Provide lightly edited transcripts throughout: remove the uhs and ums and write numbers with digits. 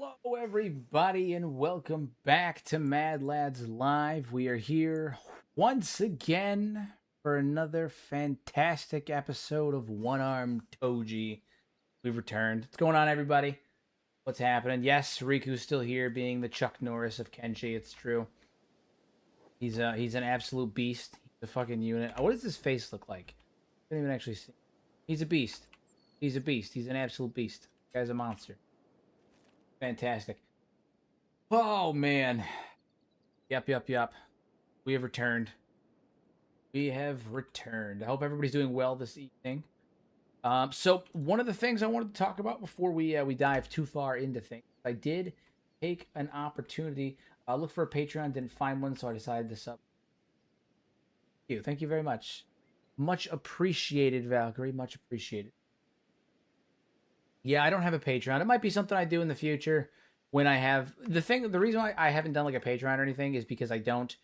Hello, everybody, and welcome back to Mad Lads Live. We are here once again for another fantastic episode of One Armed Toji. We've returned. What's going on, everybody? What's happening? Yes, Riku's still here, being the Chuck Norris of Kenshi. It's true. He's an absolute beast. He's a fucking unit. What does his face look like? I didn't even actually see. He's a beast. He's a beast. He's an absolute beast. The guy's a monster. Fantastic. Oh, man. Yep. We have returned. We have returned. I hope everybody's doing well this evening. So one of the things I wanted to talk about before we dive too far into things, I did take an opportunity. Look for a Patreon, didn't find one, so I decided to sub. Thank you very much. Much appreciated, Valkyrie. Much appreciated. Yeah, I don't have a Patreon. It might be something I do in the future when I have the reason why I haven't done like a Patreon or anything is because I don't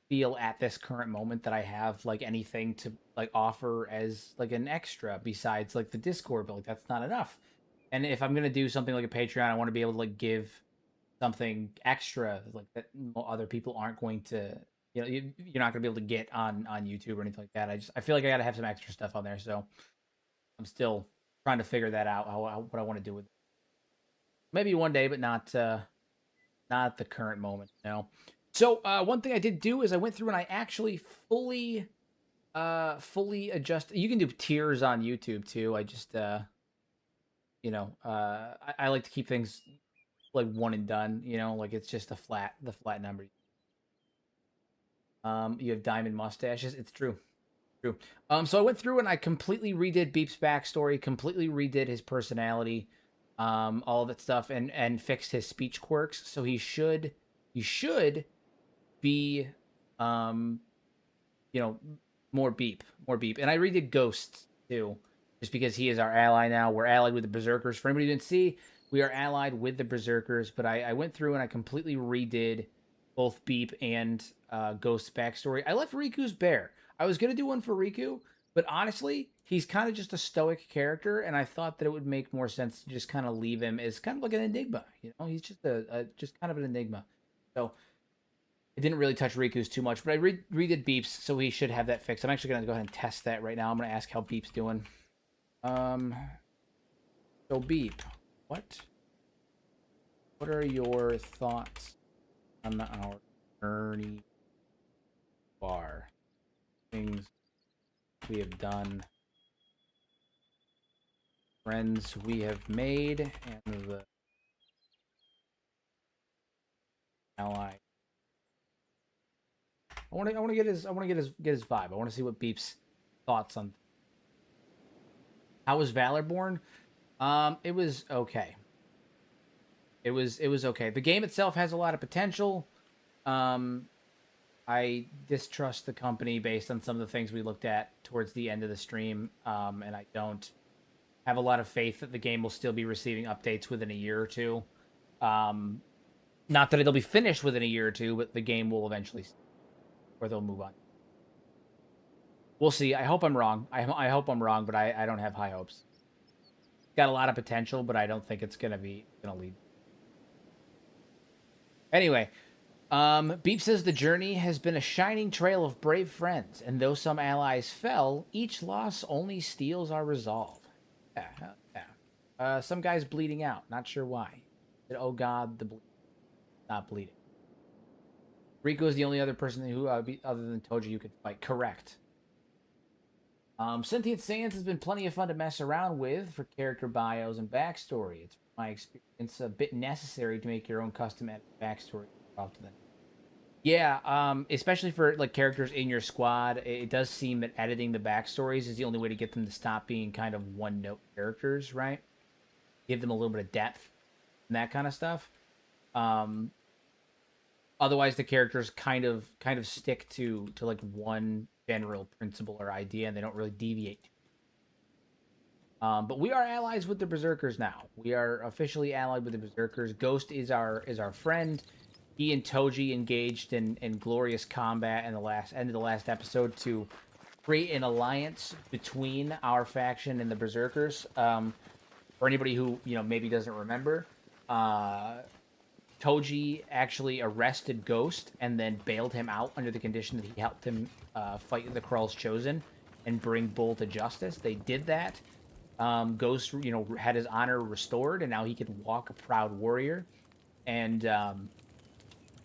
feel at this current moment that I have like anything to like offer as like an extra besides like the Discord, but like that's not enough. And if I'm gonna do something like a Patreon, I want to be able to like give something extra like that other people aren't going to, you're not gonna be able to get on YouTube or anything like that. I feel like I gotta have some extra stuff on there, so I'm still trying to figure that out, what I want to do with it. Maybe one day, but not at the current moment. No. So one thing I did do is I went through and I actually fully adjust. You can do tiers on YouTube too. I just I like to keep things like one and done. Like it's just the flat number. You have diamond mustaches. It's true. True. So I went through and I completely redid Beep's backstory, completely redid his personality, all of that stuff, and fixed his speech quirks. So he should be, more Beep. And I redid Ghosts too, just because he is our ally now. We're allied with the Berserkers. For anybody who didn't see, we are allied with the Berserkers. But I went through and I completely redid both Beep and Ghost's backstory. I left Riku's bare. I was going to do one for Riku, but honestly, he's kind of just a stoic character, and I thought that it would make more sense to just kind of leave him as kind of like an enigma. He's just just kind of an enigma. So it didn't really touch Riku's too much, but I redid Beep's, so he should have that fixed. I'm actually going to go ahead and test that right now. I'm going to ask how Beep's doing. So Beep, what are your thoughts on our journey bar? Things we have done, friends we have made, and the ally. I want to get his vibe. I want to see what Beep's thoughts on. How was Valorborn? It was okay. It was okay. The game itself has a lot of potential. I distrust the company based on some of the things we looked at towards the end of the stream, and I don't have a lot of faith that the game will still be receiving updates within a year or two. Not that it'll be finished within a year or two, but the game will eventually, or they'll move on. We'll see. I hope I'm wrong. I hope I'm wrong, but I don't have high hopes. It's got a lot of potential, but I don't think it's gonna lead. Anyway. Beep says the journey has been a shining trail of brave friends, and though some allies fell, each loss only steels our resolve. Yeah. Some guy's bleeding out. Not sure why. Oh God, the bleed. Not bleeding. Riku is the only other person who, other than Toji, you could fight. Correct. Sentient Sans has been plenty of fun to mess around with for character bios and backstory. It's my experience a bit necessary to make your own custom backstory. Yeah, especially for like characters in your squad, it does seem that editing the backstories is the only way to get them to stop being kind of one-note characters, right? Give them a little bit of depth and that kind of stuff. Otherwise, the characters kind of stick to like one general principle or idea, and they don't really deviate. But we are allies with the Berserkers now. We are officially allied with the Berserkers. Ghost is our friend. He and Toji engaged in glorious combat in the end of the last episode to create an alliance between our faction and the Berserkers. For anybody who maybe doesn't remember, Toji actually arrested Ghost and then bailed him out under the condition that he helped him fight the Krall's Chosen and bring Bull to justice. They did that. Ghost, had his honor restored, and now he could walk a proud warrior. And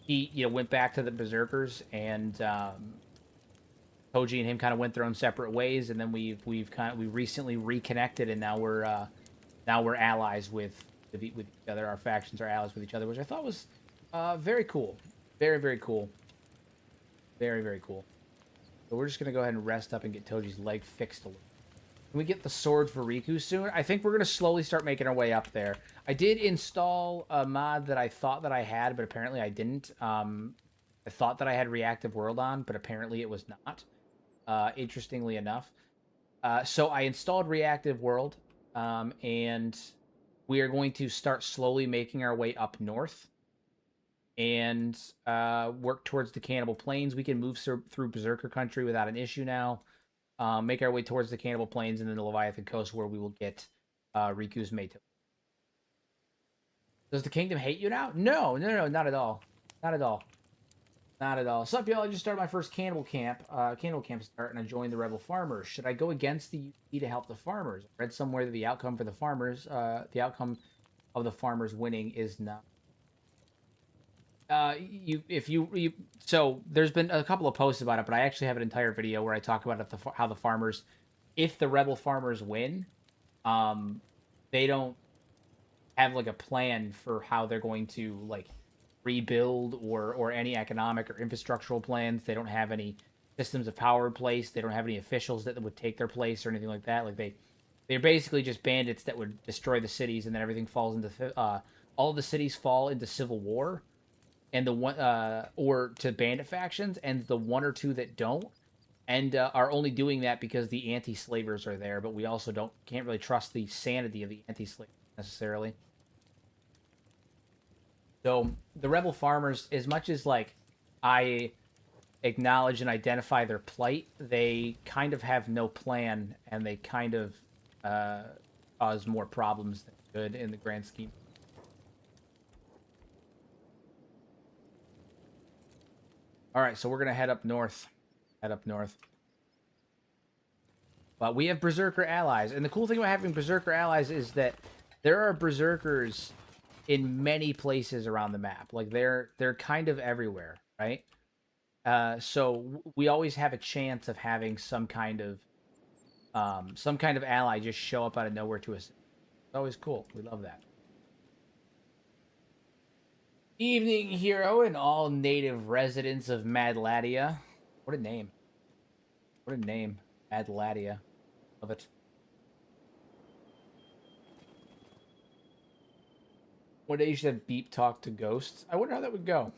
he, went back to the Berserkers, and Toji and him kind of went their own separate ways. And then we recently reconnected, and now we're allies with each other. Our factions are allies with each other, which I thought was very cool, very, very cool, very, very cool. So we're just gonna go ahead and rest up and get Toji's leg fixed a little. Can we get the sword for Riku soon? I think we're going to slowly start making our way up there. I did install a mod that I thought that I had, but apparently I didn't. I thought that I had Reactive World on, but apparently it was not, interestingly enough. So I installed Reactive World, and we are going to start slowly making our way up north and work towards the Cannibal Plains. We can move through Berserker country without an issue now. Make our way towards the Cannibal Plains and then the Leviathan coast, where we will get Riku's mate. Does the kingdom hate you now? No, not at all. Not at all. Not at all. Sup, y'all? I just started my first cannibal camp. Start, and I joined the Rebel Farmers. Should I go against the UP to help the farmers? I read somewhere that the outcome of the farmers winning is not. So there's been a couple of posts about it, but I actually have an entire video where I talk about how the farmers, if the Rebel Farmers win, they don't have like a plan for how they're going to like rebuild or any economic or infrastructural plans. They don't have any systems of power in place. They don't have any officials that would take their place or anything like that. Like they're basically just bandits that would destroy the cities, and then everything falls into all of the cities fall into civil war. And the one, or to bandit factions, and the one or two that don't, and are only doing that because the anti-slavers are there. But we also can't really trust the sanity of the anti-slavers necessarily. So the Rebel Farmers, as much as like I acknowledge and identify their plight, they kind of have no plan, and they kind of cause more problems than good in the grand scheme. All right, so we're going to head up north. But we have Berserker allies. And the cool thing about having Berserker allies is that there are Berserkers in many places around the map. Like, they're kind of everywhere, right? So we always have a chance of having some kind of ally just show up out of nowhere to us. It's always cool. We love that. Evening, hero, and all native residents of Madladia. What a name. What a name. Madladia. Love it. One day you should have Beep talk to ghosts. I wonder how that would go.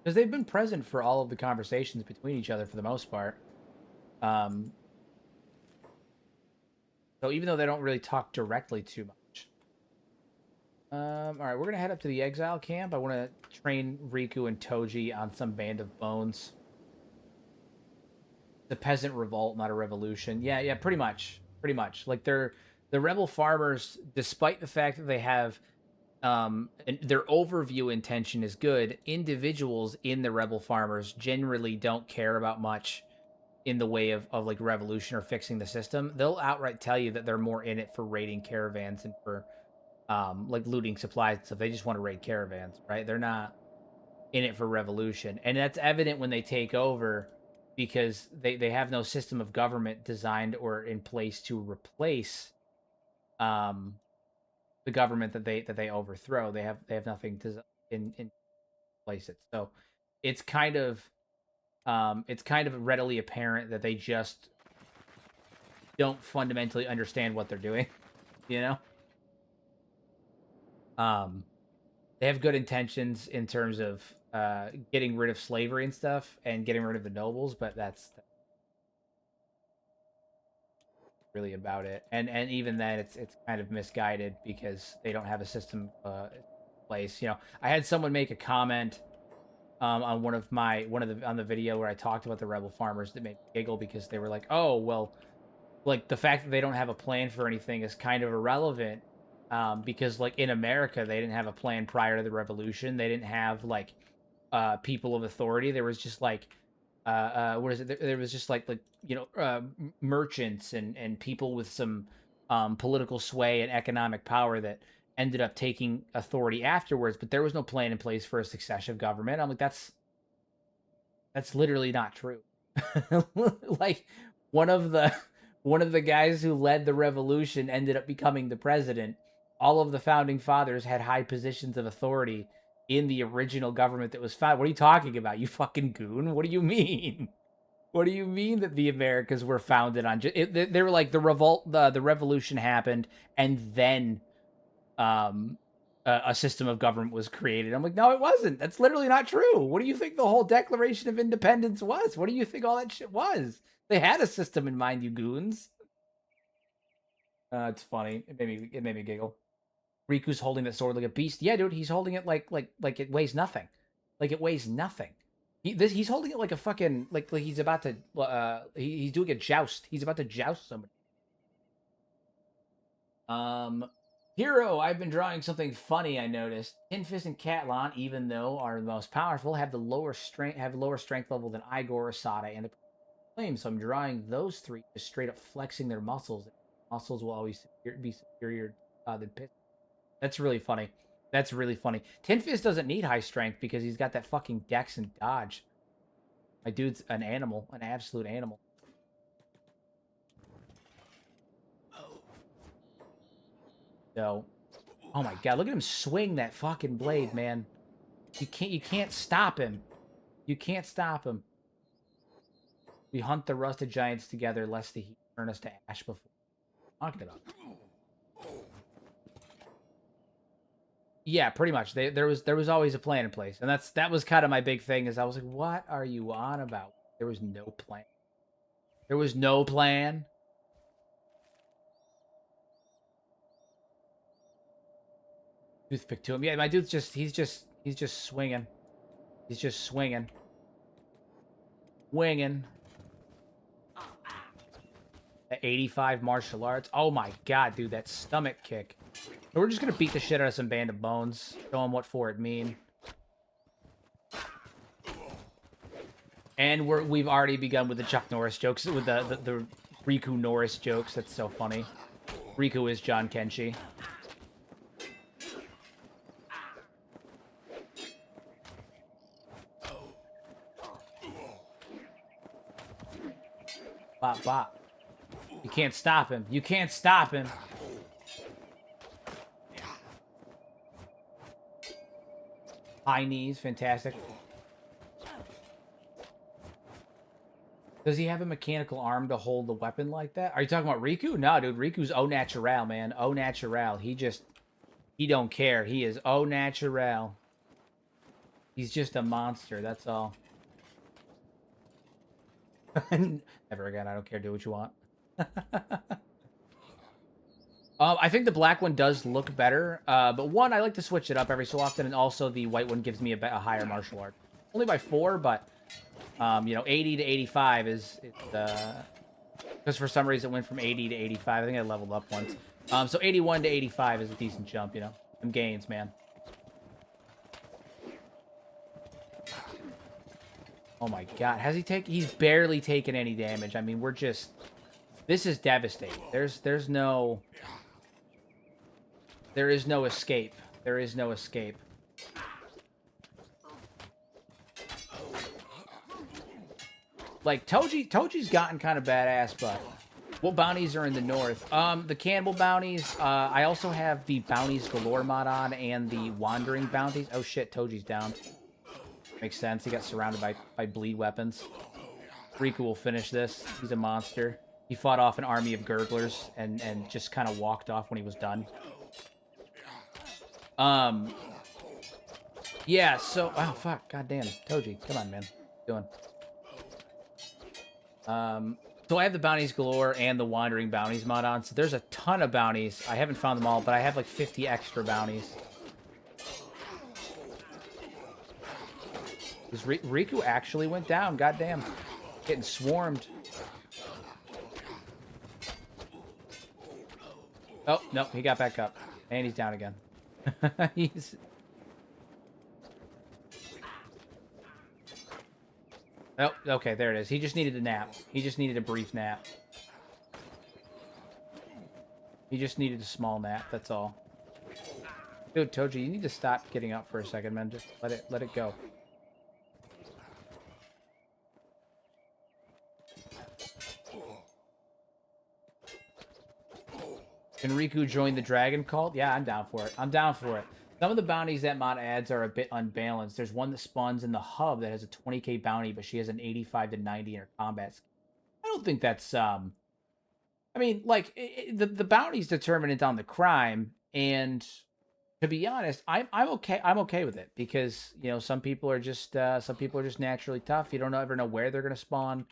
Because they've been present for all of the conversations between each other for the most part. So even though they don't really talk directly too much. Alright, we're going to head up to the exile camp. I want to train Riku and Toji on some band of bones. The peasant revolt, not a revolution. Yeah, pretty much. Like, the rebel farmers, despite the fact that they have their overview intention is good, individuals in the rebel farmers generally don't care about much in the way of like revolution or fixing the system. They'll outright tell you that they're more in it for raiding caravans and for like looting supplies and stuff. They just want to raid caravans, right? They're not in it for revolution. And that's evident when they take over, because they have no system of government designed or in place to replace the government that they overthrow. They have nothing to in place it. So it's kind of readily apparent that they just don't fundamentally understand what they're doing, you know? They have good intentions in terms of getting rid of slavery and stuff and getting rid of the nobles, but that's really about it. And even then, it's kind of misguided because they don't have a system in place. You know, I had someone make a comment on on the video where I talked about the rebel farmers that made me giggle, because they were like, "Oh, well, like the fact that they don't have a plan for anything is kind of irrelevant because like in America they didn't have a plan prior to the revolution. They didn't have like people of authority. There was just like what is it? There was just like merchants and people with some political sway and economic power that ended up taking authority afterwards. But there was no plan in place for a successive government. I'm like, that's literally not true. Like one of the guys who led the revolution ended up becoming the president. All of the founding fathers had high positions of authority in the original government that was founded. What are you talking about, you fucking goon? What do you mean? What do you mean that the Americas were founded on? They were like the revolt, the revolution happened, and then a system of government was created. I'm like, no, it wasn't. That's literally not true. What do you think the whole Declaration of Independence was? What do you think all that shit was? They had a system in mind, you goons. It's funny. It made me giggle. Riku's holding that sword like a beast. Yeah, dude, he's holding it like it weighs nothing. Like it weighs nothing. He's holding it like a fucking like he's about to he's doing a joust. He's about to joust somebody. Hero, I've been drawing something funny. I noticed Tinfist and Catlon, even though are the most powerful, have lower strength level than Igor, Asada, and the Flame. So I'm drawing those three just straight up flexing their muscles. Muscles will always be superior than Pit. That's really funny. That's really funny. Tinfist doesn't need high strength because he's got that fucking dex and dodge. My dude's an animal, an absolute animal. So, oh my god, look at him swing that fucking blade, man. You can't stop him. You can't stop him. We hunt the rusted giants together, lest the heat turn us to ash before. Talking about. Yeah, pretty much. There was always a plan in place, and that was kind of my big thing. Is I was like, what are you on about? There was no plan. There was no plan. Toothpick to him. Yeah, my dude's he's just swinging. He's just swinging. Winging. 85 martial arts. Oh my god, dude, that stomach kick. We're just gonna beat the shit out of some band of bones. Show them what for it mean. And we've already begun with the Chuck Norris jokes, with the Riku Norris jokes. That's so funny. Riku is John Kenshi. Bop bop. You can't stop him. You can't stop him. High knees, fantastic. Does he have a mechanical arm to hold the weapon like that? Are you talking about Riku? No, dude. Riku's au natural, man. Au natural. He don't care. He is au natural. He's just a monster. That's all. Never again. I don't care. Do what you want. I think the black one does look better, but one, I like to switch it up every so often, and also the white one gives me a higher martial art. Only by 4, but, 80 to 85 is because for some reason it went from 80 to 85. I think I leveled up once. So 81 to 85 is a decent jump, Some gains, man. Oh my god, he's barely taken any damage. I mean, this is devastating. There is no escape. There is no escape. Like, Toji's gotten kind of badass, but what bounties are in the north? The cannibal bounties. I also have the bounties galore mod on and the wandering bounties. Oh shit, Toji's down. Makes sense. He got surrounded by bleed weapons. Riku will finish this. He's a monster. He fought off an army of gurglers and just kind of walked off when he was done. Yeah, so... Oh, fuck. Goddamn. Toji, come on, man. What are you doing? So I have the bounties galore and the wandering bounties mod on. So there's a ton of bounties. I haven't found them all, but I have like 50 extra bounties. Riku actually went down. Goddamn. Getting swarmed. Oh, nope. He got back up. And he's down again. He's... Oh, okay, there it is. He just needed a nap. He just needed a brief nap. He just needed a small nap, that's all. Dude, Toji, you need to stop getting up for a second, man. Just let it go. Can Riku join the Dragon Cult? Yeah, I'm down for it. I'm down for it. Some of the bounties that mod adds are a bit unbalanced. There's one that spawns in the hub that has a 20k bounty, but she has an 85 to 90 in her combat skill. I don't think that's, I mean, like, the bounty's determinant on the crime, and to be honest, I'm okay with it, because, you know, some people are just naturally tough. You don't ever know where they're going to spawn.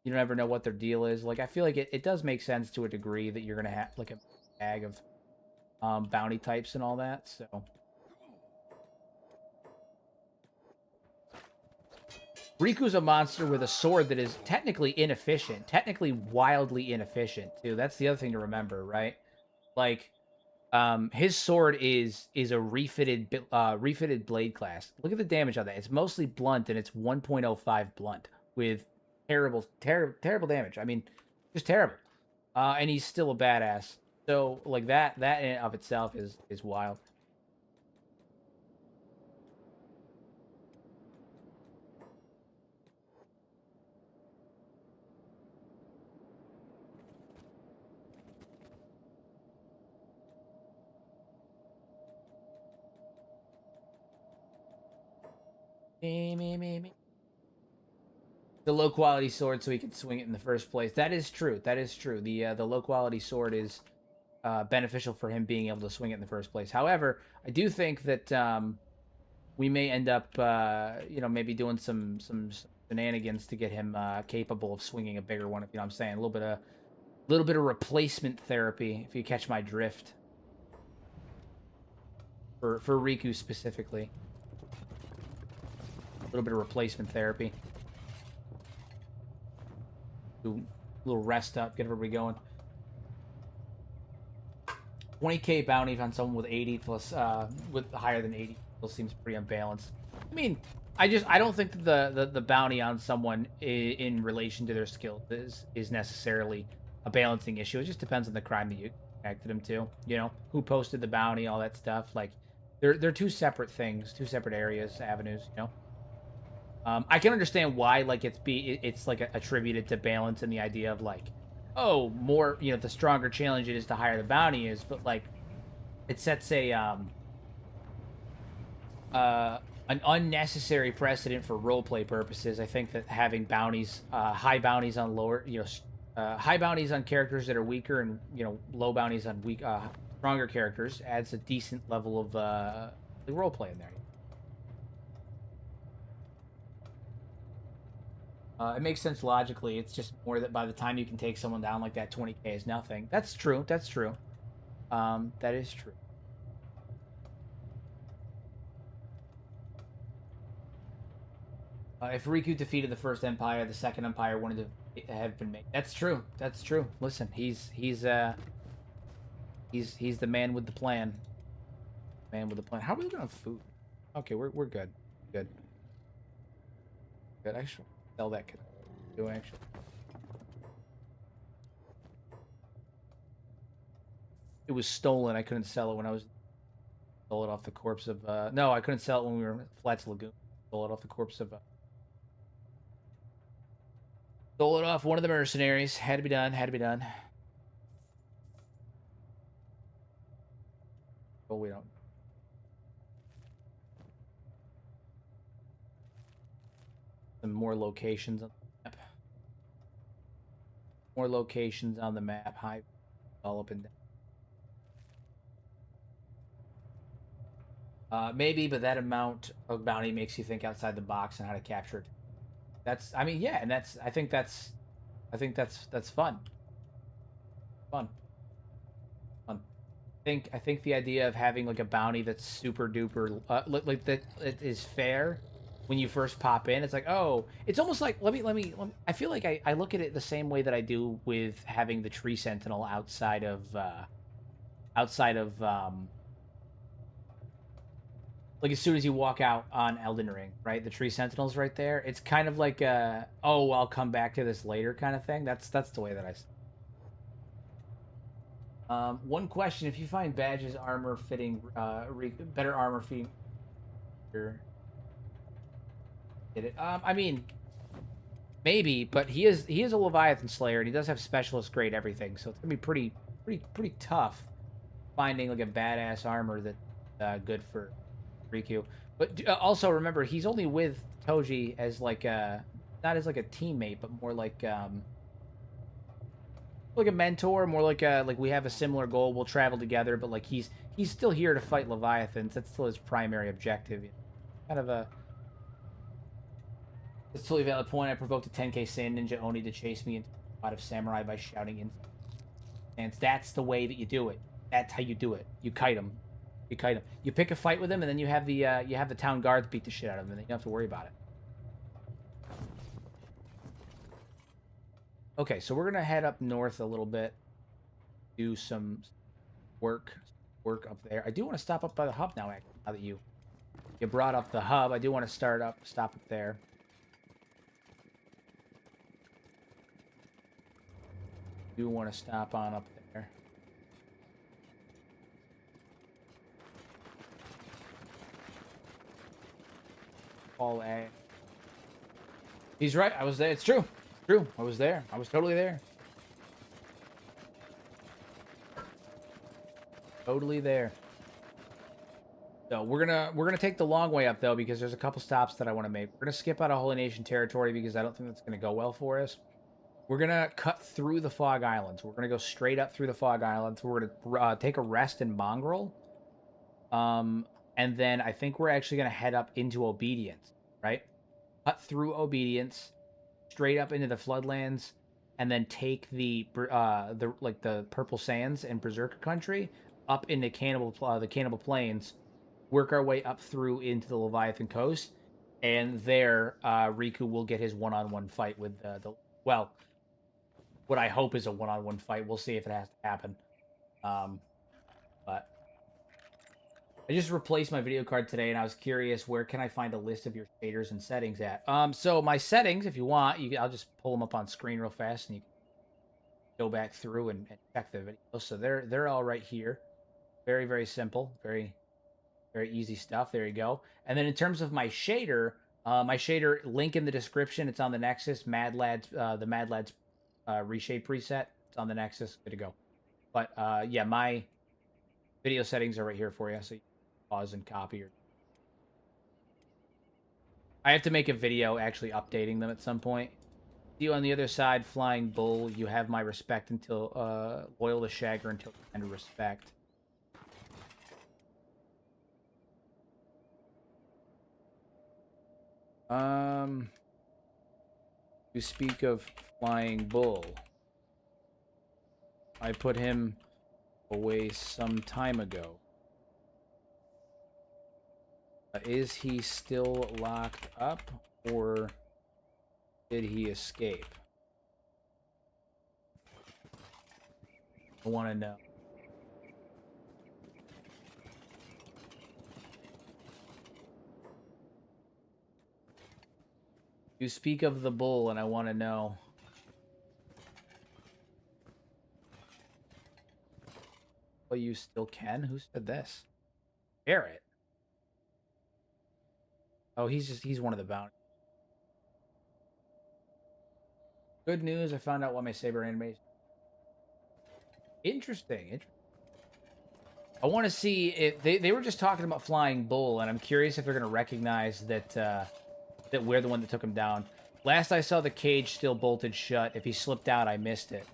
You don't ever know what their deal is. Like, I feel like it does make sense to a degree that you're going to have, like, a bag of bounty types and all that, so... Riku's a monster with a sword that is technically inefficient. Technically wildly inefficient, too. That's the other thing to remember, right? Like, his sword is a refitted blade class. Look at the damage on that. It's mostly blunt, and it's 1.05 blunt with terrible damage. I mean, just terrible. And he's still a badass. So, like, that in and of itself is wild. Me. The low quality sword, so he can swing it in the first place. That is true. That is true. The low quality sword is beneficial for him being able to swing it in the first place. However, I do think that we may end up, you know, maybe doing some shenanigans to get him capable of swinging a bigger one. If you know what I'm saying, a little bit of replacement therapy, if you catch my drift. For Riku specifically. A little bit of replacement therapy. Do a little rest up, get everybody going. 20k bounty on someone with 80 plus, with higher than 80 still seems pretty unbalanced. I mean, I don't think that the bounty on someone in relation to their skill is necessarily a balancing issue. It just depends on the crime that you connected them to. You know, who posted the bounty, all that stuff. Like, they're two separate things, two separate areas, avenues. You know. I can understand why, like, it's like attributed to balance and the idea of, like, oh, more, you know, the stronger challenge it is, the higher the bounty is, but, like, it sets an unnecessary precedent for roleplay purposes. I think that having bounties, high bounties on high bounties on characters that are weaker, and, you know, low bounties on stronger characters adds a decent level of roleplay in there. It makes sense logically. It's just more that by the time you can take someone down like that, 20k is nothing. That's true. That's true. That is true. If Riku defeated the first Empire, the second Empire wouldn't have been made. That's true. That's true. Listen, he's the man with the plan. Man with the plan. How are we looking on food? Okay, we're good. Good. Good. Actually. Sell that do actually. It was stolen. I couldn't sell it when I was stole it off the corpse of no, I couldn't sell it when we were at Flats Lagoon. Stole it off the corpse of stole it off one of the mercenaries. Had to be done, had to be done. Well, we don't. More locations on the map. More locations on the map. High, all up and down. Maybe, but that amount of bounty makes you think outside the box and how to capture it. That's, I mean, yeah, and I think that's fun. Fun. I think the idea of having like a bounty that's super duper, like that it is fair. When you first pop in, it's like, oh, it's almost like, let me I feel like I look at it the same way that I do with having the tree sentinel outside of like as soon as you walk out on Elden Ring, right? The tree sentinels right there. It's kind of like a, oh, I'll come back to this later kind of thing. That's the way that one question: if you find badges, armor fitting, better armor fitting, did it? I mean, maybe, but he is a Leviathan Slayer, and he does have specialist grade everything, so it's gonna be pretty tough finding like a badass armor that's good for Riku. But also remember, he's only with Toji as like a, not as like a teammate, but more like a mentor, more like we have a similar goal. We'll travel together, but like he's still here to fight Leviathans. That's still his primary objective. Kind of a, it's a totally valid point. I provoked a 10k Sand Ninja Oni to chase me into a lot of samurai by shouting in. And that's the way that you do it. That's how you do it. You kite him. You kite him. You pick a fight with him, and then you have the town guards beat the shit out of him, and then you don't have to worry about it. Okay, so we're gonna head up north a little bit, do some work up there. I do want to stop up by the hub now. Actually, now that you brought up the hub, I do want to stop up there. Do want to stop on up there. All A. He's right. I was there. It's true. It's true. I was there. I was totally there. Totally there. So we're gonna take the long way up though, because there's a couple stops that I want to make. We're gonna skip out of Holy Nation territory because I don't think that's gonna go well for us. We're gonna cut through the Fog Islands. We're gonna go straight up through the Fog Islands. We're gonna take a rest in Mongrel, and then I think we're actually gonna head up into Obedience, right? Cut through Obedience, straight up into the Floodlands, and then take the Purple Sands and Berserker country up into the Cannibal Plains. Work our way up through into the Leviathan coast, and there Riku will get his one-on-one fight with well, what I hope is a one-on-one fight. We'll see if it has to happen. But I just replaced my video card today, and I was curious, where can I find a list of your shaders and settings at? So my settings, if you want, I'll just pull them up on screen real fast, and you can go back through and check the video. So they're all right here. Very, very simple. Very, very easy stuff. There you go. And then in terms of my shader link in the description. It's on the Nexus. The Mad Lads reshade preset. It's on the Nexus. Good to go. But yeah, my video settings are right here for you. So you can pause and copy. I have to make a video actually updating them at some point. See you on the other side, Flying Bull. You have my respect until loyal to Shagger until the end of respect. You speak of Flying Bull. I put him away some time ago. Is he still locked up, or did he escape? I want to know. You speak of the bull, and I want to know. Well, you still can? Who said this? Barrett. Oh, he's one of the bounty. Good news, I found out why my saber animation. Interesting. I want to see if they were just talking about Flying Bull, and I'm curious if they're going to recognize that that we're the one that took him down. Last I saw, the cage still bolted shut. If he slipped out, I missed it.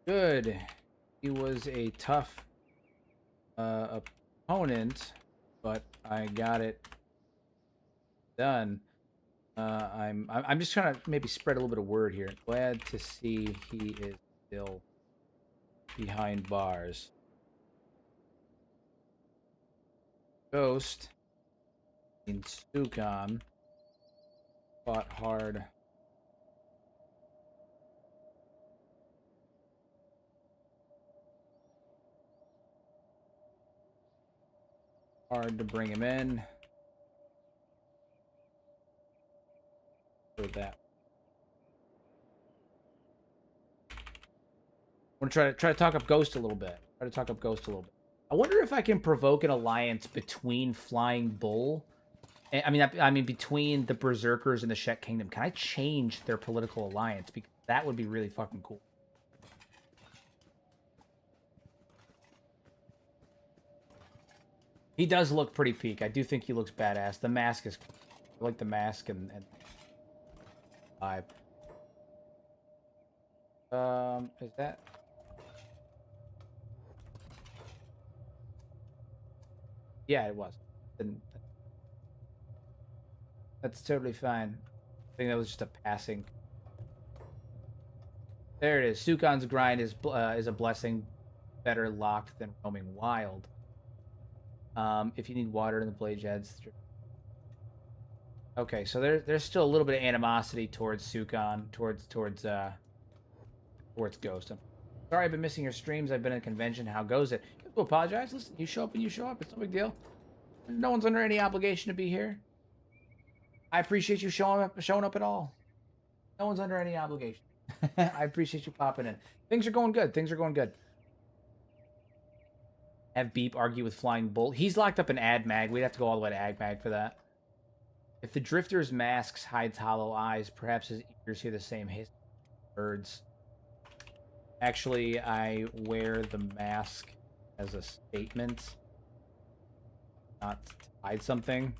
Good. He was a tough opponent, but I got it done. I'm just trying to maybe spread a little bit of word here. Glad to see he is still behind bars. Ghost in Sukon fought hard. Hard to bring him in. For that. I'm gonna try to talk up Ghost a little bit. I wonder if I can provoke an alliance between Flying Bull. I mean between the Berserkers and the Shek Kingdom. Can I change their political alliance? Because that would be really fucking cool. He does look pretty peak. I do think he looks badass. The mask is... I like the mask and vibe. Is that... Yeah, it was. That's totally fine. I think that was just a passing. There it is. Sukon's grind is a blessing. Better locked than roaming wild. If you need water in the blade jets. Okay, so there's still a little bit of animosity towards Sukon, towards Ghost. I'm sorry I've been missing your streams. I've been at a convention. How goes it? You have to apologize. Listen, you show up when you show up. It's no big deal. No one's under any obligation to be here. I appreciate you showing up at all. No one's under any obligation. I appreciate you popping in. Things are going good. Have Beep argue with Flying Bull. He's locked up in Ad Mag. We'd have to go all the way to Ag Mag for that. If the Drifter's masks hides hollow eyes, perhaps his ears hear the same hiss of birds. Actually, I wear the mask as a statement, not to hide something.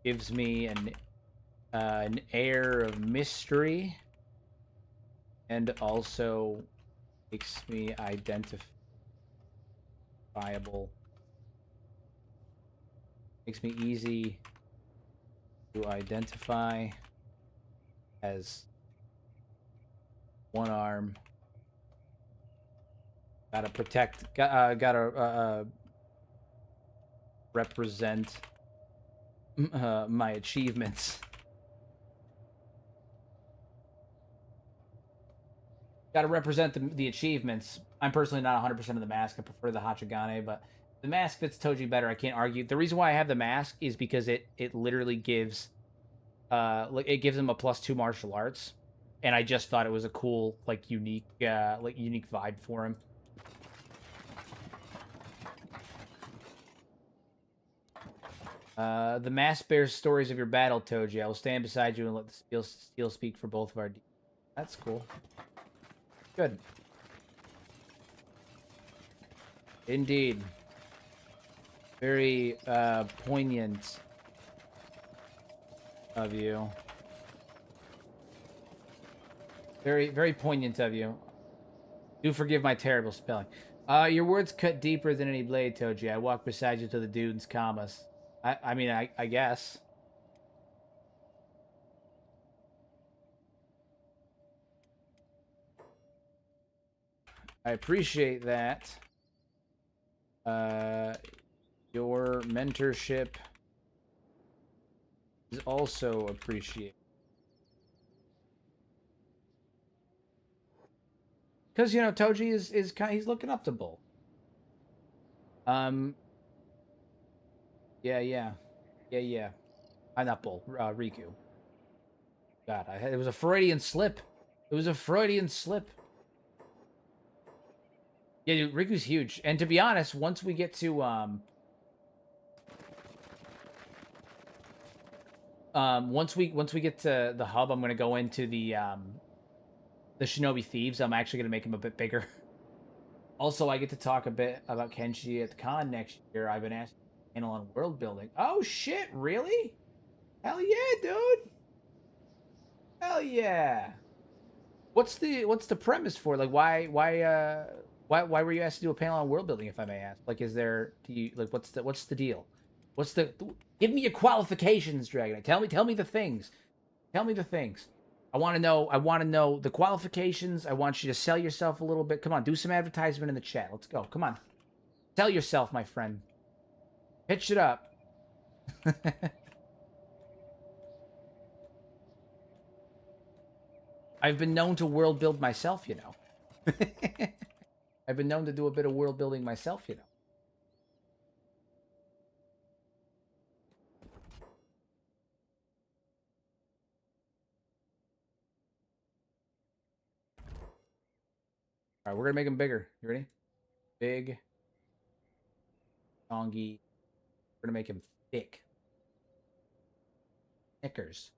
Gives me an air of mystery, and also makes me identifiable. Makes me easy to identify as one arm. Gotta protect. Gotta represent my achievements. Gotta represent the achievements. I'm personally not 100% of the mask. I prefer the Hachigane, but the mask fits Toji better. I can't argue. The reason why I have the mask is because it literally gives it gives him a +2 martial arts, and I just thought it was a cool unique vibe for him. The mask bears stories of your battle, Toji. I will stand beside you and let the steel speak for both of our deeds. That's cool. Good. Indeed. Very poignant of you. Very, very poignant of you. Do forgive my terrible spelling. Your words cut deeper than any blade, Toji. I walk beside you to the dude's commas. I mean, I guess. I appreciate that. Your mentorship is also appreciated. Because, Toji is kind of, he's looking up to Bull. Yeah. I'm not Bull. Riku. God, it was a Freudian slip. Yeah, dude, Riku's huge. And to be honest, once we get to once we get to the hub, I'm gonna go into the Shinobi Thieves. I'm actually gonna make him a bit bigger. Also, I get to talk a bit about Kenshi at the con next year. I've been asked to panel on world building. Oh shit, really? Hell yeah, dude. Hell yeah. What's the premise for? Like, why were you asked to do a panel on world building, if I may ask? Like, what's the deal? Give me your qualifications, Dragon. Tell me the things. I want to know the qualifications. I want you to sell yourself a little bit. Come on, do some advertisement in the chat. Let's go. Come on. Sell yourself, my friend. Pitch it up. I've been known to world build myself, I've been known to do a bit of world building myself, you know. All right, we're gonna make him bigger. You ready? Big, songy. We're gonna make him thick. Knickers.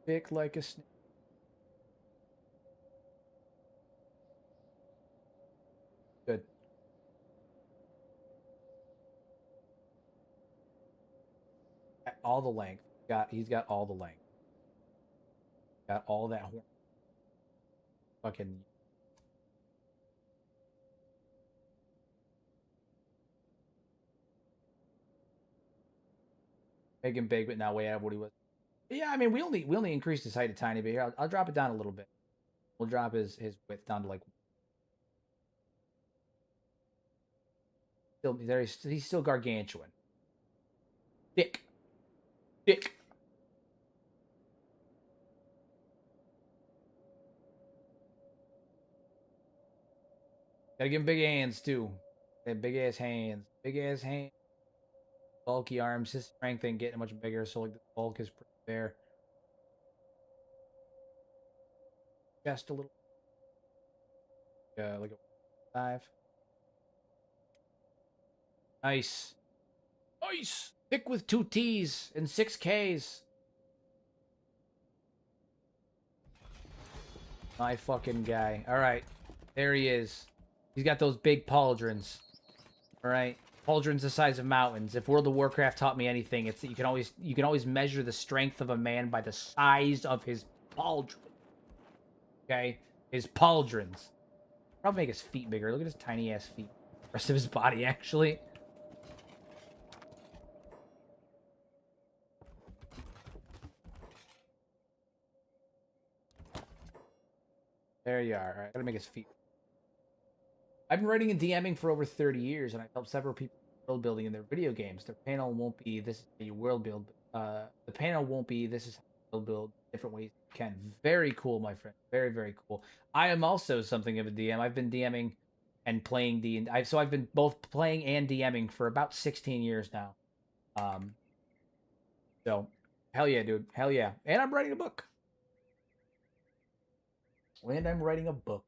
Thick like a snake. Good. All the length. He's got all the length. Got all that horn. Fucking. Make him big, but now way out of what he was. Yeah, I mean, we only increased his height a tiny bit. Here, I'll drop it down a little bit. We'll drop his width down to like. Still there. He's still gargantuan. Thick. Thick. Gotta give him big hands too. Big ass hands. Big ass hands. Bulky arms. His strength ain't getting much bigger, so like the bulk is pretty there. Just a little. Like a 5. Nice. Nice. Thick with 2 T's and 6 K's. My fucking guy. All right. There he is. He's got those big pauldrons. All right. Pauldrons the size of mountains. If World of Warcraft taught me anything, it's that you can always measure the strength of a man by the size of his pauldron. Okay? His pauldrons. Probably make his feet bigger. Look at his tiny ass feet. The rest of his body, actually. There you are. All right, gotta make his feet. I've been writing and DMing for over 30 years, and I've helped several people world building in their video games. Their panel won't be this is how you world build. The panel won't be this is how you world build different ways you can. Very cool, my friend. Very, very cool. I am also something of a DM. I've been DMing and playing so I've been both playing and DMing for about 16 years now. So hell yeah, dude. Hell yeah. And I'm writing a book. And I'm writing a book.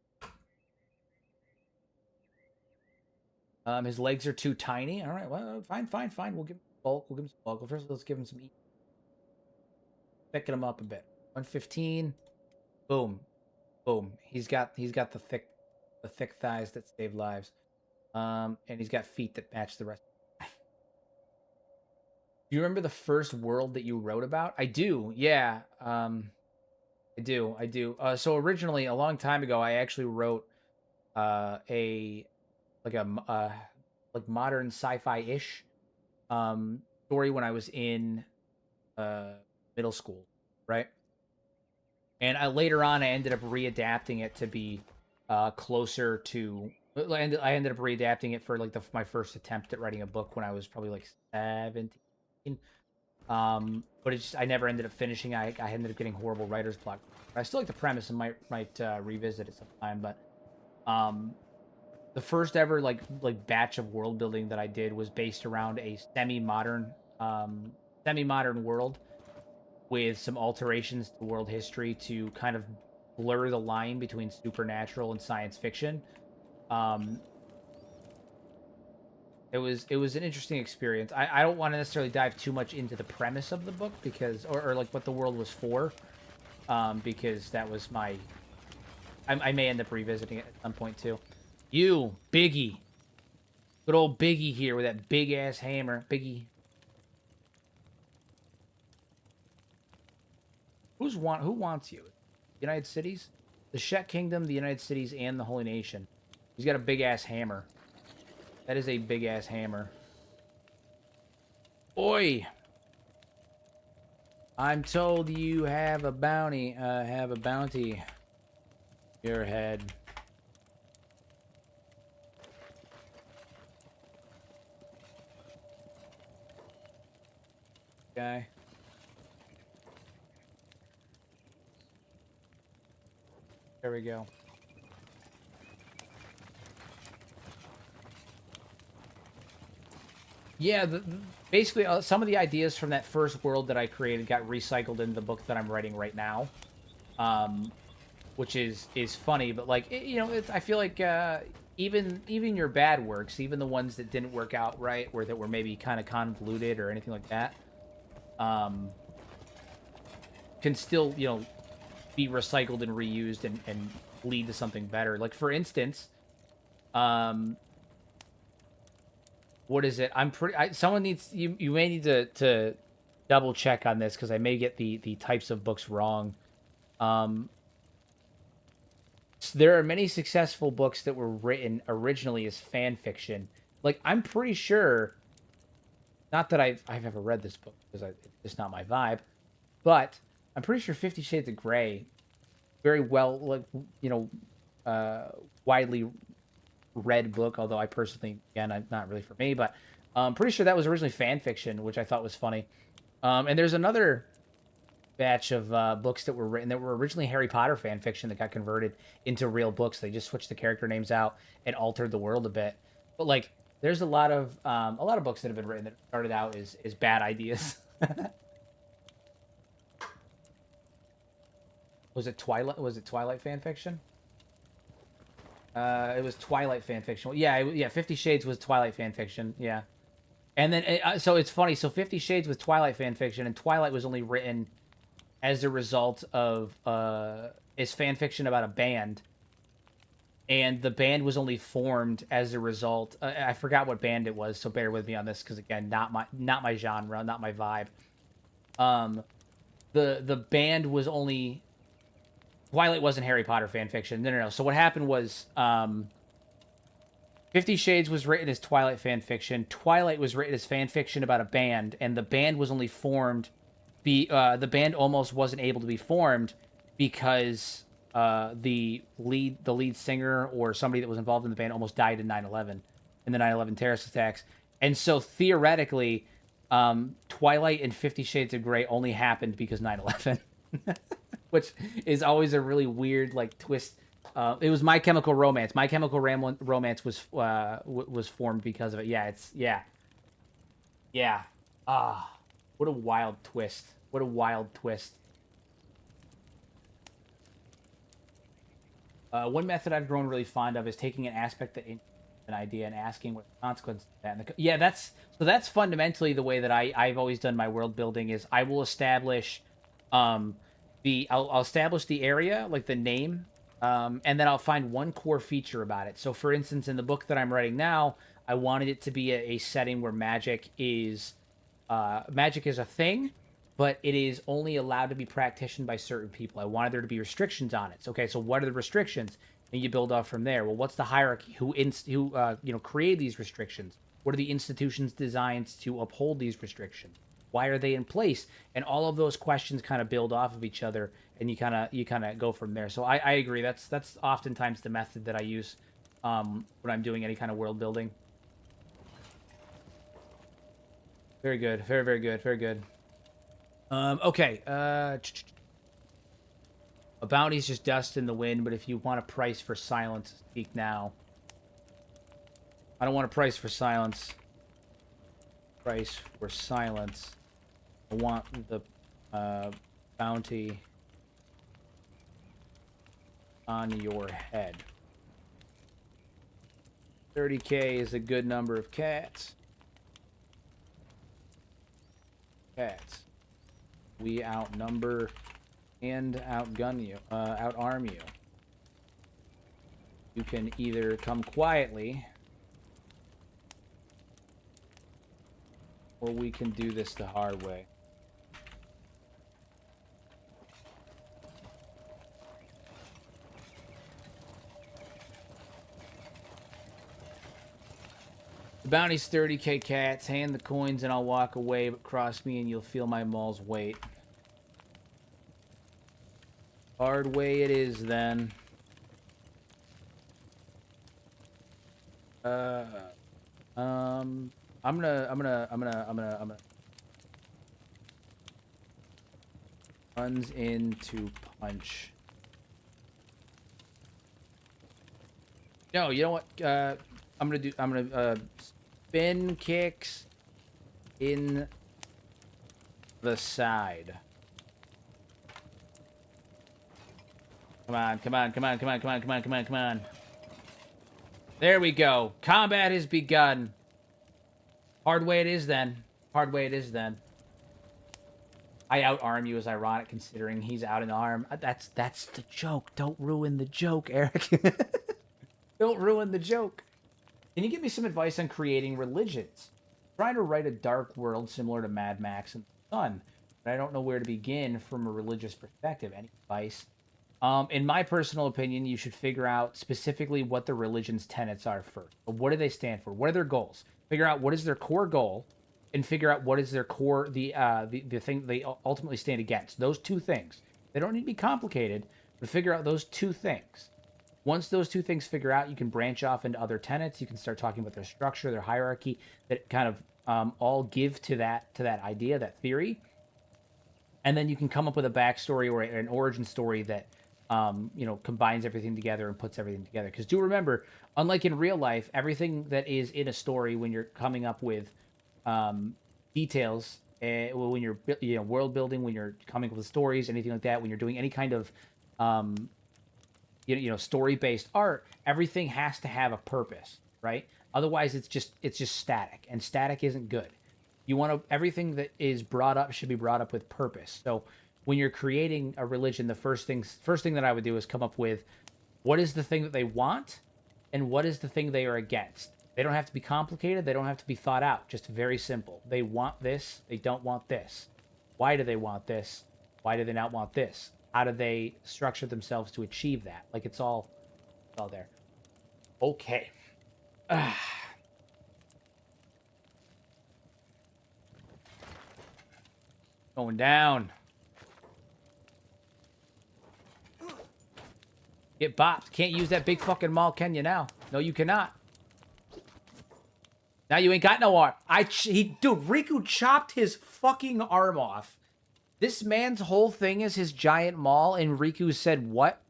His legs are too tiny. All right, well, fine. We'll give him bulk. We'll give him some bulk. Well, first, let's give him some eat. Picking him up a bit. 115. Boom, boom. He's got the thick thighs that save lives. And he's got feet that match the rest. Do you remember the first world that you wrote about? I do. Yeah. I do. So originally, a long time ago, I actually wrote like modern sci-fi-ish story when I was in middle school, right? And later on, I ended up readapting it to be closer to. I ended up readapting it for like my first attempt at writing a book when I was probably like 17. But I never ended up finishing. I ended up getting horrible writer's block. I still like the premise and might revisit it sometime. But the first ever like batch of world building that I did was based around a semi-modern world with some alterations to world history to kind of blur the line between supernatural and science fiction. It was an interesting experience. I don't want to necessarily dive too much into the premise of the book because or like what the world was for, because that was I may end up revisiting it at some point too. You, Biggie. Good old Biggie here with that big ass hammer. Biggie. Who wants you? United Cities? The Shek Kingdom, the United Cities, and the Holy Nation. He's got a big ass hammer. That is a big ass hammer. Oi! I'm told you have a bounty. Your head. guy. There we go. Yeah, basically some of the ideas from that first world that I created got recycled in the book that I'm writing right now, which is funny. But like you know, I feel like even your bad works, even the ones that didn't work out right, or that were maybe kind of convoluted or anything like that, can still be recycled and reused and lead to something better. Like for instance, what is it? I'm pretty. Someone needs you may need to double check on this because I may get the types of books wrong. So there are many successful books that were written originally as fan fiction. Like I'm pretty sure, not that I've ever read this book because it's not my vibe, but I'm pretty sure 50 Shades of Grey, very well, like widely read book. Although I personally, again, I'm not really for me, but I'm pretty sure that was originally fan fiction, which I thought was funny. And there's another batch of books that were written that were originally Harry Potter fan fiction that got converted into real books. They just switched the character names out and altered the world a bit. But like, there's a lot of books that have been written that started out as bad ideas. Was it Twilight fan fiction? It was Twilight fan fiction. Yeah. 50 Shades was Twilight fan fiction. Yeah. And then, so it's funny. So 50 Shades was Twilight fan fiction, and Twilight was only written as a result of is fan fiction about a band, and the band was only formed as a result. I forgot what band it was, so bear with me on this because again, not my genre, not my vibe. The band was only Twilight wasn't Harry Potter fan fiction. No. So what happened was 50 Shades was written as Twilight fan fiction. Twilight was written as fan fiction about a band, and the band was only formed. The band almost wasn't able to be formed because the lead singer or somebody that was involved in the band almost died in 9/11 in the 9/11 terrorist attacks. And so theoretically, Twilight and 50 Shades of Grey only happened because 9/11, which is always a really weird like twist. It was My Chemical Romance. My Chemical Romance was formed because of it. Yeah. What a wild twist. What a wild twist. One method I've grown really fond of is taking an aspect that an idea and asking what consequences that. That's fundamentally the way that I've always done my world building. Is I will establish I'll establish the area, like the name, and then I'll find one core feature about it. So for instance, in the book that I'm writing now, I wanted it to be a setting where magic is a thing, but it is only allowed to be practiced by certain people. I wanted there to be restrictions on it. So, okay, so what are the restrictions? And you build off from there. Well, what's the hierarchy? Who created these restrictions? What are the institutions designed to uphold these restrictions? Why are they in place? And all of those questions kind of build off of each other, and you kind of go from there. So I agree. That's oftentimes the method that I use when I'm doing any kind of world building. Very good. Very, very good. Very good. Okay. A bounty's just dust in the wind, but if you want a price for silence, speak now. I don't want a price for silence. Price for silence. I want the bounty on your head. 30K is a good number of cats. Cats. We outnumber and outgun you, outarm you. You can either come quietly, or we can do this the hard way. The bounty's 30K cats. Hand the coins and I'll walk away, but cross me and you'll feel my maul's weight. Hard way it is then. I'm gonna Runs into punch. No, you know what? I'm gonna spin kicks in the side. Come on, come on, come on, come on, come on, come on, come on, come on. There we go. Combat has begun. Hard way it is then. Hard way it is then. I outarm you is ironic considering he's out in arm. That's the joke. Don't ruin the joke, Eric. Don't ruin the joke. Can you give me some advice on creating religions? I'm trying to write a dark world similar to Mad Max and the Sun, but I don't know where to begin from a religious perspective. Any advice? In my personal opinion, you should figure out specifically what the religion's tenets are first. What do they stand for? What are their goals? Figure out what is their core goal, and figure out what is their core, the thing they ultimately stand against. Those two things. They don't need to be complicated, but figure out those two things. Once those two things figure out, you can branch off into other tenets. You can start talking about their structure, their hierarchy, that kind of all give to that idea, that theory. And then you can come up with a backstory or an origin story that combines everything together and puts everything together. Because do remember, unlike in real life, everything that is in a story when you're coming up with details, when you're world building, when you're coming up with stories, anything like that, when you're doing any kind of story-based art, everything has to have a purpose, right? Otherwise, it's just static, and static isn't good. You want everything that is brought up should be brought up with purpose. So when you're creating a religion, the first thing that I would do is come up with what is the thing that they want and what is the thing they are against. They don't have to be complicated. They don't have to be thought out. Just very simple. They want this. They don't want this. Why do they want this? Why do they not want this? How do they structure themselves to achieve that? Like it's all there. Okay. Going down. Get bopped. Can't use that big fucking maul, can you now? No, you cannot. Now you ain't got no arm. Dude, Riku chopped his fucking arm off. This man's whole thing is his giant maul, and Riku said, what?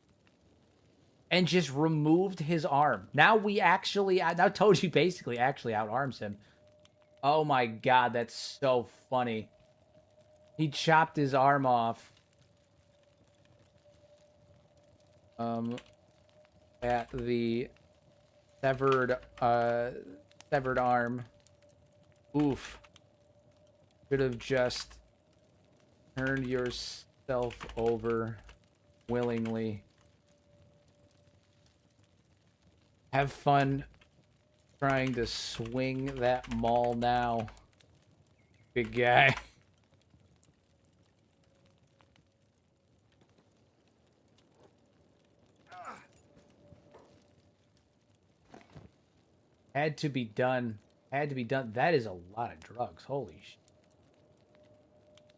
And just removed his arm. Now Toji basically actually outarms him. Oh my god, that's so funny. He chopped his arm off. At the severed arm. Oof. Should have just turned yourself over willingly. Have fun trying to swing that maul now, big guy. Had to be done. Had to be done. That is a lot of drugs. Holy shit.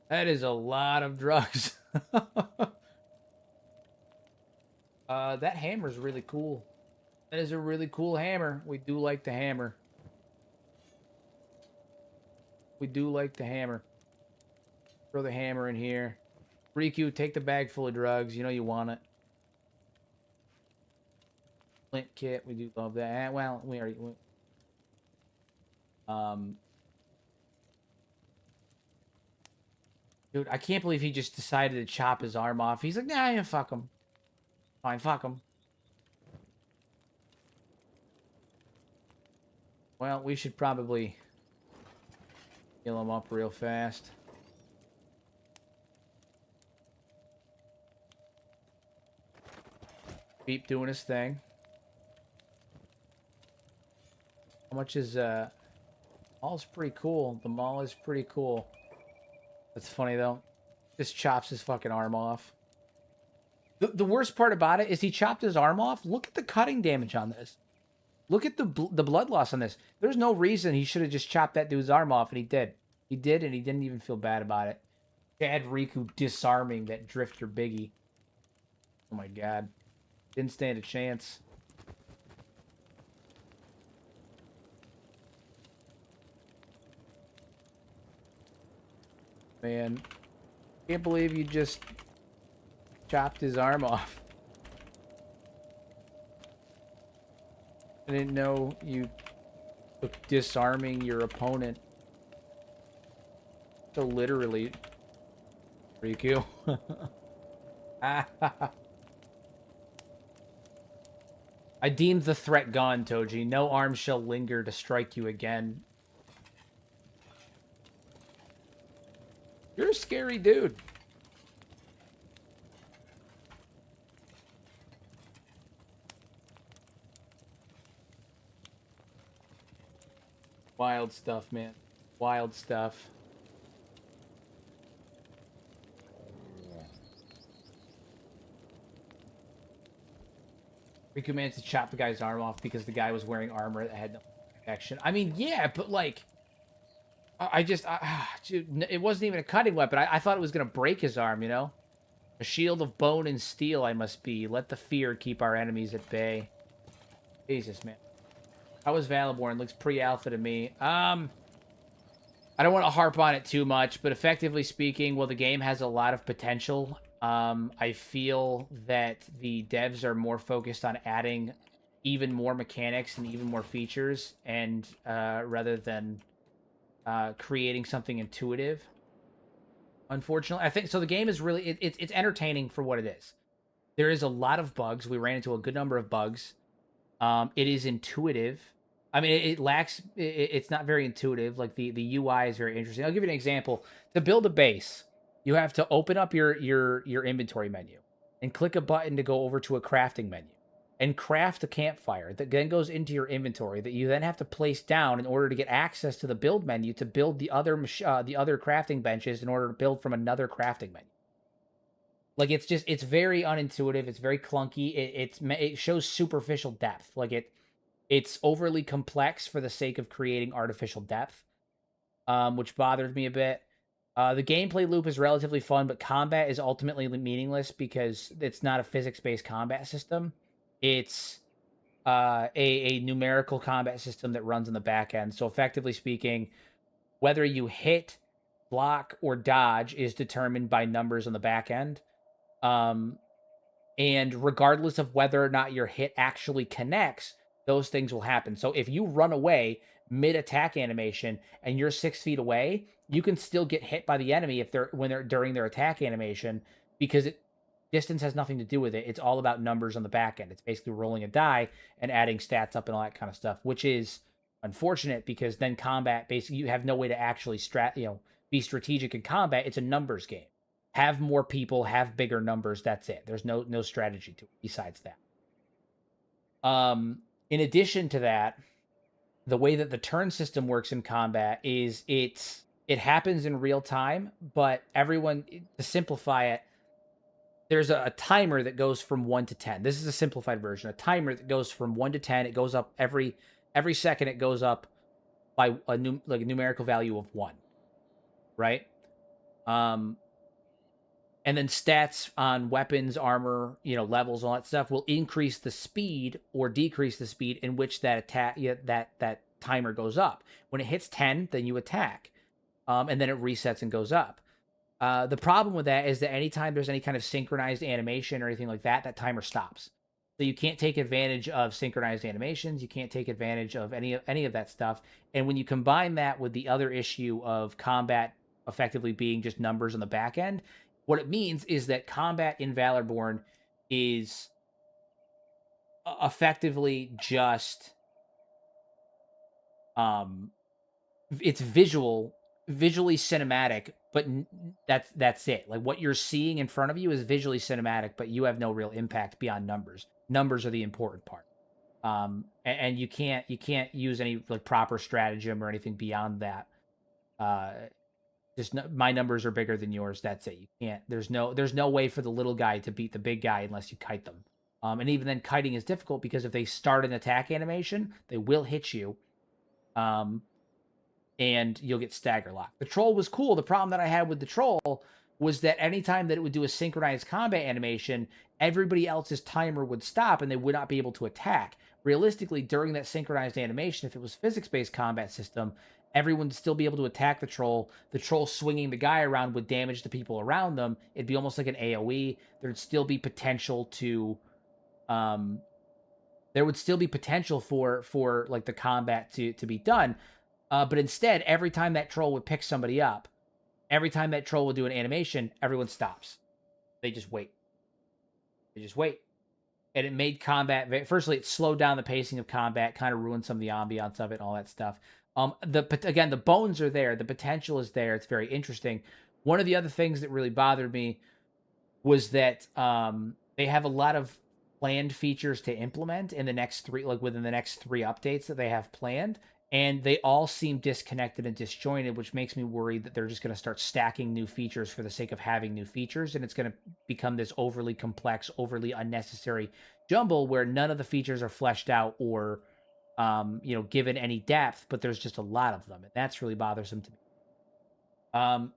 That is a lot of drugs. That hammer's really cool. That is a really cool hammer. We do like the hammer. We do like the hammer. Throw the hammer in here. Riku, take the bag full of drugs. You know you want it. Flint kit. We do love that. Well, we already... Dude, I can't believe he just decided to chop his arm off. He's like, nah, yeah, fuck him. Fine, fuck him. Well, we should probably heal him up real fast. Keep doing his thing. How much is, Maul's pretty cool. The Maul is pretty cool. That's funny, though. Just chops his fucking arm off. The worst part about it is he chopped his arm off. Look at the cutting damage on this. Look at the blood loss on this. There's no reason he should have just chopped that dude's arm off, and he did. He did, and he didn't even feel bad about it. Chad Riku disarming that drifter biggie. Oh my god. Didn't stand a chance. Man. Can't believe you just chopped his arm off. I didn't know you took disarming your opponent so literally. Riku. I deemed the threat gone, Toji. No arm shall linger to strike you again. You're a scary dude. Wild stuff, man. Wild stuff. Riku managed to chop the guy's arm off because the guy was wearing armor that had no protection. I mean, yeah, but like, dude, it wasn't even a cutting weapon. I thought it was gonna break his arm, you know? A shield of bone and steel I must be. Let the fear keep our enemies at bay. Jesus, man. How was Valorborn? Looks pre-alpha to me. I don't want to harp on it too much, but effectively speaking, well, the game has a lot of potential. I feel that the devs are more focused on adding even more mechanics and even more features, and rather than creating something intuitive. Unfortunately, I think so. The game is really it's entertaining for what it is. There is a lot of bugs. We ran into a good number of bugs. It is intuitive. I mean, it lacks. It's not very intuitive. Like the UI is very interesting. I'll give you an example. To build a base, you have to open up your inventory menu and click a button to go over to a crafting menu and craft a campfire that then goes into your inventory that you then have to place down in order to get access to the build menu to build the other crafting benches in order to build from another crafting menu. Like it's very unintuitive. It's very clunky. It shows superficial depth. Like it's overly complex for the sake of creating artificial depth, which bothers me a bit. The gameplay loop is relatively fun, but combat is ultimately meaningless because it's not a physics-based combat system. It's a numerical combat system that runs in the back end. So effectively speaking, whether you hit, block, or dodge is determined by numbers on the back end. And regardless of whether or not your hit actually connects, those things will happen. So if you run away mid-attack animation and you're 6 feet away, you can still get hit by the enemy if they're during their attack animation, because distance has nothing to do with it. It's all about numbers on the back end. It's basically rolling a die and adding stats up and all that kind of stuff, which is unfortunate because then combat, basically you have no way to actually be strategic in combat. It's a numbers game. Have more people, have bigger numbers. That's it. There's no strategy to it besides that. In addition to that, the way that the turn system works in combat is it happens in real time, but to simplify it, there's a timer that goes from 1 to 10. This is a simplified version. A timer that goes from 1 to 10. It goes up every second. It goes up by a numerical value of 1, right? And then stats on weapons, armor, levels, all that stuff will increase the speed or decrease the speed in which that that timer goes up. When it hits 10, then you attack, and then it resets and goes up. The problem with that is that anytime there's any kind of synchronized animation or anything like that, that timer stops. So you can't take advantage of synchronized animations. You can't take advantage of any of that stuff. And when you combine that with the other issue of combat effectively being just numbers on the back end, what it means is that combat in Valorborn is effectively just it's visually cinematic, but that's it. Like what you're seeing in front of you is visually cinematic, but you have no real impact beyond numbers. Numbers are the important part. And you can't use any like proper stratagem or anything beyond that. Just my numbers are bigger than yours. That's it. You can't. There's no way for the little guy to beat the big guy unless you kite them. And even then, kiting is difficult because if they start an attack animation, they will hit you. And you'll get stagger lock. The troll was cool. The problem that I had with the troll was that anytime that it would do a synchronized combat animation, everybody else's timer would stop and they would not be able to attack. Realistically, during that synchronized animation, if it was physics-based combat system, everyone would still be able to attack the troll. The troll swinging the guy around would damage the people around them. It'd be almost like an AoE. There'd still be potential to, there would still be potential for like the combat to be done. But instead, every time that troll would pick somebody up, every time that troll would do an animation, everyone stops. They just wait. They just wait. And it made combat, firstly, it slowed down the pacing of combat, kind of ruined some of the ambiance of it and all that stuff. Again, the bones are there. The potential is there. It's very interesting. One of the other things that really bothered me was that they have a lot of planned features to implement in the next three, like within the next 3 updates that they have planned. And they all seem disconnected and disjointed, which makes me worried that they're just going to start stacking new features for the sake of having new features. And it's going to become this overly complex, overly unnecessary jumble where none of the features are fleshed out or, given any depth, but there's just a lot of them. And that's really bothersome to me.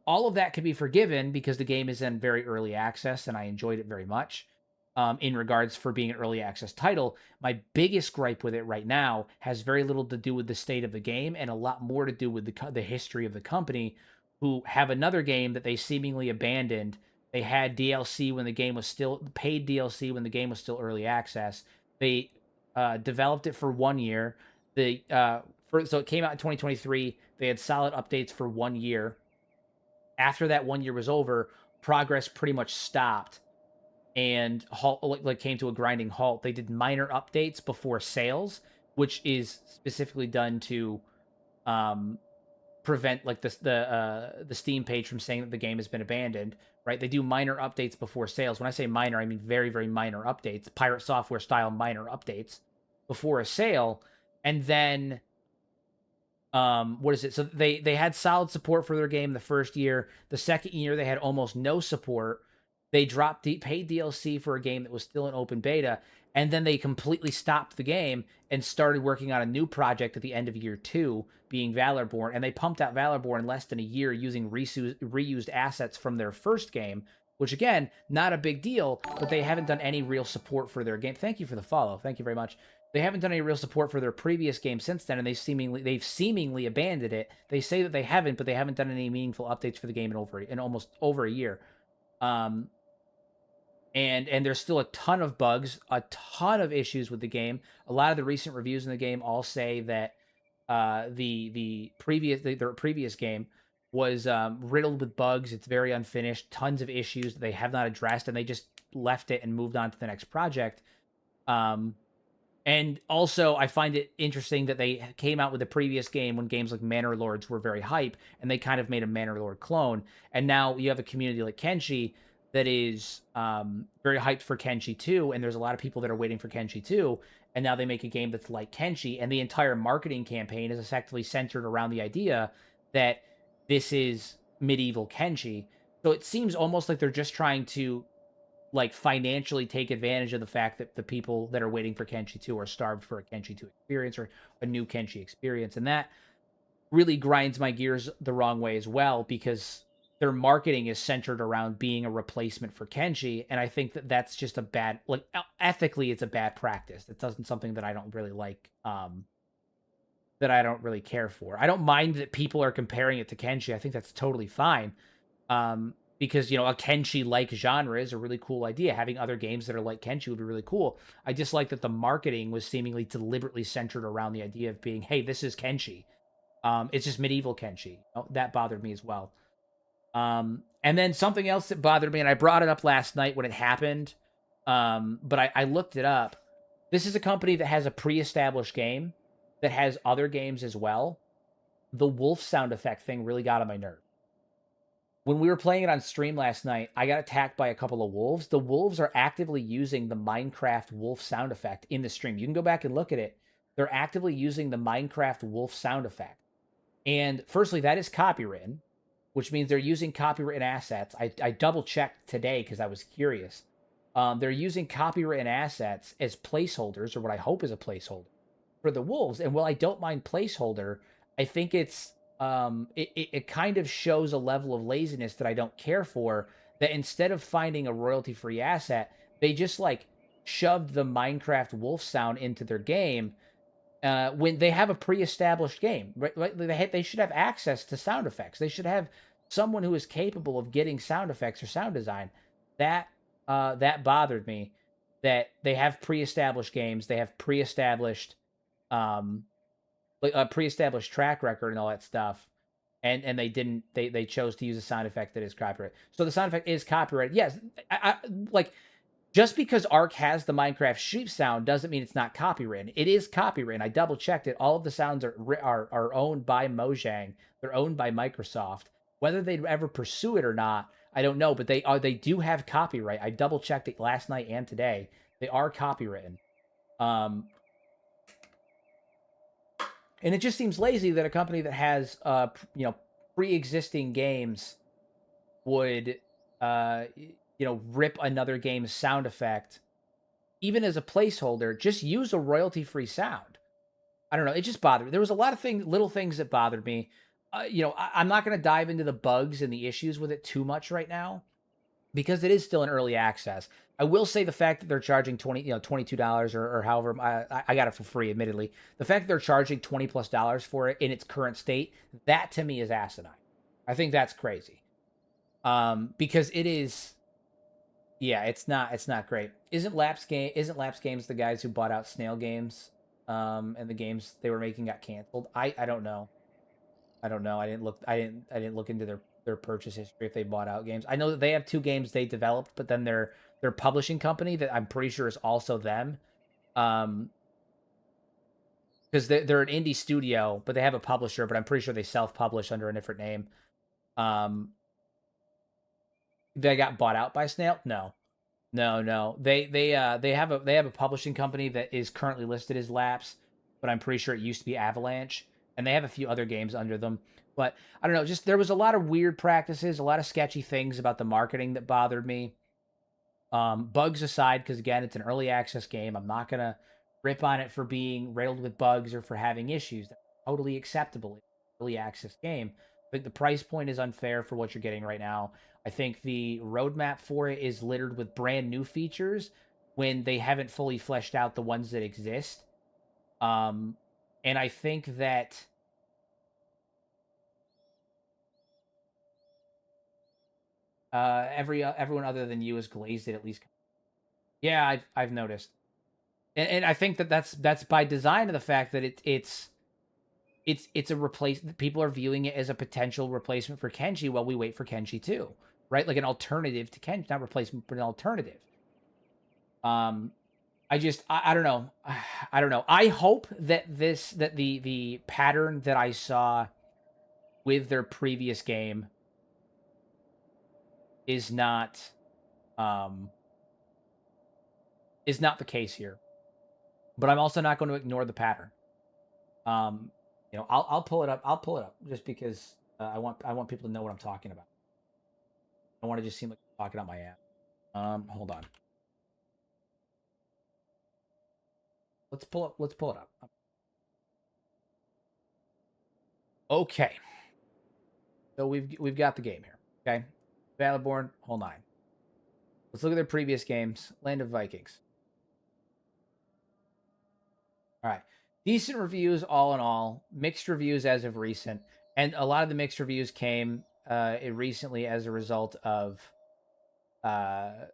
All of that can be forgiven because the game is in very early access and I enjoyed it very much. In regards for being an early access title, my biggest gripe with it right now has very little to do with the state of the game and a lot more to do with the history of the company, who have another game that they seemingly abandoned. They had DLC when the game was still paid DLC when the game was still early access. They developed it for 1 year. So it came out in 2023. They had solid updates for 1 year. After that 1 year was over, progress pretty much stopped and came to a grinding halt. They did minor updates before sales, which is specifically done to prevent the Steam page from saying that the game has been abandoned. Right? They do minor updates before sales. When I say minor, I mean very, very minor updates, pirate software style minor updates before a sale, and then what is it? So they had solid support for their game the first year. The second year they had almost no support. They dropped paid DLC for a game that was still in open beta, and then they completely stopped the game and started working on a new project at the end of year 2, being Valorborn. And they pumped out Valorborn in less than a year using reused assets from their first game, which again, not a big deal, but they haven't done any real support for their game. Thank you for the follow. Thank you very much. They haven't done any real support for their previous game since then, and they've seemingly abandoned it. They say that they haven't, but they haven't done any meaningful updates for the game in almost over a year. And there's still a ton of bugs, a ton of issues with the game. A lot of the recent reviews in the game all say that their previous game was riddled with bugs. It's very unfinished, tons of issues that they have not addressed, and they just left it and moved on to the next project. And also, I find it interesting that they came out with the previous game when games like Manor Lords were very hype, and they kind of made a Manor Lord clone. And now you have a community like Kenshi that is very hyped for Kenshi 2, and there's a lot of people that are waiting for Kenshi 2, and now they make a game that's like Kenshi, and the entire marketing campaign is effectively centered around the idea that this is medieval Kenshi. So it seems almost like they're just trying to financially take advantage of the fact that the people that are waiting for Kenshi 2 are starved for a Kenshi 2 experience or a new Kenshi experience, and that really grinds my gears the wrong way as well, because their marketing is centered around being a replacement for Kenshi, and I think that that's just a bad, ethically, it's a bad practice. It doesn't something that I don't really like, that I don't really care for. I don't mind that people are comparing it to Kenshi. I think that's totally fine, because, a Kenshi-like genre is a really cool idea. Having other games that are like Kenshi would be really cool. I just like that the marketing was seemingly deliberately centered around the idea of being, hey, this is Kenshi. It's just medieval Kenshi. That bothered me as well. And then something else that bothered me, and I brought it up last night when it happened, but I looked it up. This is a company that has a pre-established game that has other games as well. The wolf sound effect thing really got on my nerve. When we were playing it on stream last night, I got attacked by a couple of wolves. The wolves are actively using the Minecraft wolf sound effect in the stream. You can go back and look at it. They're actively using the Minecraft wolf sound effect. And firstly, that is copywritten, which means they're using copywritten assets. I double-checked today because I was curious. They're using copywritten assets as placeholders, or what I hope is a placeholder, for the wolves. And while I don't mind placeholder, I think it's it kind of shows a level of laziness that I don't care for, that instead of finding a royalty-free asset, they just shoved the Minecraft wolf sound into their game, when they have a pre-established game, right? They should have access to sound effects. They should have someone who is capable of getting sound effects or sound design. That bothered me. That they have pre-established games, they have pre-established like a pre-established track record and all that stuff, and they didn't. They chose to use a sound effect that is copyrighted. So the sound effect is copyrighted. Yes, I like just because Ark has the Minecraft sheep sound doesn't mean it's not copywritten. It is copywritten. I double checked it. All of the sounds are owned by Mojang. They're owned by Microsoft. Whether they'd ever pursue it or not, I don't know. But they do have copyright. I double checked it last night and today. They are copywritten. And it just seems lazy that a company that has pre-existing games would rip another game's sound effect, even as a placeholder. Just use a royalty-free sound. I don't know. It just bothered me. There was a lot of little things that bothered me. I'm not going to dive into the bugs and the issues with it too much right now because it is still in early access. I will say the fact that they're charging $22 or however, I got it for free, admittedly. The fact that they're charging $20+ for it in its current state, that to me is asinine. I think that's crazy. Because it is. Yeah, it's not great. Isn't Lapse Games the guys who bought out Snail Games, and the games they were making got canceled? I don't know. I don't know. I didn't look into their purchase history if they bought out games. I know that they have 2 games they developed, but then their publishing company that I'm pretty sure is also them, because they're an indie studio, but they have a publisher. But I'm pretty sure they self-publish under a different name. They got bought out by Snail? No. They have a publishing company that is currently listed as Lapse, but I'm pretty sure it used to be Avalanche, and they have a few other games under them. But I don't know, just there was a lot of weird practices, a lot of sketchy things about the marketing that bothered me. Bugs aside, because again, it's an early access game. I'm not gonna rip on it for being riddled with bugs or for having issues. That's totally acceptable. It's an early access game. I think the price point is unfair for what you're getting right now. I think the roadmap for it is littered with brand new features when they haven't fully fleshed out the ones that exist. And I think that everyone other than you has glazed it at least. Yeah, I've noticed, and I think that's by design of the fact that it's a replace. People are viewing it as a potential replacement for Kenshi while we wait for Kenshi 2, right? Like an alternative to Kenshi, not replacement, but an alternative. I don't know. I don't know. I hope that the pattern that I saw with their previous game is not the case here. But I'm also not going to ignore the pattern. I'll pull it up. I'll pull it up just because I want people to know what I'm talking about. I want to just seem like I'm talking out my ass. Hold on. Let's pull it up. Okay. So we've got the game here. Okay. Valorborn, whole 9. Let's look at their previous games. Land of Vikings. All right. Decent reviews all in all. Mixed reviews as of recent. And a lot of the mixed reviews came recently as a result of the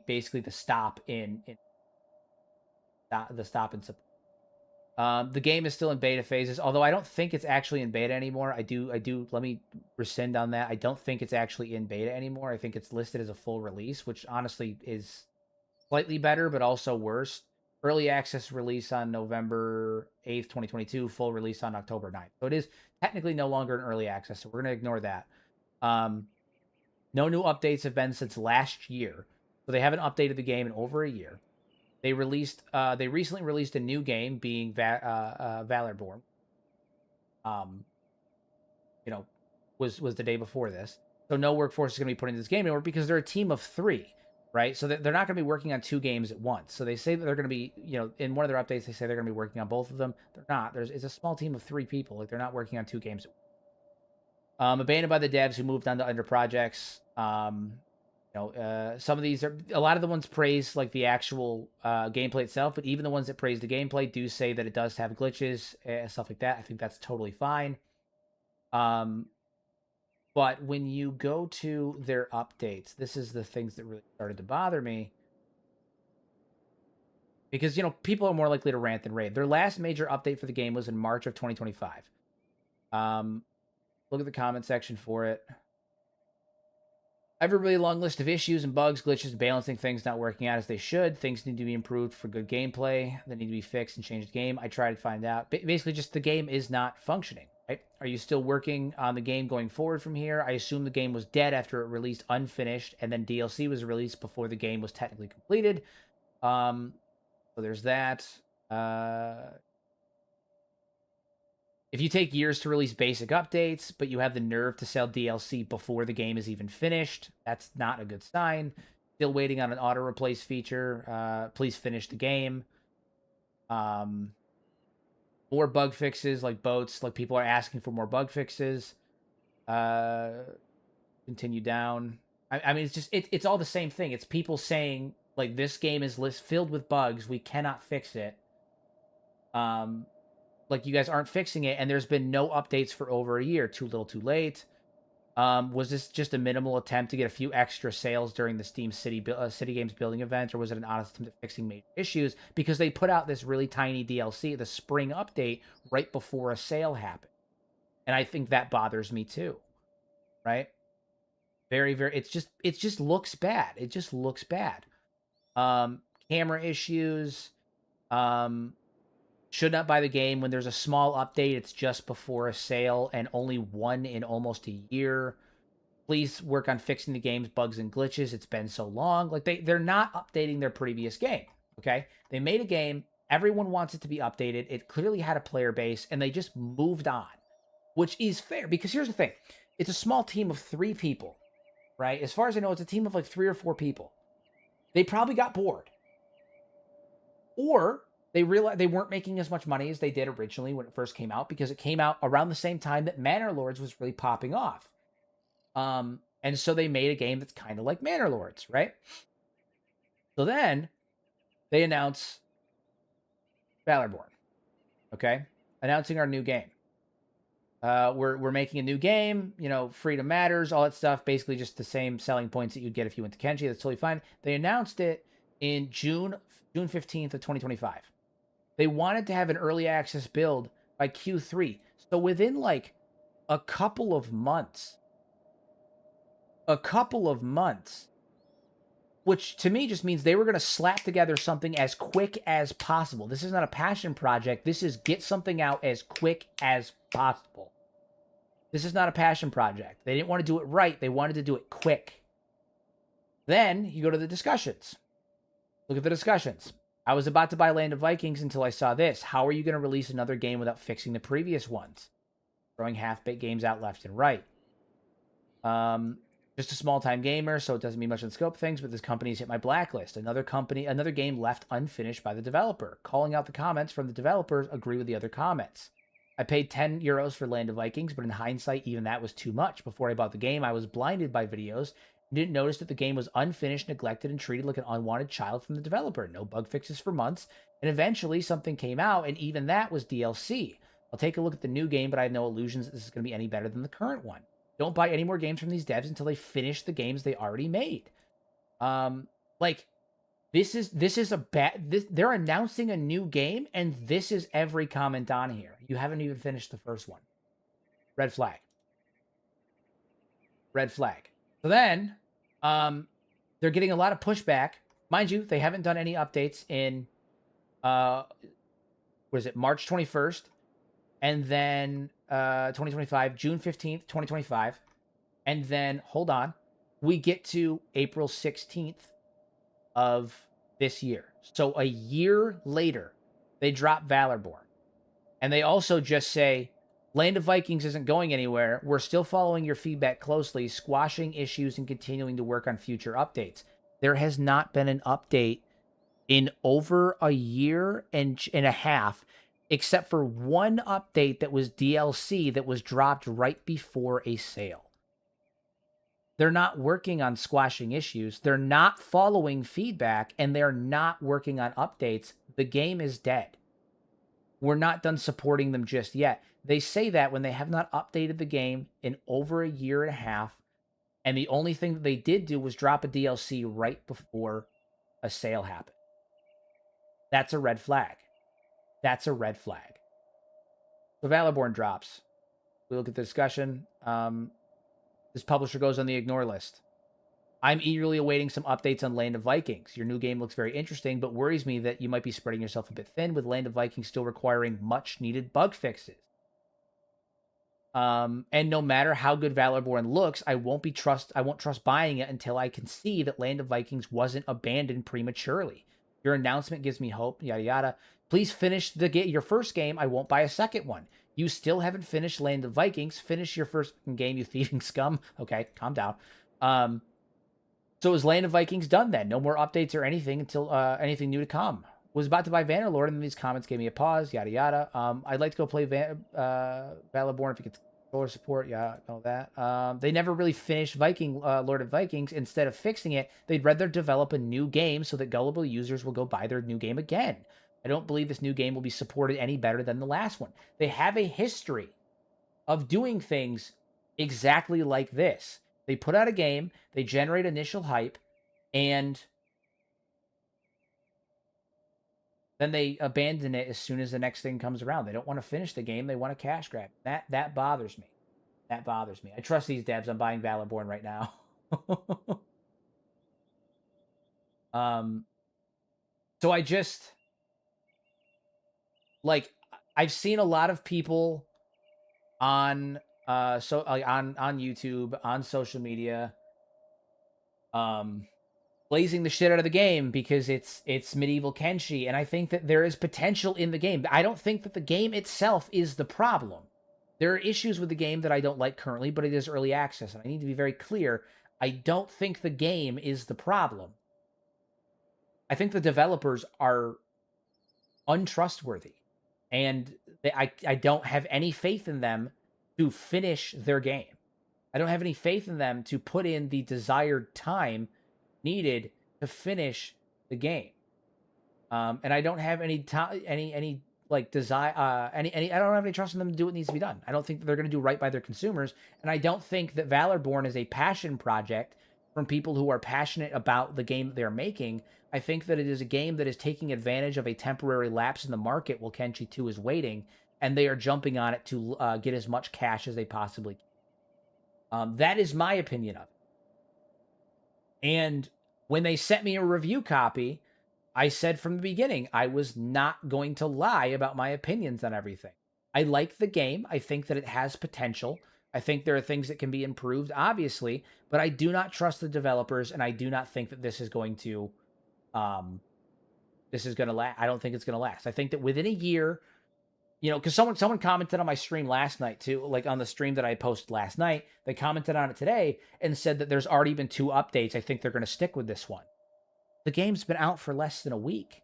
basically the stop in support. The game is still in beta phases, although I don't think it's actually in beta anymore. I do. Let me rescind on that. I don't think it's actually in beta anymore. I think it's listed as a full release, which honestly is slightly better, but also worse. Early access release on November 8th, 2022, full release on October 9th. So it is technically no longer an early access, so we're going to ignore that. No new updates have been since last year, so they haven't updated the game in over a year. They recently released a new game, being Valorborn. Was the day before this. So no workforce is going to be put into this game anymore because they're a team of 3, right? So they're not going to be working on 2 games at once. So they say that they're going to be, in one of their updates, they say they're going to be working on both of them. They're not. It's a small team of 3 people. Like, they're not working on 2 games at once. Abandoned by the devs who moved on to other projects. Some of these are, a lot of the ones praise like the actual gameplay itself, but even the ones that praise the gameplay do say that it does have glitches and stuff like that. I think that's totally fine. But when you go to their updates, this is the things that really started to bother me. Because, people are more likely to rant than rave. Their last major update for the game was in March of 2025. Look at the comment section for it. I have a really long list of issues and bugs, glitches, balancing things not working out as they should. Things need to be improved for good gameplay. They need to be fixed and changed the game. I try to find out. Basically, just the game is not functioning. Right? Are you still working on the game going forward from here? I assume the game was dead after it released unfinished, and then DLC was released before the game was technically completed. So there's that. If you take years to release basic updates, but you have the nerve to sell DLC before the game is even finished, that's not a good sign. Still waiting on an auto replace feature. Please finish the game. More bug fixes like boats. Like people are asking for more bug fixes. Continue down. I mean, it's all the same thing. It's people saying like this game is filled with bugs. We cannot fix it. Like you guys aren't fixing it, and there's been no updates for over a year. Too little, too late. Was this just a minimal attempt to get a few extra sales during the Steam City Games building event, or was it an honest attempt at fixing major issues? Because they put out this really tiny DLC, the spring update, right before a sale happened, and I think that bothers me too. Right? Very, very. It just looks bad. It just looks bad. Camera issues. Should not buy the game when there's a small update. It's just before a sale and only one in almost a year. Please work on fixing the game's bugs and glitches. It's been so long. Like they're not updating their previous game. Okay, they made a game. Everyone wants it to be updated. It clearly had a player base, and they just moved on, which is fair because here's the thing: it's a small team of 3 people, right? As far as I know, it's a team of like 3 or 4 people. They probably got bored, or they realized they weren't making as much money as they did originally when it first came out, because it came out around the same time that Manor Lords was really popping off. And so they made a game that's kind of like Manor Lords, right? So then they announce Valorborn, okay? Announcing our new game. We're making a new game, freedom matters, all that stuff, basically just the same selling points that you'd get if you went to Kenshi. That's totally fine. They announced it in June 15th of 2025. They wanted to have an early access build by Q3. So within like a couple of months, which to me just means they were going to slap together something as quick as possible. This is not a passion project. This is get something out as quick as possible. This is not a passion project. They didn't want to do it right. They wanted to do it quick. Then you go to the discussions. Look at the discussions. I was about to buy Land of Vikings until I saw this. How are you going to release another game without fixing the previous ones? Throwing half-baked games out left and right. Just a small-time gamer, so it doesn't mean much in the scope of things, but this company's hit my blacklist. Another game left unfinished by the developer. Calling out the comments from the developers, agree with the other comments. I paid €10 for Land of Vikings, but in hindsight, even that was too much. Before I bought the game, I was blinded by videos, didn't notice that the game was unfinished, neglected, and treated like an unwanted child from the developer. No bug fixes for months, and eventually something came out, and even that was DLC. I'll take a look at the new game, but I have no illusions that this is going to be any better than the current one. Don't buy any more games from these devs until they finish the games they already made. This is a bad. They're announcing a new game, and this is every comment on here. You haven't even finished the first one. Red flag. Red flag. So then, they're getting a lot of pushback. Mind you, they haven't done any updates in, March 21st, and then 2025, June 15th, 2025, and then, hold on, we get to April 16th of this year. So a year later, they drop Valorborn. And they also just say, Land of Vikings isn't going anywhere. We're still following your feedback closely, squashing issues, and continuing to work on future updates. There has not been an update in over a year and a half, except for one update that was DLC that was dropped right before a sale. They're not working on squashing issues. They're not following feedback, and they're not working on updates. The game is dead. We're not done supporting them just yet. They say that when they have not updated the game in over a year and a half, and the only thing that they did do was drop a DLC right before a sale happened. That's a red flag. That's a red flag. So Valorborn drops. We look at the discussion. This publisher goes on the ignore list. I'm eagerly awaiting some updates on Land of Vikings. Your new game looks very interesting, but worries me that you might be spreading yourself a bit thin, with Land of Vikings still requiring much needed bug fixes. And no matter how good Valorborn looks, I won't trust buying it until I can see that Land of Vikings wasn't abandoned prematurely. Your announcement gives me hope, yada yada. Please finish your first game. I won't buy a second one. You still haven't finished Land of Vikings. Finish your first game, you thieving scum. Okay, calm down. So is Land of Vikings done then? No more updates or anything until anything new to come. Was about to buy Vanderlord, and these comments gave me a pause, yada yada. I'd like to go play Valorborn if you get controller support. Yeah, know that. They never really finished Lord of Vikings. Instead of fixing it, they'd rather develop a new game so that gullible users will go buy their new game again. I don't believe this new game will be supported any better than the last one. They have a history of doing things exactly like this. They put out a game, they generate initial hype, and then they abandon it as soon as the next thing comes around. They don't want to finish the game, they want a cash grab. That bothers me. That bothers me. I trust these devs. I'm buying Valorborn right now. So I just I've seen a lot of people on on YouTube, on social media, blazing the shit out of the game because it's medieval Kenshi, and I think that there is potential in the game. I don't think that the game itself is the problem. There are issues with the game that I don't like currently, but it is early access, and I need to be very clear. I don't think the game is the problem. I think the developers are untrustworthy, and I don't have any faith in them to finish their game. I don't have any faith in them to put in the desired time needed to finish the game. And I don't have any desire, I don't have any trust in them to do what needs to be done. I don't think that they're going to do right by their consumers, and I don't think that Valorborn is a passion project from people who are passionate about the game that they're making. I think that it is a game that is taking advantage of a temporary lapse in the market while Kenshi 2 is waiting, and they are jumping on it to get as much cash as they possibly can. That is my opinion of it. And when they sent me a review copy, I said from the beginning, I was not going to lie about my opinions on everything. I like the game. I think that it has potential. I think there are things that can be improved, obviously, but I do not trust the developers, and I do not think that this is going to last. I don't think it's going to last. I think that within a year, because someone commented on my stream last night too, like on the stream that I posted last night, they commented on it today and said that there's already been 2 updates. I think they're going to stick with this one. The game's been out for less than a week.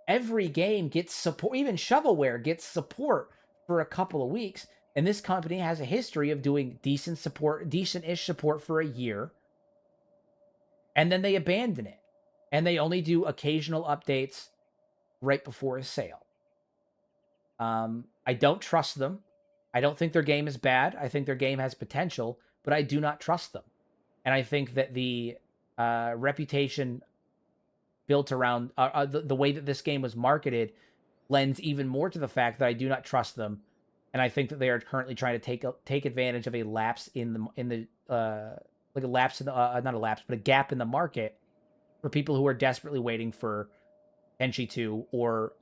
Every game gets support. Even shovelware gets support for a couple of weeks. And this company has a history of doing decent-ish support for a year. And then they abandon it. And they only do occasional updates right before a sale. I don't trust them. I don't think their game is bad. I think their game has potential, but I do not trust them. And I think that the reputation built around the way that this game was marketed lends even more to the fact that I do not trust them, and I think that they are currently trying to take advantage of a lapse in the like a lapse in the not a lapse, but a gap in the market for people who are desperately waiting for Kenshi 2 or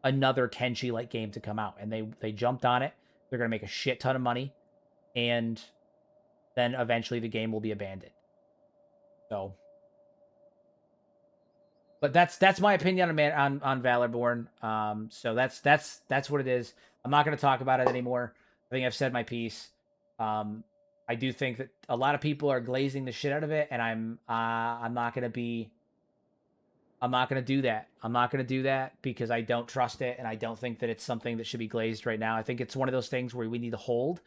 another Kenshi-like game to come out, and they jumped on it. They're going to make a shit ton of money, and then eventually the game will be abandoned. So, but that's my opinion on Valorborn. So that's what it is. I'm not going to talk about it anymore. I think I've said my piece. I do think that a lot of people are glazing the shit out of it, and I'm not going to be. I'm not going to do that. I'm not going to do that because I don't trust it, and I don't think that it's something that should be glazed right now. I think it's one of those things where we need to hold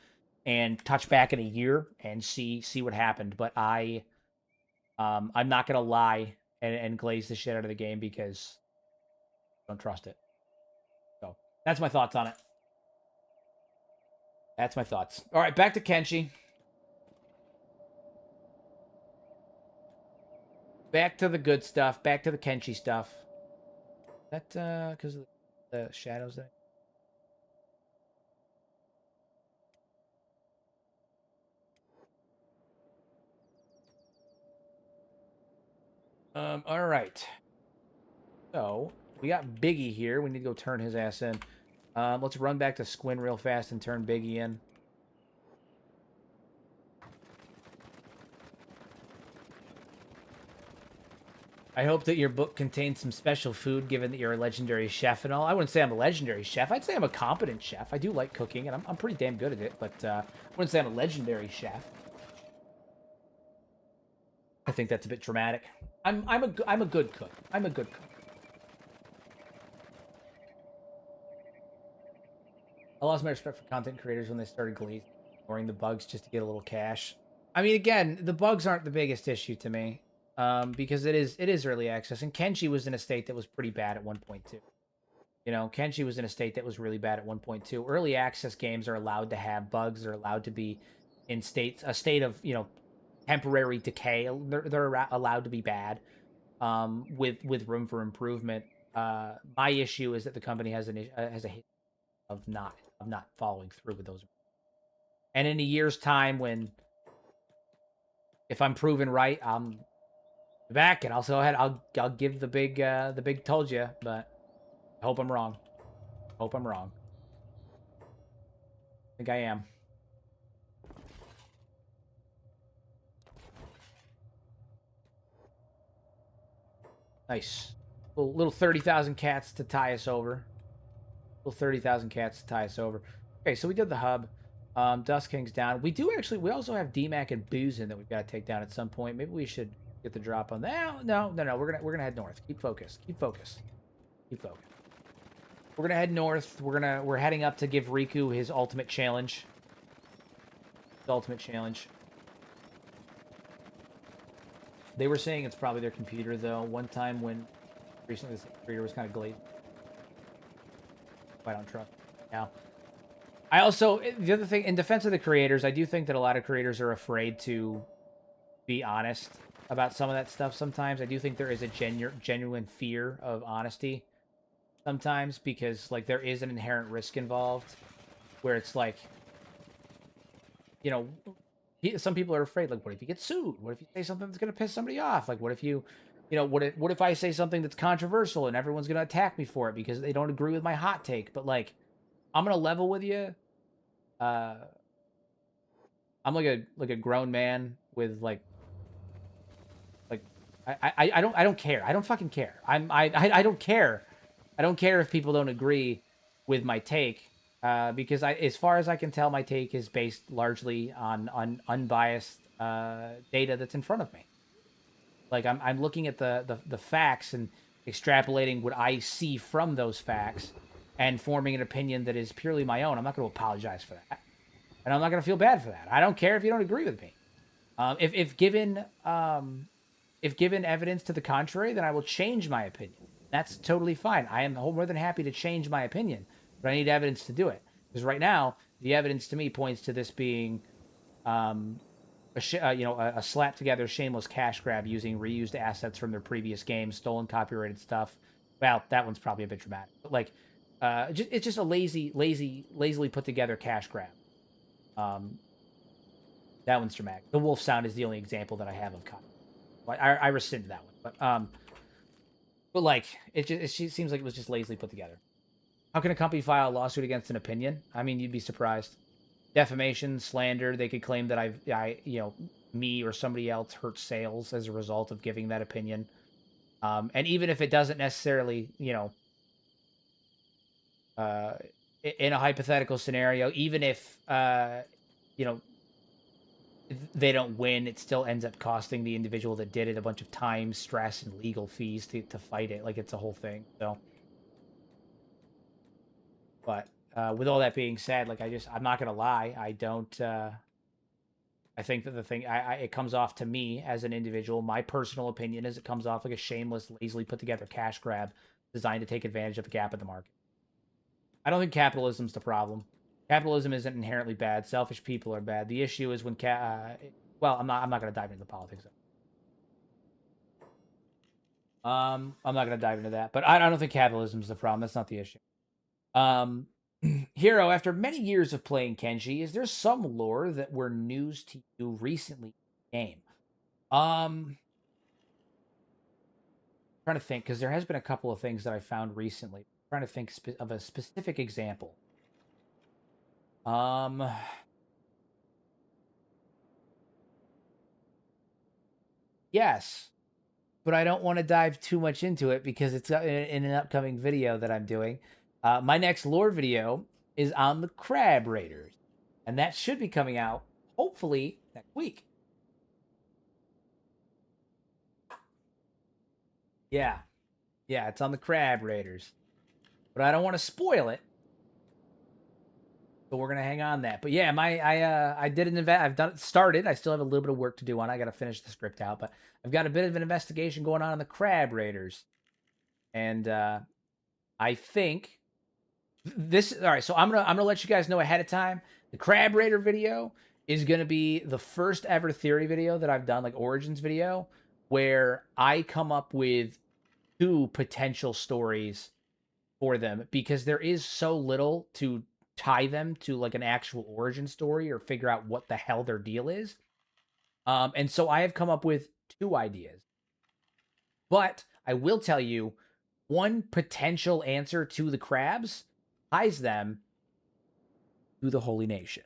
and touch back in a year and see what happened. But I'm not gonna lie and glaze the shit out of the game because I don't trust it. So that's my thoughts on it. That's my thoughts. All right, back to Kenshi. Back to the good stuff. Back to the Kenshi stuff. That because of the shadows there. All right. So we got Biggie here. We need to go turn his ass in. Let's run back to Squin real fast and turn Biggie in. I hope that your book contains some special food, given that you're a legendary chef and all. I wouldn't say I'm a legendary chef. I'd say I'm a competent chef. I do like cooking, and I'm pretty damn good at it, but I wouldn't say I'm a legendary chef. I think that's a bit dramatic. I'm a good cook. I'm a good cook. I lost my respect for content creators when they started ignoring the bugs just to get a little cash. I mean, again, the bugs aren't the biggest issue to me, because it is early access, and Kenshi was in a state that was pretty bad at 1.2. You know, Kenshi was in a state that was really bad at 1.2. Early access games are allowed to have bugs. They're allowed to be in a state of, you know, temporary decay. They're allowed to be bad, with room for improvement. My issue is that the company has a history of not following through with those. And in a year's time, when if I'm proven right, I'm back and I'll go ahead. I'll give the big told you, but I hope I'm wrong. Hope I'm wrong. I think I am. Nice. Little 30,000 cats to tie us over. Little 30,000 cats to tie us over. Okay, so we did the hub. Dust King's down. We also have DMAC and Boozin that we've got to take down at some point. Maybe we should get the drop on that. No. We're gonna head north. Keep focused. Keep focused. Keep focused. We're gonna head north. We're heading up to give Riku his ultimate challenge. His ultimate challenge. They were saying it's probably their computer, though. One time when recently this computer was kind of glazed. I don't trust it now. I also, the other thing, in defense of the creators, I do think that a lot of creators are afraid to be honest about some of that stuff sometimes. I do think there is a genuine fear of honesty sometimes, because, like, there is an inherent risk involved where it's like, you know, some people are afraid, like, what if you get sued? What if you say something that's going to piss somebody off? Like, what if you know, what if I say something that's controversial and everyone's going to attack me for it because they don't agree with my hot take? But, like, I'm going to level with you. I'm like a grown man with, like I don't care. I don't fucking care. I don't care. I don't care if people don't agree with my take, because as far as I can tell, my take is based largely on unbiased data that's in front of me. Like, I'm looking at the facts and extrapolating what I see from those facts and forming an opinion that is purely my own. I'm not going to apologize for that, and I'm not going to feel bad for that. I don't care if you don't agree with me. If given evidence to the contrary, then I will change my opinion. That's totally fine. I am more than happy to change my opinion, but I need evidence to do it. Because right now, the evidence to me points to this being, a slap together shameless cash grab using reused assets from their previous games, stolen copyrighted stuff. Well, that one's probably a bit dramatic, but, like, it's just a lazily put together cash grab. That one's dramatic. The wolf sound is the only example that I have of copy. I rescind that one, but like, it seems like it was just lazily put together. How can a company file a lawsuit against an opinion? I mean, you'd be surprised. Defamation, slander. They could claim that me or somebody else hurt sales as a result of giving that opinion. And even if it doesn't necessarily, in a hypothetical scenario, even if, they don't win, it still ends up costing the individual that did it a bunch of time, stress, and legal fees to fight it. Like, it's a whole thing. So, but with all that being said, like I'm not gonna lie, I don't. I think that the thing, it comes off to me as an individual. My personal opinion is it comes off like a shameless, lazily put together cash grab designed to take advantage of a gap in the market. I don't think capitalism's the problem. Capitalism isn't inherently bad. Selfish people are bad. The issue is when well, I'm not going to dive into the politics. I'm not going to dive into that, but I don't think capitalism's the problem. That's not the issue. Hero, after many years of playing Kenshi, is there some lore that were news to you recently in the game? Trying to think, because there has been a couple of things that I found recently. I'm trying to think of a specific example. Yes, but I don't want to dive too much into it because it's in an upcoming video that I'm doing. My next lore video is on the Crab Raiders, and that should be coming out hopefully next week. Yeah, it's on the Crab Raiders, but I don't want to spoil it. So we're gonna hang on that. But yeah, I did an event. I've done it started. I still have a little bit of work to do on it. I got to finish the script out, but I've got a bit of an investigation going on the Crab Raiders, and I think this. All right, so I'm gonna let you guys know ahead of time. The Crab Raider video is gonna be the first ever theory video that I've done, like origins video, where I come up with 2 potential stories for them because there is so little to tie them to like an actual origin story or figure out what the hell their deal is. And so I have come up with 2 ideas. But I will tell you, one potential answer to the crabs ties them to the Holy Nation.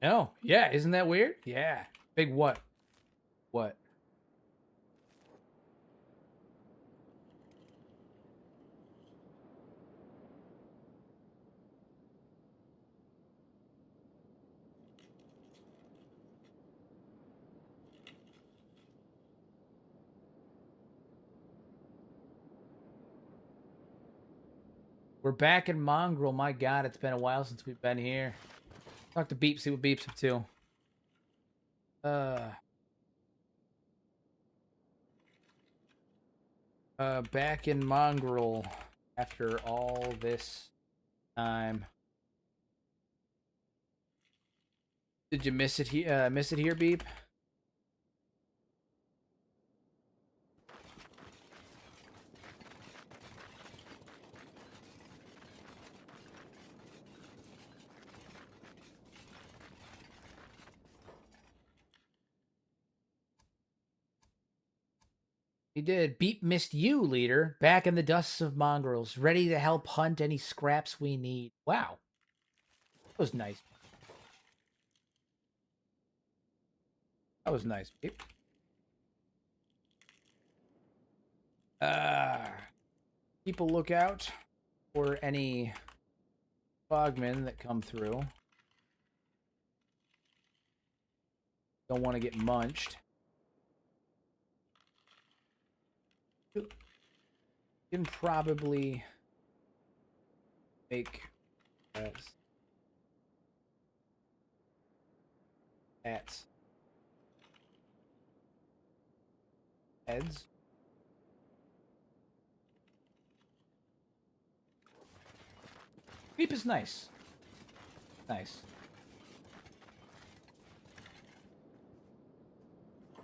Oh, yeah. Isn't that weird? Yeah. Big what? What? We're back in Mongrel. My God, it's been a while since we've been here. Talk to Beep, see what Beep's up to. Back in Mongrel after all this time. Did you miss it here? Miss it here, Beep? He did. Beep missed you, leader. Back in the dusts of mongrels, ready to help hunt any scraps we need. Wow. That was nice. That was nice, Beep. People look out for any fogmen that come through. Don't want to get munched. You can probably make hats. Heads. Beep is nice. Nice.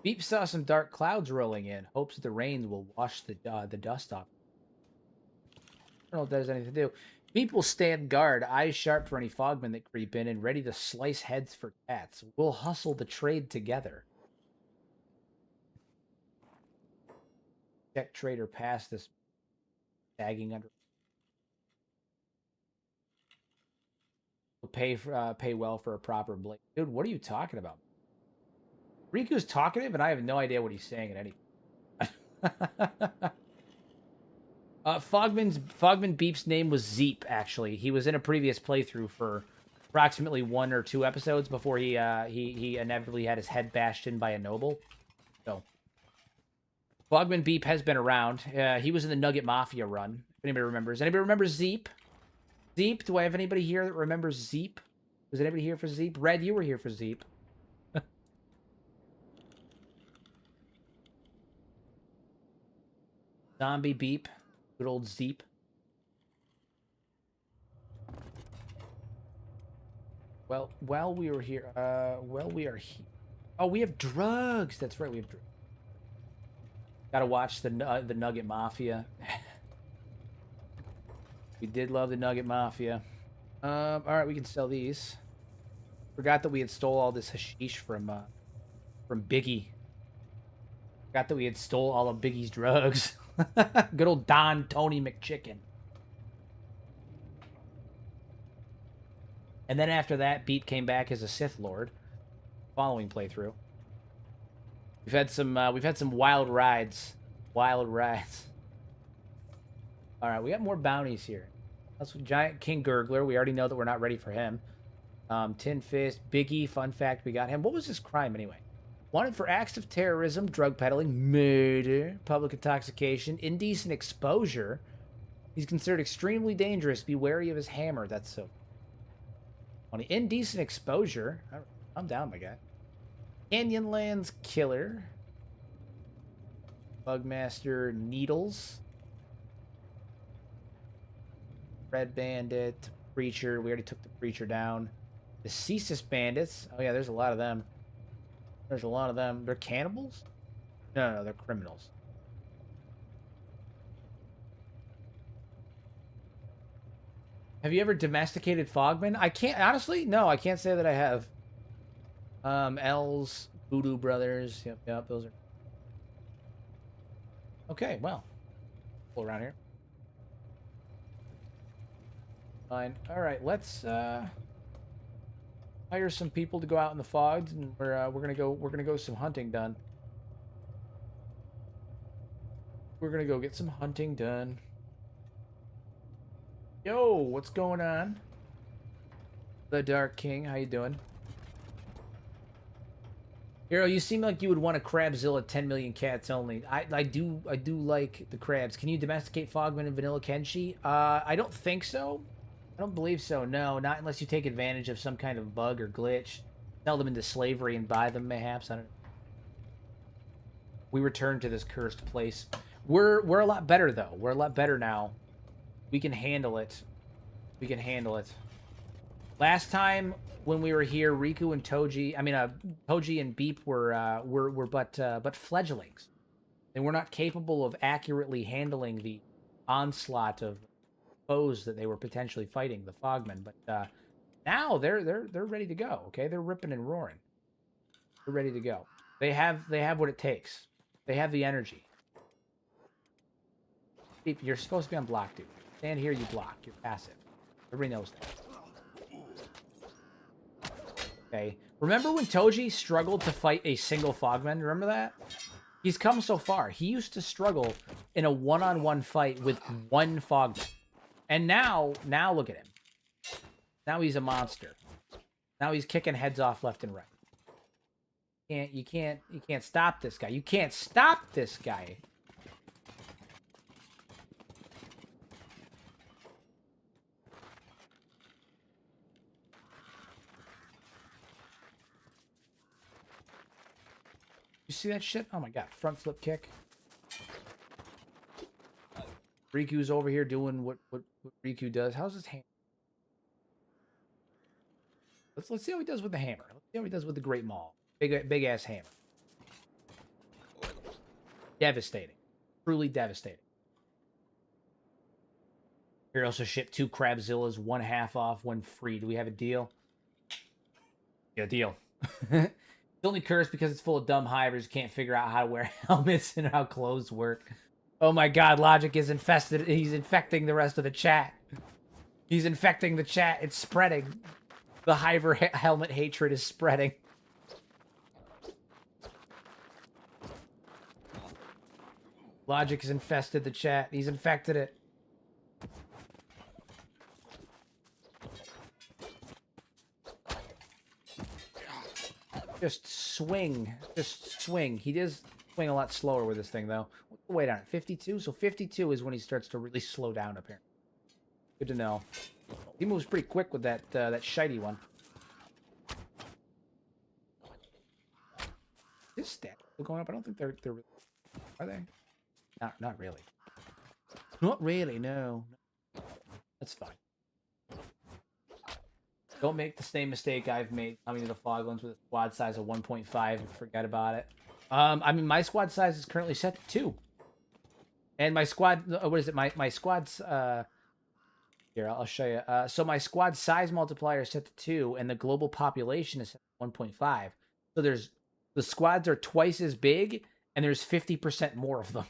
Beep saw some dark clouds rolling in. Hopes the rain will wash the dust off. I don't know if that has anything to do. Beep will stand guard, eyes sharp for any fogmen that creep in, and ready to slice heads for cats. We'll hustle the trade together. Check trader past this sagging under. Will pay well for a proper blade. Dude, what are you talking about? Riku's talkative, and I have no idea what he's saying at any. Fogman Beep's name was Zeep. Actually, he was in a previous playthrough for approximately 1 or 2 episodes before he inevitably had his head bashed in by a noble. So, Fogman Beep has been around. He was in the Nugget Mafia run. If anybody remembers. Anybody remember Zeep? Zeep? Do I have anybody here that remembers Zeep? Was anybody here for Zeep? Red, you were here for Zeep. Zombie Beep. Good old Zeep. Well, while we were here, we are here. Oh, we have drugs. That's right, we have drugs. Gotta watch the Nugget Mafia. We did love the Nugget Mafia. All right, we can sell these. Forgot that we had stole all this hashish from Biggie. Forgot that we had stole all of Biggie's drugs. Good old Don Tony McChicken. And then after that, Beep came back as a Sith Lord. Following playthrough, we've had some wild rides. Wild rides. All right, we got more bounties here. That's Giant King Gurgler. We already know that we're not ready for him. Tin Fist, Biggie. Fun fact, we got him. What was his crime anyway? Wanted for acts of terrorism, drug peddling, murder, public intoxication, indecent exposure. He's considered extremely dangerous. Be wary of his hammer. That's so funny. Indecent exposure. I'm down, my guy. Canyonlands Killer. Bugmaster Needles. Red Bandit. Preacher. We already took the Preacher down. The Ceasus Bandits. Oh, yeah, there's a lot of them. There's a lot of them. They're cannibals? No, they're criminals. Have you ever domesticated Fogman? I can't, honestly, no, I can't say that I have. L's, Voodoo Brothers. Yep, those are. Okay, well. Pull around here. Fine. Alright, let's hire some people to go out in the fogs, and we're gonna go some hunting done. We're gonna go get some hunting done. Yo, what's going on? The Dark King, how you doing? Hero, you seem like you would want a Crabzilla 10 million cats only. I do like the crabs. Can you domesticate Fogman and Vanilla Kenshi? I don't think so. I don't believe so. No, not unless you take advantage of some kind of bug or glitch. Sell them into slavery and buy them, mayhaps. I don't know. We return to this cursed place. We're a lot better though. We're a lot better now. We can handle it. We can handle it. Last time when we were here, Riku and Toji, Toji and Beep were but fledglings. They were not capable of accurately handling the onslaught of foes that they were potentially fighting, the Fogmen. But now they're ready to go. Okay, they're ripping and roaring. They're ready to go. They have what it takes. They have the energy. Beep, you're supposed to be on block, dude. Stand here, you block. You're passive. Everybody knows that. Okay. Remember when Toji struggled to fight a single Fogman? Remember that? He's come so far. He used to struggle in a one-on-one fight with one Fogman. And now look at him. Now he's a monster. Now he's kicking heads off left and right. You can't stop this guy. You can't stop this guy. You see that shit? Oh my god, front flip kick. Riku's over here doing what Riku does. How's his hand? Let's see how he does with the hammer. Let's see how he does with the Great Maul. Big ass hammer. Devastating. Truly devastating. Here also shipped 2 Crabzillas, 1 half off, 1 free. Do we have a deal? Yeah, deal. It's only cursed because it's full of dumb hivers who can't figure out how to wear helmets and how clothes work. Oh my god, Logic is infested. He's infecting the rest of the chat. He's infecting the chat. It's spreading. The hiver helmet hatred is spreading. Logic has infested the chat. He's infected it. Just swing. Just swing. He does swing a lot slower with this thing, though. What's the weight on it? 52? So 52 is when he starts to really slow down, apparently. Good to know. He moves pretty quick with that that shiny one. His stats still going up. I don't think they're really... Are they? Not really. Not really, no. That's fine. Don't make the same mistake I've made coming to the Foglands with a squad size of 1.5 and forget about it. I mean, my squad size is currently set to 2. And my squad... What is it? My squad's... Here, I'll show you. So my squad size multiplier is set to 2, and the global population is set to 1.5. So the squads are twice as big, and there's 50% more of them.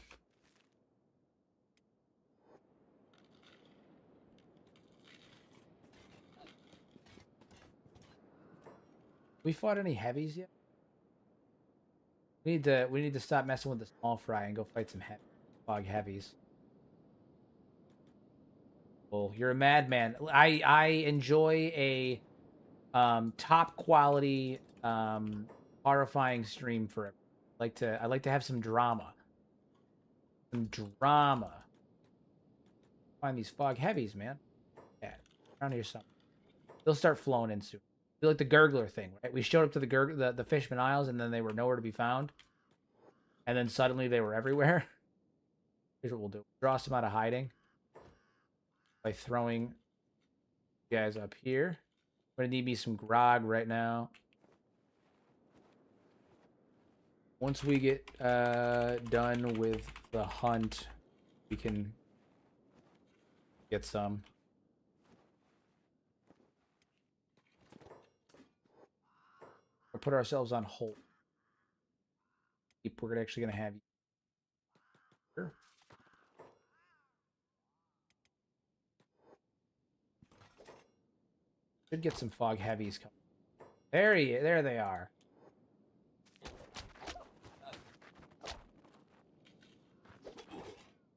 We fought any heavies yet? We need to stop messing with the small fry and go fight some fog heavies. Oh, you're a madman. I enjoy a top quality horrifying stream for it. I like to have some drama. Some drama. Find these fog heavies, man. Yeah, around here something. They'll start flowing in soon. Be like the gurgler thing, right? We showed up to the Fishman Isles, and then they were nowhere to be found. And then suddenly they were everywhere. Here's what we'll do. Draw some out of hiding. By throwing you guys up here. I'm going to need me some grog right now. Once we get done with the hunt, we can get some. Or put ourselves on hold. We're actually going to have you here. Should get some fog heavies coming. There they are.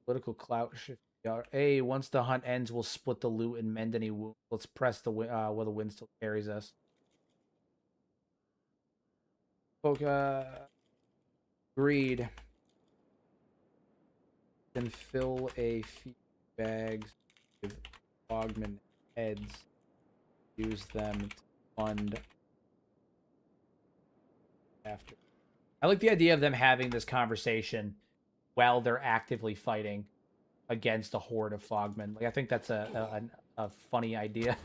Political clout shift. Hey, once the hunt ends, we'll split the loot and mend any wounds. Let's press the where the wind still carries us. Folk, greed. Then fill a few bags with Fogman heads. Use them to fund after. I like the idea of them having this conversation while they're actively fighting against a horde of Fogmen. Like, I think that's a funny idea.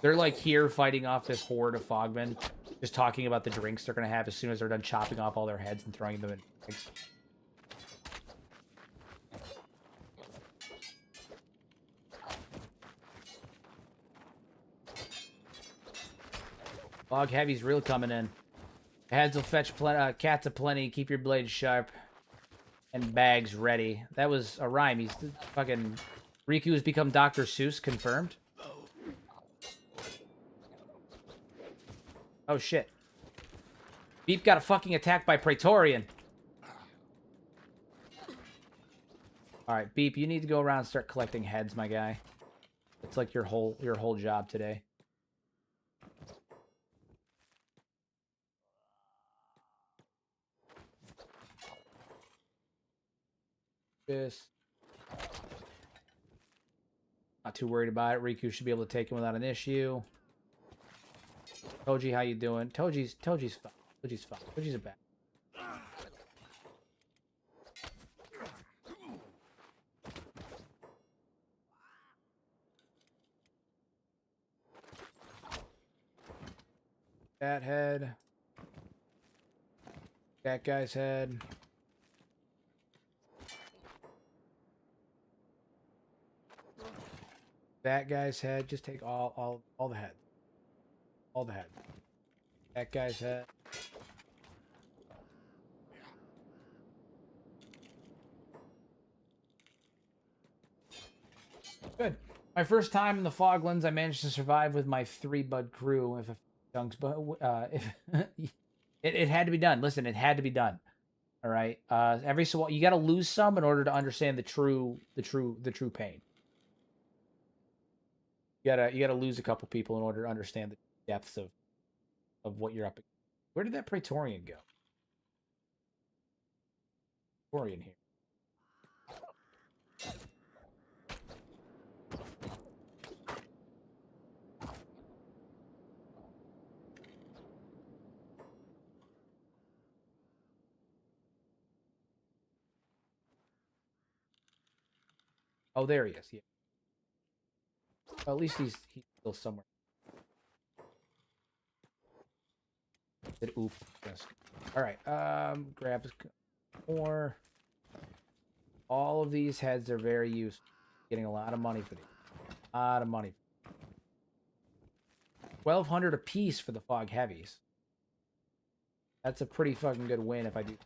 They're like here fighting off this horde of Fogmen, just talking about the drinks they're gonna have as soon as they're done chopping off all their heads and throwing them in bags. Fog heavy's real coming in. Heads will fetch cats aplenty. Keep your blades sharp. And bags ready. That was a rhyme. He's fucking... Riku has become Dr. Seuss, confirmed. Oh, shit. Beep got a fucking attacked by Praetorian. Alright, Beep, you need to go around and start collecting heads, my guy. It's like your whole job today. Not too worried about it. Riku should be able to take him without an issue. Toji, how you doing? Toji's fine. Toji's fine. Toji's a bat. That head. That guy's head. That guy's head. Just take all the head. All the head. That guy's head. Good. My first time in the Foglands, I managed to survive with my 3-bud crew. If a chunks, but it had to be done. Listen, it had to be done. All right. Every so you got to lose some in order to understand the true pain. You gotta lose a couple people in order to understand the depths of what you're up against. Where did that Praetorian go? Praetorian here. Oh, there he is. Yeah. Well, at least he's still somewhere. Oof. Yes. All right. Grab more. All of these heads are very useful. Getting a lot of money for these. A lot of money. 1,200 a piece for the fog heavies. That's a pretty fucking good win if I do.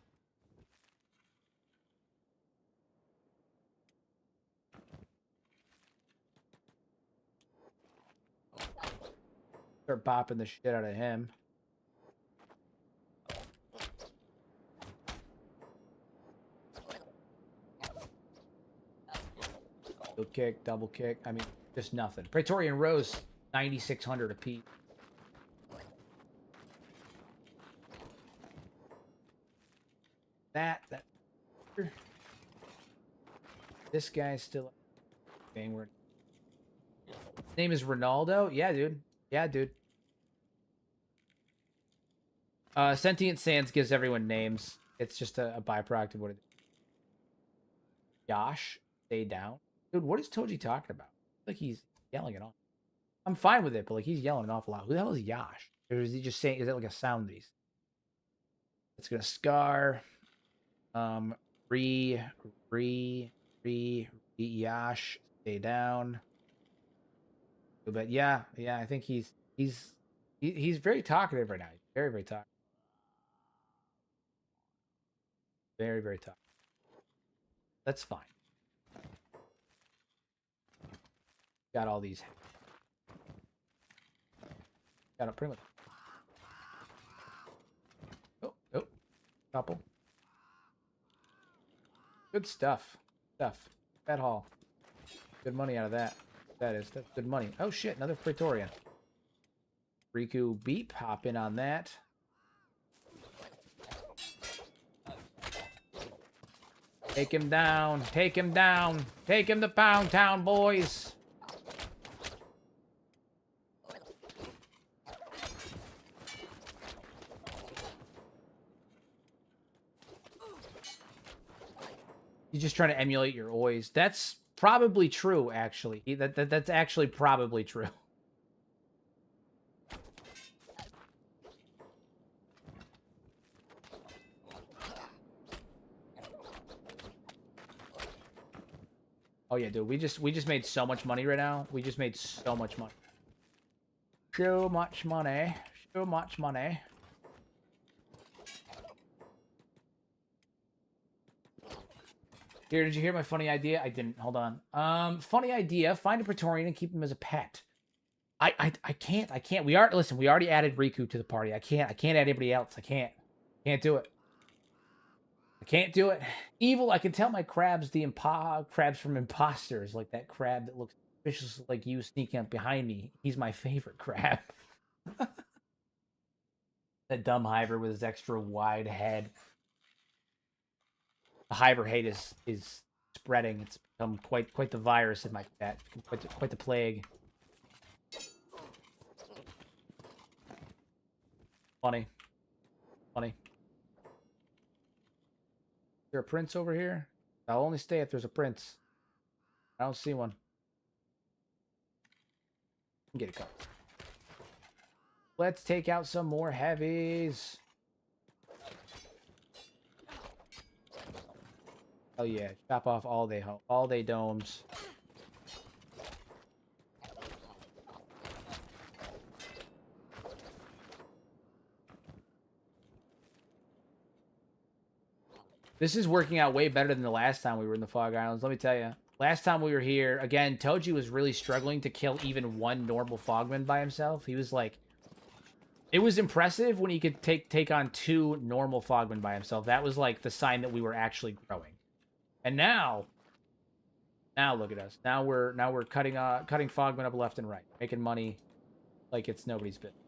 Start bopping the shit out of him. Double kick, double kick. I mean, just nothing. Praetorian Rose, 9,600 a piece. That. This guy's still. His name is Ronaldo. Yeah, dude. Yeah, dude. Sentient Sands gives everyone names. It's just a byproduct of what it is. Yosh, stay down. Dude, what is Toji talking about? Like he's yelling it off. I'm fine with it, but like he's yelling an awful lot. Who the hell is Yosh? Or is he just saying, is that like a sound beast? It's gonna scar. Yosh, stay down. But yeah, I think he's very talkative right now. He's very, very talkative. Very, very talkative. That's fine. Got all these. Got a pretty much. Oh, couple. Good stuff. That haul. Good money out of that. That's good money. Oh shit, another Praetorian. Riku beep, hop in on that. Take him down. Take him down. Take him to Pound Town, boys. He's just trying to emulate your ois. That's probably true, actually. That's actually probably true. Oh yeah, dude. We just made so much money right now. We just made so much money. So much money. So much money. Here, did you hear my funny idea? I didn't. Hold on. Funny idea. Find a Praetorian and keep him as a pet. I can't. We already added Riku to the party. I can't add anybody else. I can't do it. I can't do it. Evil, I can tell my crab's the crabs from Imposters, like that crab that looks suspicious like you sneaking up behind me. He's my favorite crab. That dumb Hyver with his extra wide head. The Hyver hate is spreading. It's become quite the virus in my cat. Quite the plague. Funny. Is there a prince over here? I'll only stay if there's a prince. I don't see one. Get a couple. Let's take out some more heavies. Oh yeah, chop off all day domes. This is working out way better than the last time we were in the Fog Islands, let me tell you. Last time we were here, again, Toji was really struggling to kill even one normal Fogman by himself. He was like... It was impressive when he could take on 2 normal Fogmen by himself. That was like the sign that we were actually growing. And now look at us. Now we're cutting Fogmen up left and right, making money like it's nobody's business.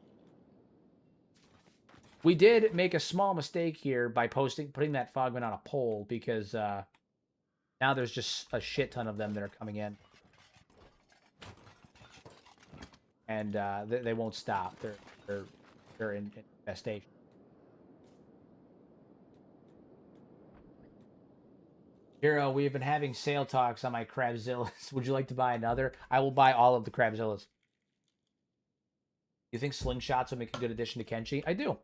We did make a small mistake here by putting that Fogman on a pole because now there's just a shit ton of them that are coming in, and they won't stop. They're in infestation. Hero, we have been having sale talks on my Crabzillas. Would you like to buy another? I will buy all of the Crabzillas. You think slingshots will make a good addition to Kenshi? I do.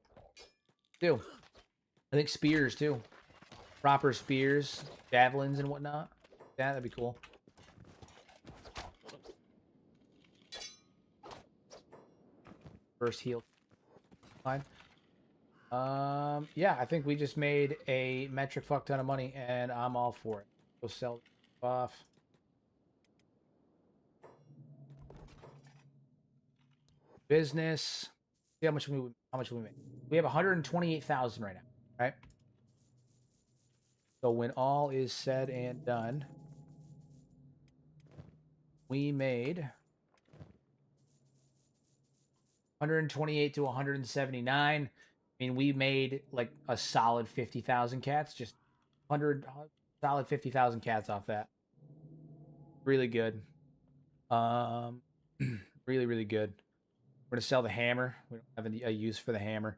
I think spears too. Proper spears, javelins, and whatnot. Yeah, that'd be cool. First heal. Fine. Yeah, I think we just made a metric fuck ton of money, and I'm all for it. Go sell off. Business. See how much we make. We have 128,000 right now, right? So when all is said and done, we made 128 to 179. I mean, we made like a solid 50,000 cats, just 100 solid 50,000 cats off that. Really good. Really, really good. We're gonna sell the hammer. We don't have a use for the hammer.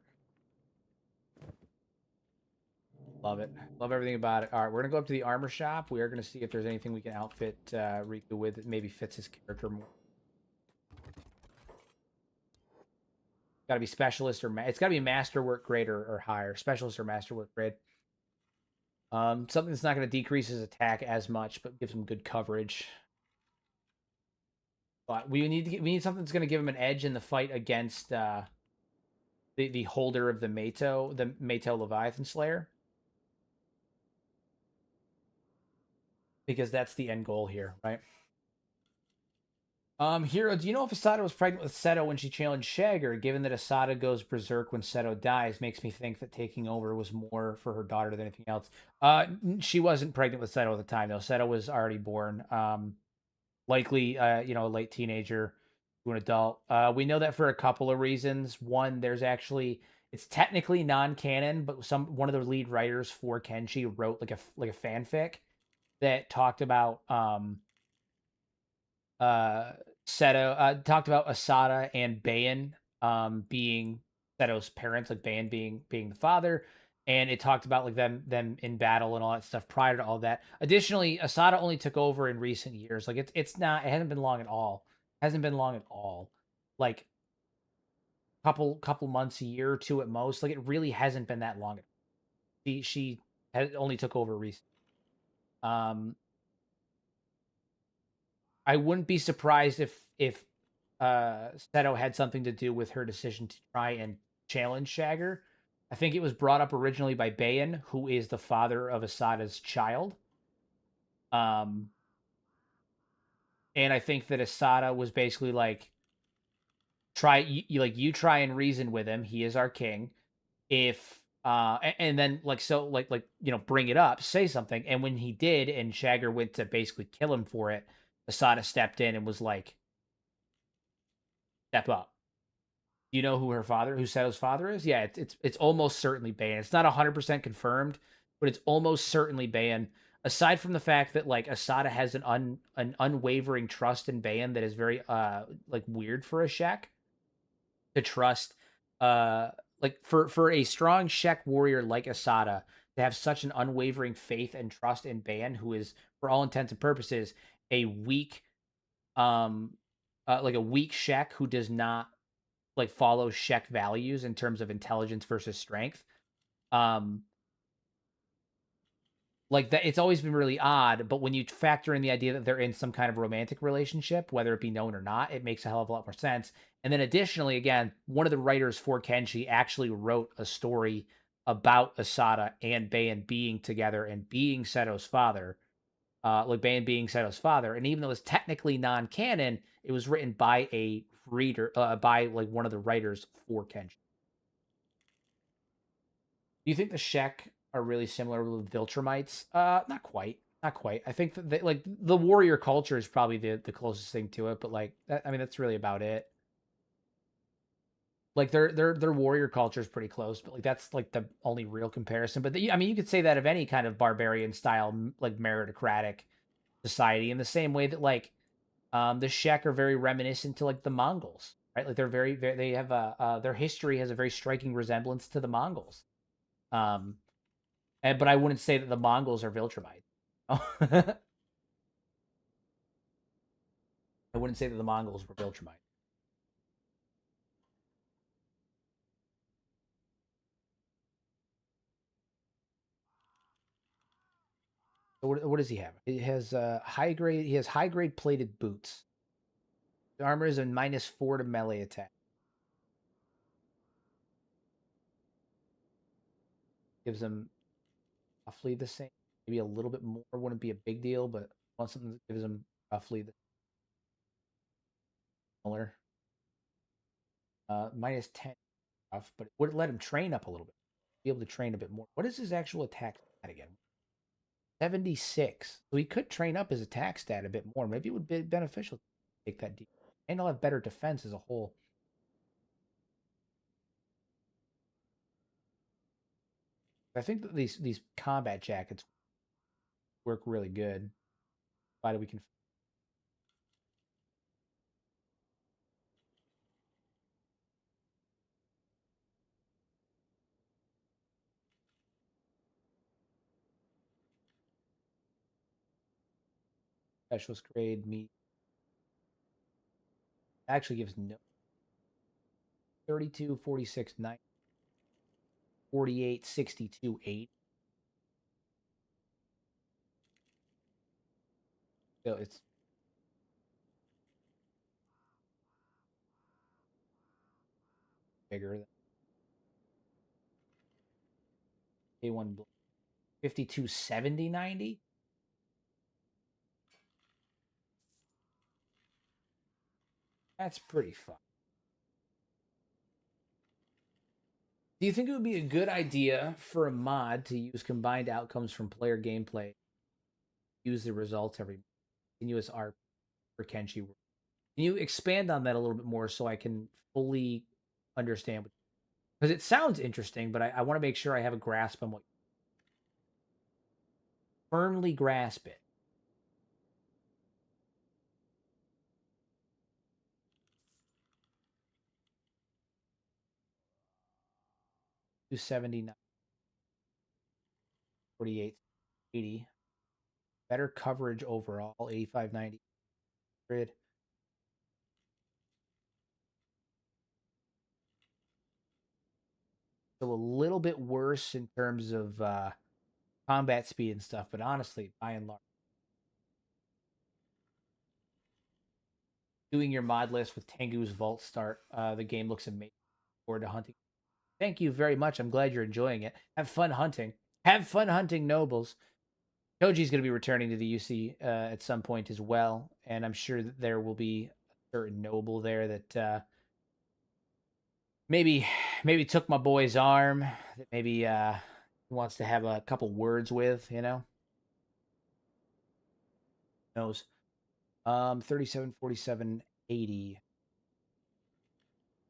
Love it. Love everything about it. All right, we're gonna go up to the armor shop. We are gonna see if there's anything we can outfit Riku with that maybe fits his character more. Got to be specialist or it's got to be masterwork grade or higher. Specialist or masterwork grade. Something that's not going to decrease his attack as much, but gives him good coverage. But we need something that's going to give him an edge in the fight against the holder of the Mato Leviathan Slayer, because that's the end goal here, right? Hero, do you know if Asada was pregnant with Seto when she challenged Shagger? Given that Asada goes berserk when Seto dies, makes me think that taking over was more for her daughter than anything else. She wasn't pregnant with Seto at the time, though. Seto was already born. Likely, a late teenager to an adult. We know that for a couple of reasons. One, it's technically non-canon, but one of the lead writers for Kenshi wrote like a fanfic that talked about Seto talked about Asada and Bayan being Seto's parents, like Bayan being the father, and it talked about like them in battle and all that stuff prior to all that. Additionally, Asada only took over in recent years. Like it hasn't been long at all. Hasn't been long at all. Like couple months, a year or two at most. Like it really hasn't been that long. She only took over recently. I wouldn't be surprised if Seto had something to do with her decision to try and challenge Shagger. I think it was brought up originally by Bayan, who is the father of Asada's child. And I think that Asada was basically like, you try and reason with him. He is our king. If and then bring it up, say something. And when he did, and Shagger went to basically kill him for it, Asada stepped in and was like, "Step up." You know who Seto's father is? Yeah, it's almost certainly Bayan. It's not 100% confirmed, but it's almost certainly Bayan. Aside from the fact that like Asada has an unwavering trust in Bayan that is very weird for a Shek to trust. Like for a strong Shek warrior like Asada to have such an unwavering faith and trust in Bayan, who is for all intents and purposes a weak like a weak Shek who does not like follow Shek values in terms of intelligence versus strength. Like that, it's always been really odd, but when you factor in the idea that they're in some kind of romantic relationship, whether it be known or not, it makes a hell of a lot more sense. And then additionally, again, one of the writers for Kenshi actually wrote a story about Asada and Bayan being together and being Seto's father. Like Bayan being Seto's father. And even though it's technically non-canon, it was written by a reader, by like one of the writers for Kenshi. Do you think the Shek are really similar with Viltrumites? Not quite. Not quite. I think that like the warrior culture is probably the closest thing to it, but like I mean that's really about it. Like their warrior culture is pretty close, but like that's like the only real comparison. But I mean, you could say that of any kind of barbarian style, like meritocratic society, in the same way that like the Shek are very reminiscent to like the Mongols, right? Like they're very they have a their history has a very striking resemblance to the Mongols. Um, but I wouldn't say that the Mongols are Viltrumites. I wouldn't say that the Mongols were Viltrumites. So what does he have? He has high grade. He has high grade plated boots. The armor is a -4 to melee attack. Gives him roughly the same. Maybe a little bit more wouldn't be a big deal, but want something that gives him roughly the similar. -10 off, but it would let him train up a little bit. Be able to train a bit more. What is his actual attack stat again? 76. So he could train up his attack stat a bit more. Maybe it would be beneficial to take that deep. And he'll have better defense as a whole. I think that these combat jackets work really good. Provided we can specialist grade meat. Actually gives no 32, 46, 9, 48, 62, 8. So it's bigger than A1 52, 70, 90. That's pretty fun. Do you think it would be a good idea for a mod to use combined outcomes from player gameplay, use the results every continuous art for Kenshi? Can you expand on that a little bit more so I can fully understand? Because it sounds interesting, but I want to make sure I have a grasp on what firmly grasp it. 279, 48, 80. Better coverage overall, 85, 90. Grid. So a little bit worse in terms of combat speed and stuff, but honestly, by and large, doing your mod list with Tengu's Vault start, the game looks amazing. Forward to hunting. Thank you very much. I'm glad you're enjoying it. Have fun hunting. Have fun hunting nobles. Toji's going to be returning to the UC at some point as well, and I'm sure that there will be a certain noble there that maybe took my boy's arm, that maybe wants to have a couple words with, you know. Knows. 37, 47, 80,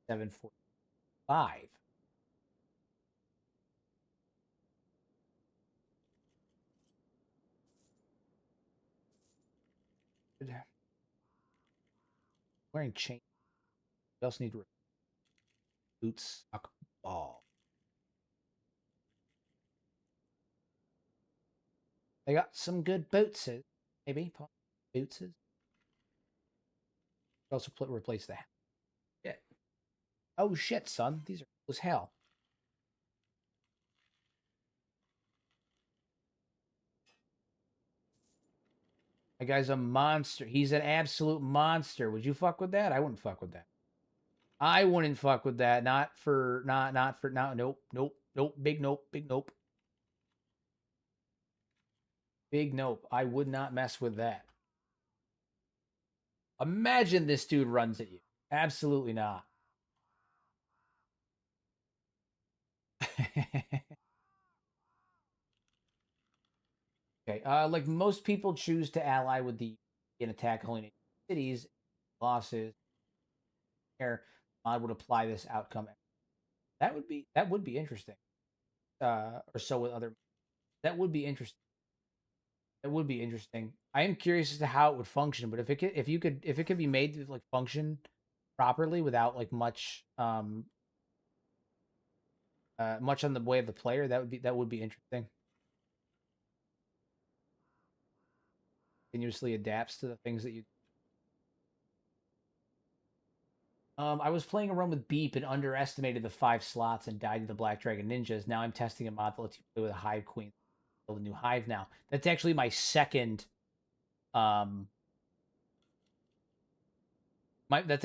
745. Wearing chain. We also need to boots, sock, ball. They got some good bootses, maybe bootses. Also replace the hat. Yeah. Oh shit, son, these are cool as hell. That guy's a monster. He's an absolute monster. Would you fuck with that? I wouldn't fuck with that. I wouldn't fuck with that. Not for now. Nope, nope, nope. Big nope, big nope. Big nope. I would not mess with that. Imagine this dude runs at you. Absolutely not. Okay. Like most people choose to ally with the in attack only cities, losses, air. mod would apply this outcome. That would be interesting. Or so with other. That would be interesting. That would be interesting. I am curious as to how it would function, but if it could be made to like function properly without like much on the way of the player, that would be interesting. Continuously adapts to the things that you. I was playing a run with Beep and underestimated the 5 slots and died to the Black Dragon Ninjas. Now I'm testing a mod that lets you play with a Hive Queen. Build a new hive now. That's actually my second. That's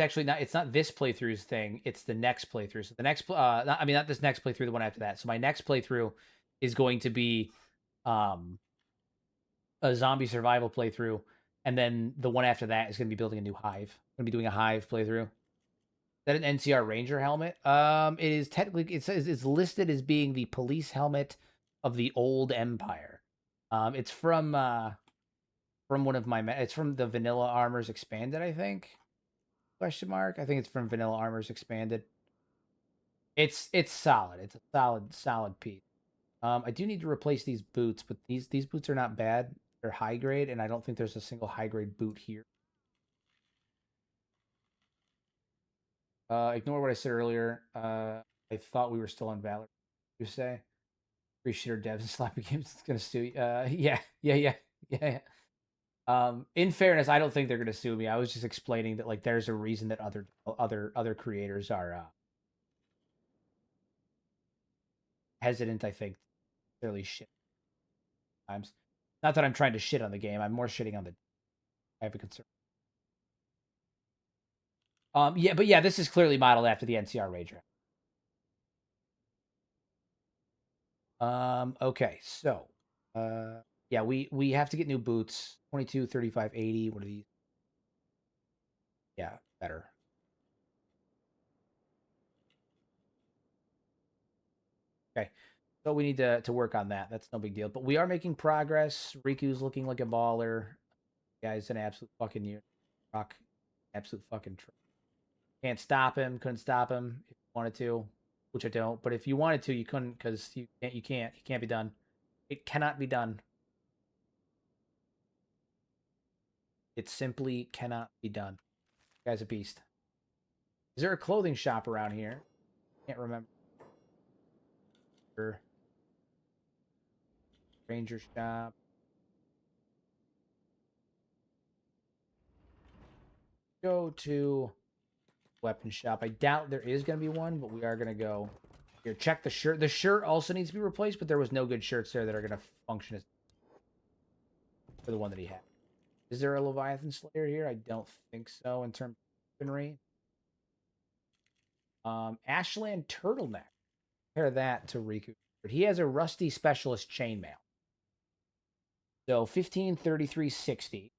actually not. It's not this playthrough's thing. It's the next playthrough. So the next. Not this next playthrough. The one after that. So my next playthrough is going to be, a zombie survival playthrough, and then the one after that is going to be building a new hive. I'm going to be doing a hive playthrough. Is that an NCR Ranger helmet? It is technically it's listed as being the police helmet of the old Empire. It's from one of my. It's from the Vanilla Armors Expanded, I think. Question mark. I think it's from Vanilla Armors Expanded. It's solid. It's a solid piece. I do need to replace these boots, but these boots are not bad. They're high grade, and I don't think there's a single high grade boot here. Ignore what I said earlier. I thought we were still on Valor. You say? Free shitter devs and sloppy games. It's gonna sue you. Yeah. In fairness, I don't think they're gonna sue me. I was just explaining that like there's a reason that other creators are hesitant. I think fairly shit times. Not that I'm trying to shit on the game. I'm more shitting on the. I have a concern. Yeah, this is clearly modeled after the NCR Ranger. Okay, so, yeah, we have to get new boots. 22, 35, 80. What are these? Yeah, better. Okay, so we need to work on that. That's no big deal. But we are making progress. Riku's looking like a baller. Guy's an absolute fucking unit. Rock, absolute fucking. Can't stop him. Couldn't stop him if you wanted to, which I don't. But if you wanted to, you couldn't because you can't. You can't. It can't be done. It cannot be done. It simply cannot be done. The guy's a beast. Is there a clothing shop around here? Can't remember. Ranger shop. Go to weapon shop. I doubt there is going to be one, but we are going to go here. Check the shirt. The shirt also needs to be replaced, but there was no good shirts there that are going to function as for the one that he had. Is there a Leviathan Slayer here? I don't think so in terms of weaponry. Ashland Turtleneck. Compare that to Riku. He has a Rusty Specialist Chainmail. So 1533.60.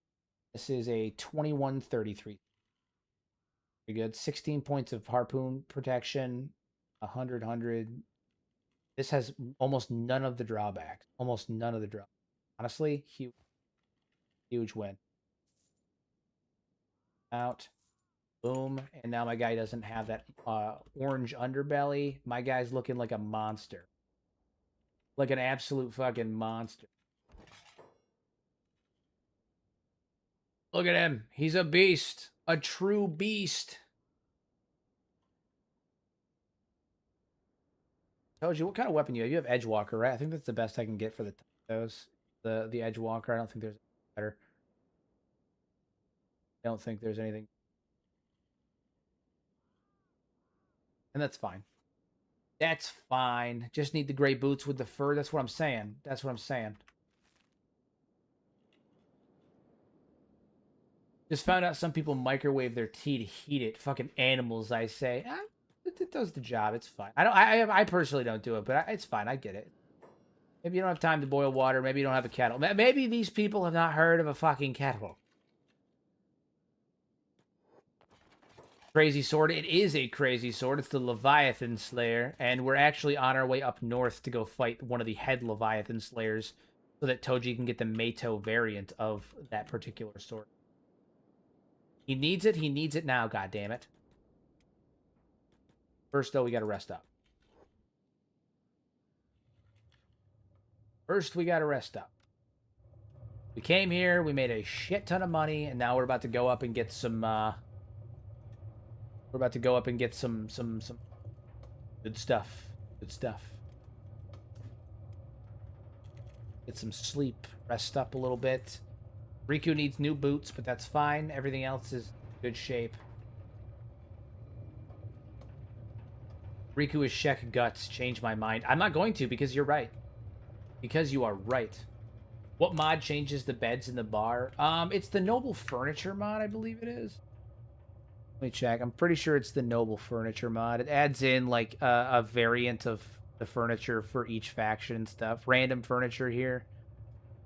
This is a 2133. Pretty good. 16 points of harpoon protection. 100. This has almost none of the drawbacks. Almost none of the drawbacks. Honestly, huge win. Out. Boom. And now my guy doesn't have that orange underbelly. My guy's looking like a monster. Like an absolute fucking monster. Look at him. He's a beast. A true beast. Toji, what kind of weapon you have? You have Edgewalker, right? I think that's the best I can get for those. The Edgewalker. I don't think there's better. I don't think there's anything. And that's fine. That's fine. Just need the gray boots with the fur. That's what I'm saying. That's what I'm saying. Just found out some people microwave their tea to heat it. Fucking animals, I say. It does the job. It's fine. I personally don't do it, but it's fine. I get it. Maybe you don't have time to boil water. Maybe you don't have a kettle. Maybe these people have not heard of a fucking kettle. Crazy sword. It is a crazy sword. It's the Leviathan Slayer, and we're actually on our way up north to go fight one of the head Leviathan Slayers so that Toji can get the Meito variant of that particular sword. He needs it. He needs it now, goddammit. First, though, we got to rest up. First, we got to rest up. We came here, we made a shit ton of money, and now we're about to go up and get some, we're about to go up and get some good stuff. Good stuff. Get some sleep, rest up a little bit. Riku needs new boots, but that's fine. Everything else is good shape. Riku is Shek guts. Change my mind. I'm not going to because you're right. Because you are right. What mod changes the beds in the bar? It's the Noble Furniture mod, I believe it is. Let me check. I'm pretty sure it's the Noble Furniture mod. It adds in like a variant of the furniture for each faction and stuff. Random furniture here.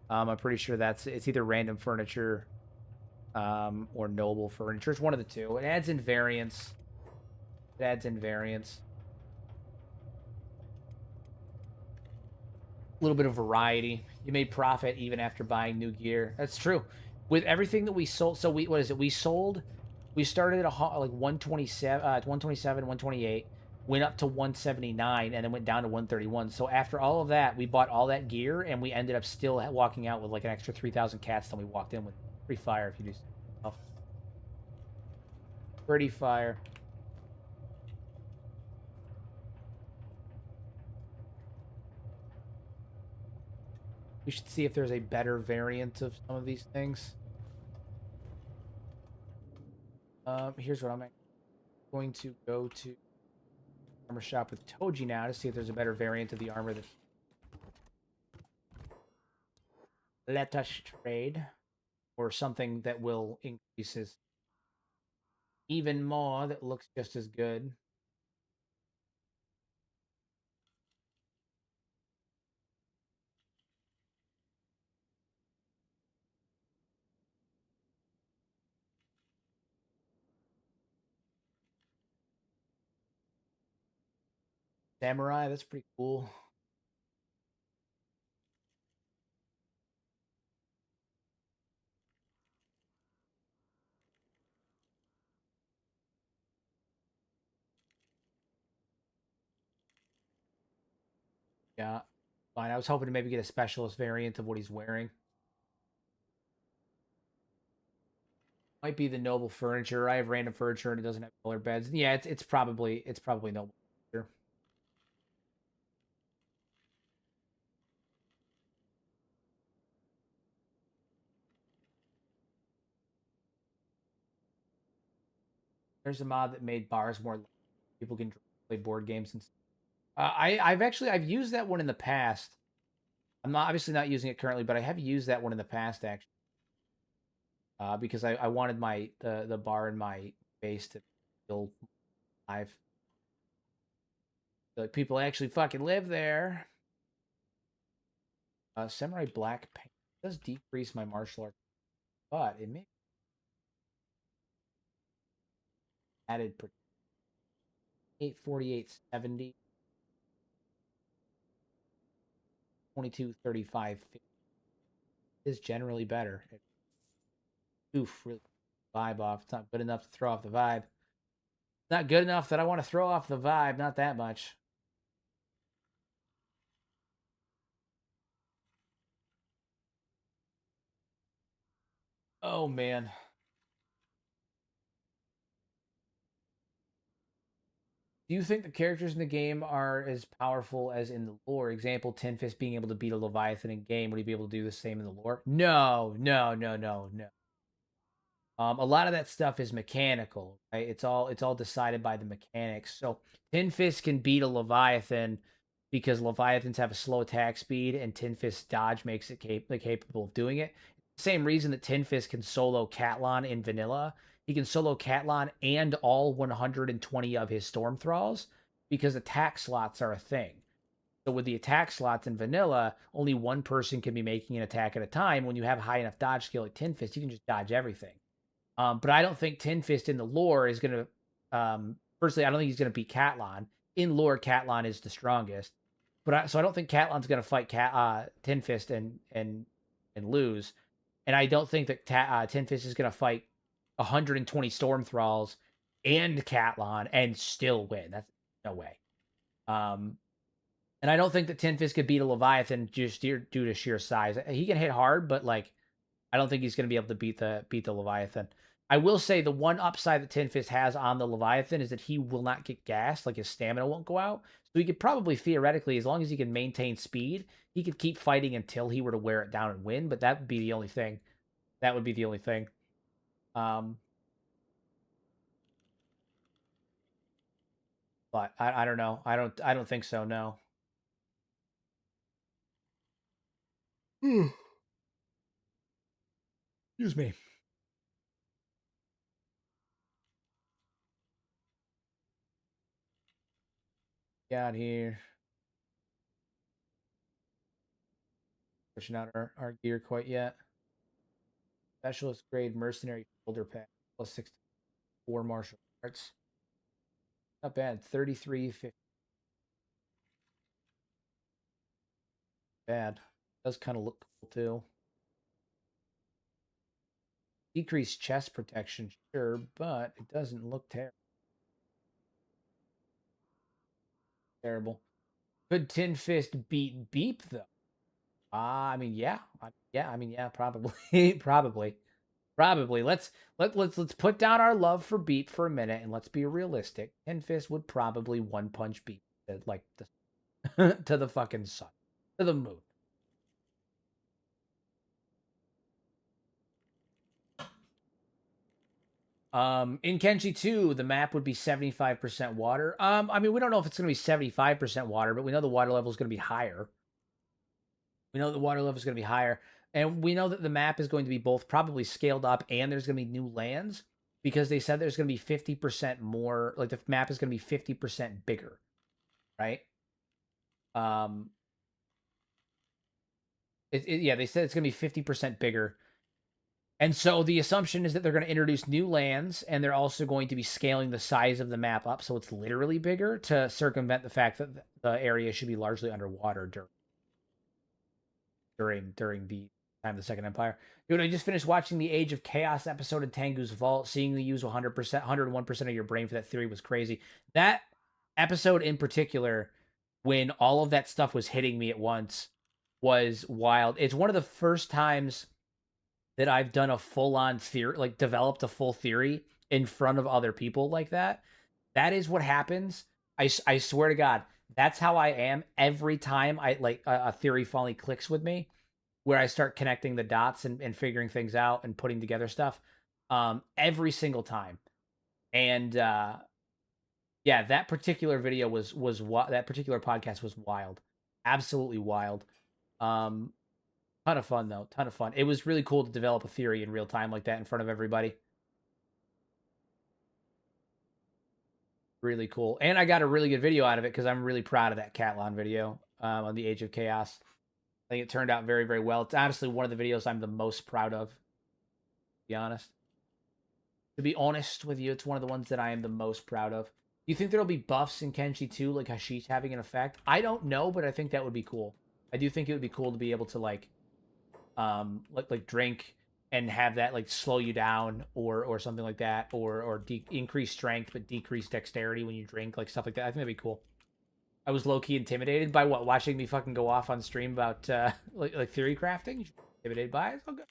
I'm pretty sure it's either random furniture or noble furniture. It's one of the two. It adds in variants. It adds in variants. A little bit of variety. You made profit even after buying new gear. That's true. With everything that we sold, so what is it? We started at like 127, 128, went up to 179, and then went down to 131. So after all of that, we bought all that gear, and we ended up still walking out with like an extra 3,000 cats than we walked in with. Pretty fire if you do. Oh. Pretty fire. We should see if there's a better variant of some of these things. Here's what I'm going to go to armor shop with Toji now to see if there's a better variant of the armor that. Let us trade, or something that will increase his even more. That looks just as good. Samurai, that's pretty cool. Yeah, fine. I was hoping to maybe get a specialist variant of what he's wearing. Might be the noble furniture. I have random furniture and it doesn't have color beds. Yeah, it's probably noble furniture. There's a mod that made bars more people can play board games and stuff. I've used that one in the past. I'm not obviously not using it currently, but I have used that one in the past actually. Because I wanted the bar in my base to feel live. Like people actually fucking live there. Samurai Black Paint does decrease my martial art, but it may added 848 70 22 35 50 is generally better. Oof, really vibe off. It's not good enough to throw off the vibe. Not good enough that I want to throw off the vibe. Not that much. Oh man. Do you think the characters in the game are as powerful as in the lore? Example, Tin Fist being able to beat a Leviathan in game. Would he be able to do the same in the lore? No, no, no, no, no. A lot of that stuff is mechanical, right? It's all decided by the mechanics. So Tin Fist can beat a Leviathan because Leviathans have a slow attack speed, and Tin Fist's dodge makes it capable of doing it. Same reason that Tin Fist can solo Catlon in vanilla. He can solo Catlon and all 120 of his Storm Thralls because attack slots are a thing. So with the attack slots in vanilla, only one person can be making an attack at a time. When you have a high enough dodge skill like Tin Fist, you can just dodge everything. But I don't think Tin Fist in the lore is going to. Firstly, I don't think he's going to beat Catlon. In lore, Catlon is the strongest. So I don't think Catlon's going to fight Tin Fist and lose. And I don't think that Tin Fist is going to fight 120 Storm Thralls and Catlon and still win. No way. And I don't think that Tin Fist could beat a Leviathan just due to sheer size. He can hit hard, but like I don't think he's going to be able to beat the Leviathan. I will say the one upside that Tin Fist has on the Leviathan is that he will not get gassed, like his stamina won't go out. So he could probably theoretically, as long as he can maintain speed, he could keep fighting until he were to wear it down and win. But that would be the only thing. That would be the only thing. But I don't know. I don't think so. No. Excuse me. Got here. Pushing out our gear quite yet. Specialist grade mercenary shoulder pad plus 64 martial arts. Not bad. 3350. Bad. Does kind of look cool too. Decreased chest protection, sure, but it doesn't look terrible. Could Tin Fist beat Beep though? I mean, yeah, yeah, probably, probably. Let's put down our love for Beep for a minute and let's be realistic. Tin Fist would probably one punch Beep like the to the fucking sun, to the moon. In Kenshi 2, the map would be 75% water. I mean, we don't know if it's going to be 75% water, but we know the water level is going to be higher. We know the water level is going to be higher. And we know that the map is going to be both probably scaled up and there's going to be new lands because they said there's going to be 50% more, like the map is going to be 50% bigger, right? Yeah, they said it's going to be 50% bigger. And so the assumption is that they're going to introduce new lands and they're also going to be scaling the size of the map up so it's literally bigger to circumvent the fact that the area should be largely underwater during the time of the Second Empire. Dude, I just finished watching the Age of Chaos episode of Tengu's Vault. Seeing you use 100%, 101% of your brain for that theory was crazy. That episode in particular, when all of that stuff was hitting me at once, was wild. It's one of the first times that I've done a full-on theory, like developed a full theory in front of other people like that. That is what happens. I swear to God, that's how I am every time I like a theory finally clicks with me, where I start connecting the dots and figuring things out and putting together stuff. Every single time. And yeah, that particular video was that particular podcast was wild. Absolutely wild. Ton of fun though. Ton of fun. It was really cool to develop a theory in real time like that in front of everybody. Really cool. And I got a really good video out of it because I'm really proud of that Catlon video on the Age of Chaos. I think it turned out very, very well. It's honestly one of the videos I'm the most proud of, to be honest. To be honest with you, it's one of the ones that I am the most proud of. Do you think there'll be buffs in Kenshi 2, like Hashish having an effect? I don't know, but I think that would be cool. I do think it would be cool to be able to like drink and have that like slow you down or something like that, or increase strength but decrease dexterity when you drink, like stuff like that. I think that'd be cool. I was low key intimidated by watching me fucking go off on stream about like theory crafting. Intimidated by it. It's all good.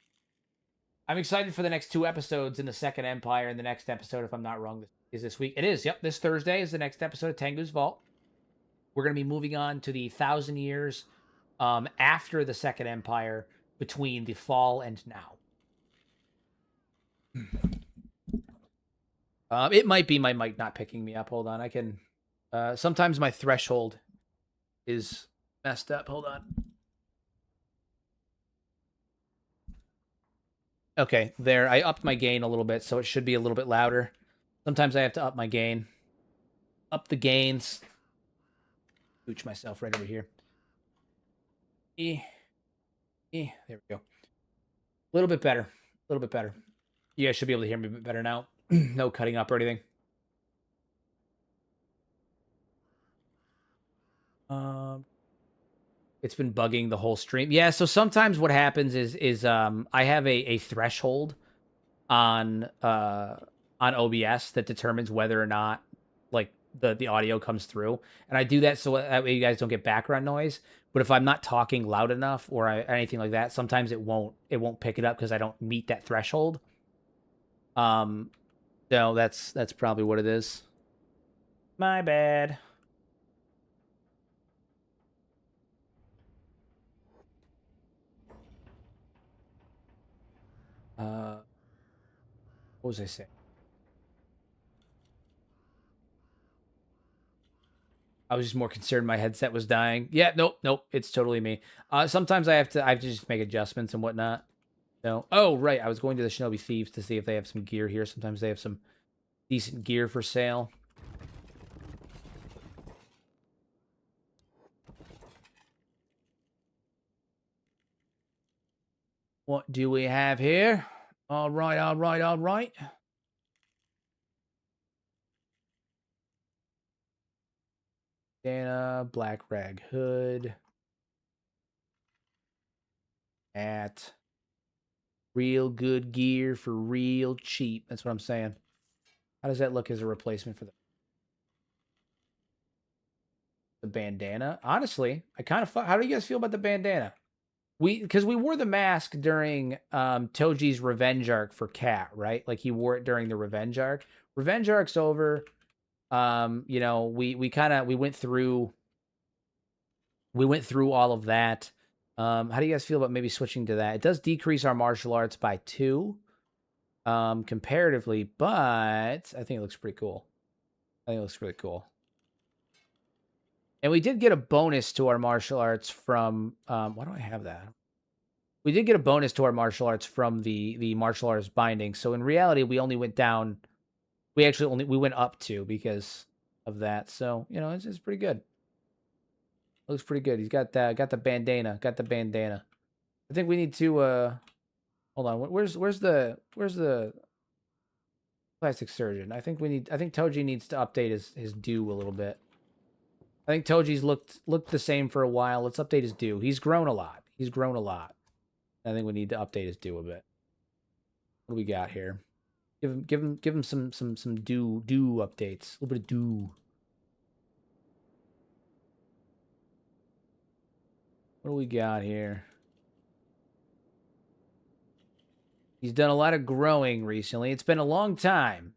I'm excited for the next 2 episodes in the Second Empire, and the next episode, if I'm not wrong, is this week. It is. Yep, this Thursday is the next episode of Tengu's Vault. We're gonna be moving on to the 1,000 years after the Second Empire, between the fall and now. It might be my mic not picking me up. Hold on, I can. Sometimes my threshold is messed up. Hold on. Okay, there. I upped my gain a little bit, so it should be a little bit louder. Sometimes I have to up my gain. Up the gains. Pooch myself right over here. There we go. A little bit better. A little bit better. You guys should be able to hear me a bit better now. No cutting up or anything. It's been bugging the whole stream. Yeah, so sometimes what happens is I have a threshold on OBS that determines whether or not like the audio comes through, and I do that so that way you guys don't get background noise. But if I'm not talking loud enough or anything like that, sometimes it won't pick it up because I don't meet that threshold. So that's probably what it is. My bad. What was I saying? I was just more concerned my headset was dying. Yeah, nope, it's totally me. Sometimes I have to just make adjustments and whatnot. No. Oh, right. I was going to the Shinobi Thieves to see if they have some gear here. Sometimes they have some decent gear for sale. What do we have here? All right. Dana, black rag hood. At real good gear for real cheap. That's what I'm saying. How does that look as a replacement for the bandana? Honestly, I kind of... How do you guys feel about the bandana? Because we wore the mask during Toji's revenge arc for Cat, right? Like he wore it during the revenge arc. Revenge arc's over. You know, we went through all of that. How do you guys feel about maybe switching to that? It does decrease our martial arts by 2 comparatively, but I think it looks pretty cool. I think it looks really cool. And we did get a bonus to our martial arts from... why do I have that? We did get a bonus to our martial arts from the martial arts binding. So in reality, we only went down... We went up 2 because of that. So, you know, it's pretty good. Looks pretty good. He's got the bandana. Got the bandana. I think we need to... Hold on. Where's the plastic surgeon? I think Toji needs to update his do a little bit. I think Toji's looked the same for a while. Let's update his do. He's grown a lot. I think we need to update his do a bit. What do we got here? Give him some do updates. A little bit of do. What do we got here? He's done a lot of growing recently. It's been a long time.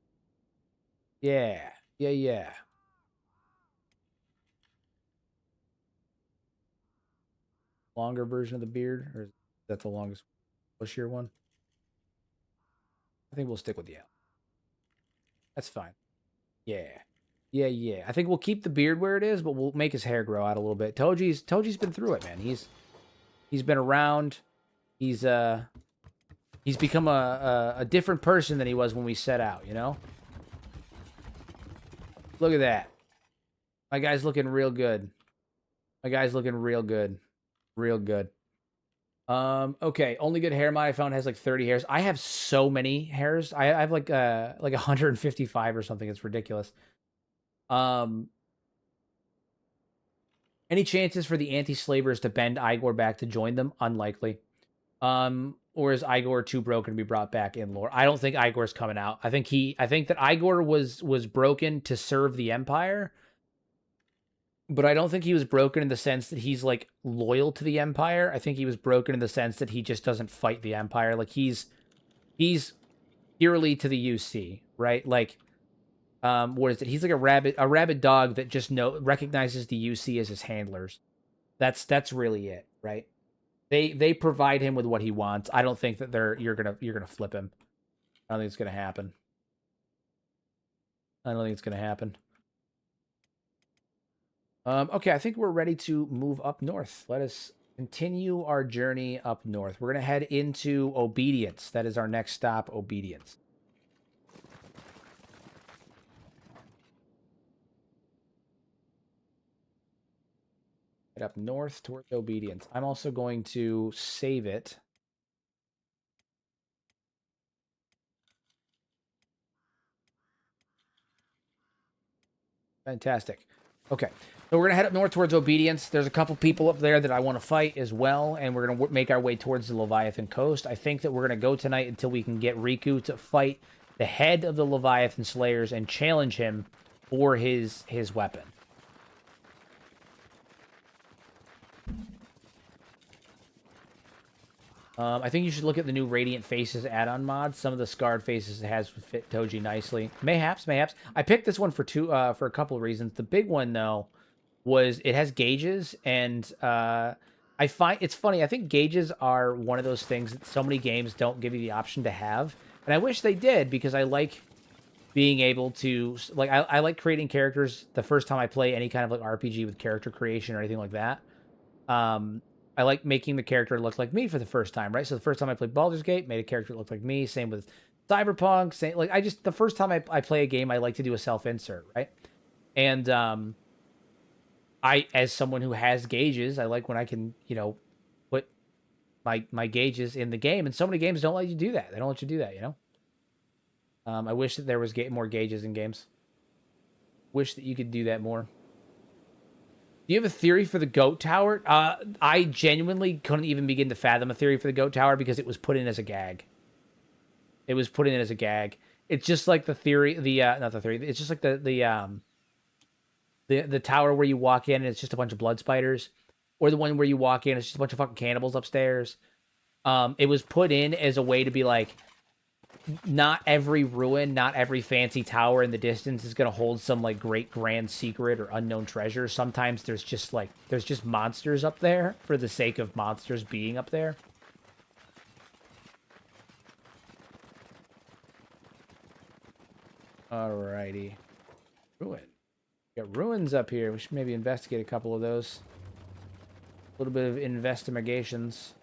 Yeah. Longer version of the beard? Or is that the longest, bushier one? I think we'll stick with the L. That's fine. Yeah. I think we'll keep the beard where it is, but we'll make his hair grow out a little bit. Toji's been through it, man. He's been around. He's become a different person than he was when we set out, you know? Look at that. My guy's looking real good. Real good. Okay, only good hair mod I found has like 30 hairs. I have so many hairs. I have like 155 or something. It's ridiculous. Any chances for the anti-slavers to bend Igor back to join them? Unlikely. Or is Igor too broken to be brought back in lore? I don't think Igor's coming out. I think that Igor was broken to serve the Empire. But I don't think he was broken in the sense that he's like loyal to the Empire. I think he was broken in the sense that he just doesn't fight the Empire. Like he's purely to the UC, right? Like, what is it? He's like a rabid dog that just recognizes the UC as his handlers. That's really it, right? They provide him with what he wants. I don't think that you're gonna flip him. I don't think it's gonna happen. Okay, I think we're ready to move up north. Let us continue our journey up north. We're going to head into Obedience. That is our next stop, Obedience. Head up north towards Obedience. I'm also going to save it. Fantastic. Okay, so we're going to head up north towards Obedience. There's a couple people up there that I want to fight as well, and we're going to make our way towards the Leviathan coast. I think that we're going to go tonight until we can get Riku to fight the head of the Leviathan Slayers and challenge him for his weapon. I think you should look at the new Radiant Faces add-on mod. Some of the scarred faces it has fit Toji nicely. Mayhaps. I picked this one for a couple of reasons. The big one, though, was it has gauges, and I find it's funny. I think gauges are one of those things that so many games don't give you the option to have, and I wish they did, because I like being able to, like, I like creating characters the first time I play any kind of like RPG with character creation or anything like that. I like making the character look like me for the first time, right? So the first time I played Baldur's Gate, made a character look like me. Same with Cyberpunk. Same, like, the first time I play a game, I like to do a self-insert, right? And as someone who has gauges, I like when I can, put my gauges in the game. And so many games don't let you do that. They don't let you do that, I wish that there was more gauges in games. Wish that you could do that more. Do you have a theory for the goat tower? I genuinely couldn't even begin to fathom a theory for the goat tower because it was put in as a gag. It was put in as a gag. It's just like the theory, not the theory. It's just like the tower where you walk in and it's just a bunch of blood spiders, or the one where you walk in and it's just a bunch of fucking cannibals upstairs. It was put in as a way to be like, not every ruin, not every fancy tower in the distance is going to hold some like great grand secret or unknown treasure. Sometimes there's just monsters up there for the sake of monsters being up there. Alrighty. Ruin. We got ruins up here. We should maybe investigate a couple of those. A little bit of investigations.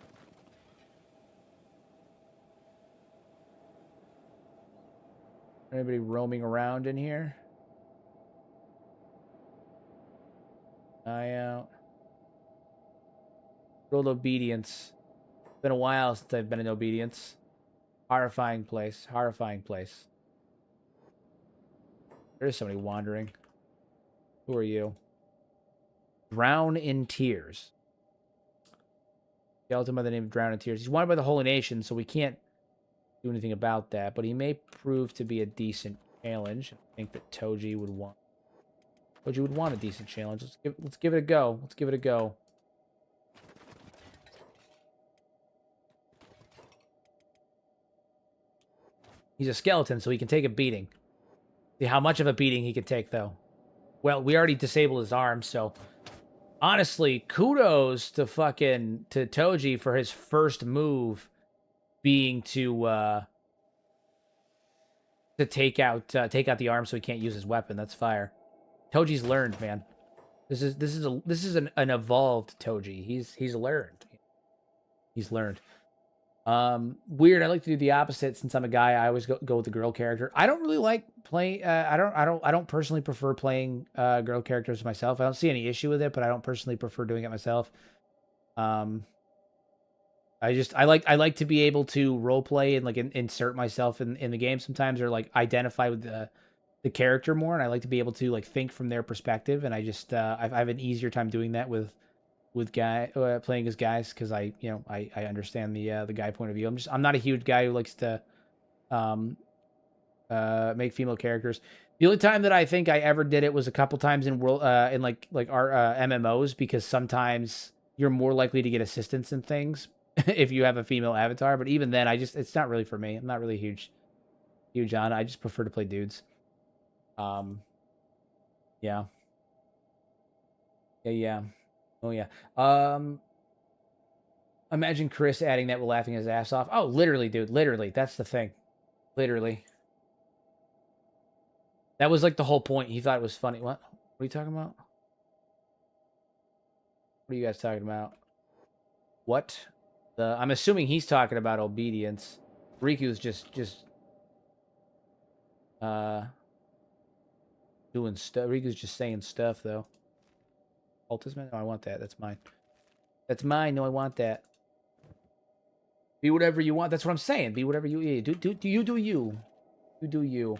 Anybody roaming around in here? Eye out. Rolled obedience. Been a while since I've been in obedience. Horrifying place. Horrifying place. There's somebody wandering. Who are you? Drown in Tears. Skeleton by the name of Drown in Tears. He's wanted by the Holy Nation, so we can't do anything about that, but he may prove to be a decent challenge. I think that Toji would want. Toji would want a decent challenge. Let's give it a go. Let's give it a go. He's a skeleton, so he can take a beating. See how much of a beating he can take, though. Well, we already disabled his arm, so honestly, kudos to Toji for his first move being to take out the arm so he can't use his weapon. That's fire. Toji's learned, man. This is an evolved Toji. He's learned. He's learned. Weird. I like to do the opposite since I'm a guy. I always go with the girl character. I don't really like playing. I don't personally prefer playing girl characters myself. I don't see any issue with it, but I don't personally prefer doing it myself. I like to be able to role play and like insert myself in the game sometimes, or like identify with the character more, and I like to be able to like think from their perspective. And I just I have an easier time doing that with playing as guys, because I understand the guy point of view. I'm not a huge guy who likes to make female characters. The only time that I think I ever did it was a couple times in our MMOs, because sometimes you're more likely to get assistance in things if you have a female avatar. But even then, it's not really for me. I'm not really huge on it. I just prefer to play dudes. Yeah. Oh yeah. Imagine Chris adding that while laughing his ass off. Oh, literally, dude. Literally. That's the thing. Literally. That was like the whole point. He thought it was funny. What? What are you talking about? What are you guys talking about? What? I'm assuming he's talking about obedience. Riku's just doing stuff. Riku's just saying stuff, though. Ultimate? No, I want that. That's mine. That's mine. No, I want that. Be whatever you want. That's what I'm saying. Be whatever you do. You do you. You do you.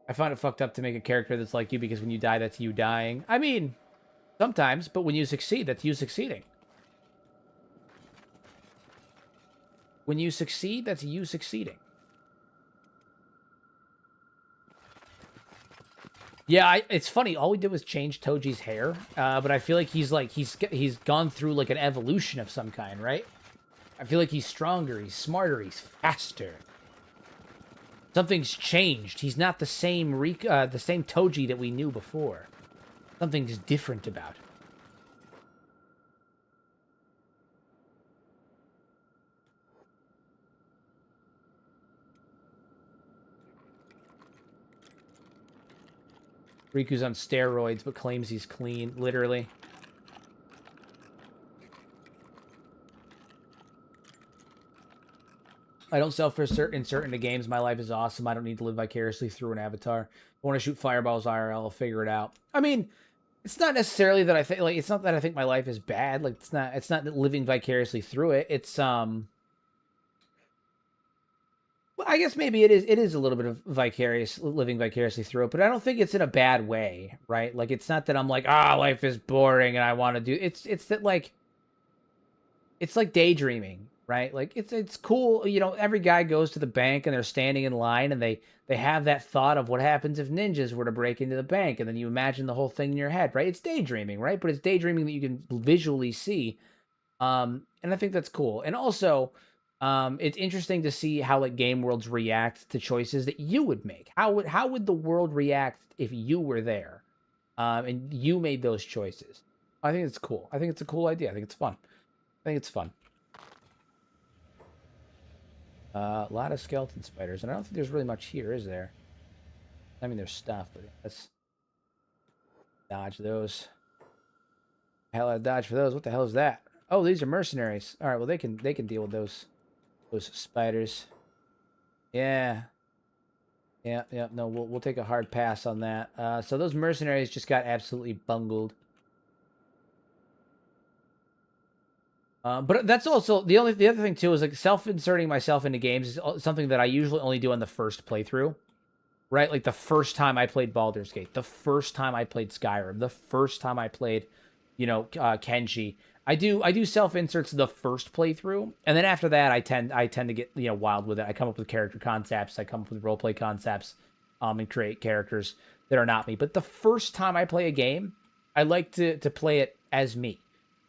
I find it fucked up to make a character that's like you, because when you die, that's you dying. I mean, sometimes, but when you succeed, that's you succeeding. When you succeed, that's you succeeding. Yeah, it's funny. All we did was change Toji's hair, but I feel like he's gone through like an evolution of some kind, right? I feel like he's stronger, he's smarter, he's faster. Something's changed. He's not the same the same Toji that we knew before. Something's different about him. Riku's on steroids, but claims he's clean, literally. I don't self-insert into games. My life is awesome. I don't need to live vicariously through an avatar. I want to shoot fireballs IRL. I'll figure it out. I mean, it's not necessarily that I think it's not that I think my life is bad. Like it's not living vicariously through it. It's well, I guess maybe it is a little bit of living vicariously through it, but I don't think it's in a bad way, right? Like it's not that I'm like, life is boring and I want to do it's that like it's like daydreaming, right? Like it's cool, every guy goes to the bank and they're standing in line and they have that thought of what happens if ninjas were to break into the bank, and then you imagine the whole thing in your head, right? It's daydreaming, right? But it's daydreaming that you can visually see. And I think that's cool. And also, it's interesting to see how like game worlds react to choices that you would make. How would the world react if you were there, and you made those choices? I think it's cool. I think it's a cool idea. I think it's fun. I think it's fun. A lot of skeleton spiders, and I don't think there's really much here, is there? I mean, there's stuff, but let's dodge those. Hell, I dodge for those. What the hell is that? Oh, these are mercenaries. All right, well they can deal with those spiders. Yeah. Yeah. No, we'll take a hard pass on that. So those mercenaries just got absolutely bungled. But that's also the other thing too is like self-inserting myself into games is something that I usually only do on the first playthrough, right? Like the first time I played Baldur's Gate, the first time I played Skyrim, the first time I played, Kenshi. I do self-inserts the first playthrough, and then after that, I tend to get wild with it. I come up with character concepts, I come up with roleplay concepts, and create characters that are not me. But the first time I play a game, I like to play it as me.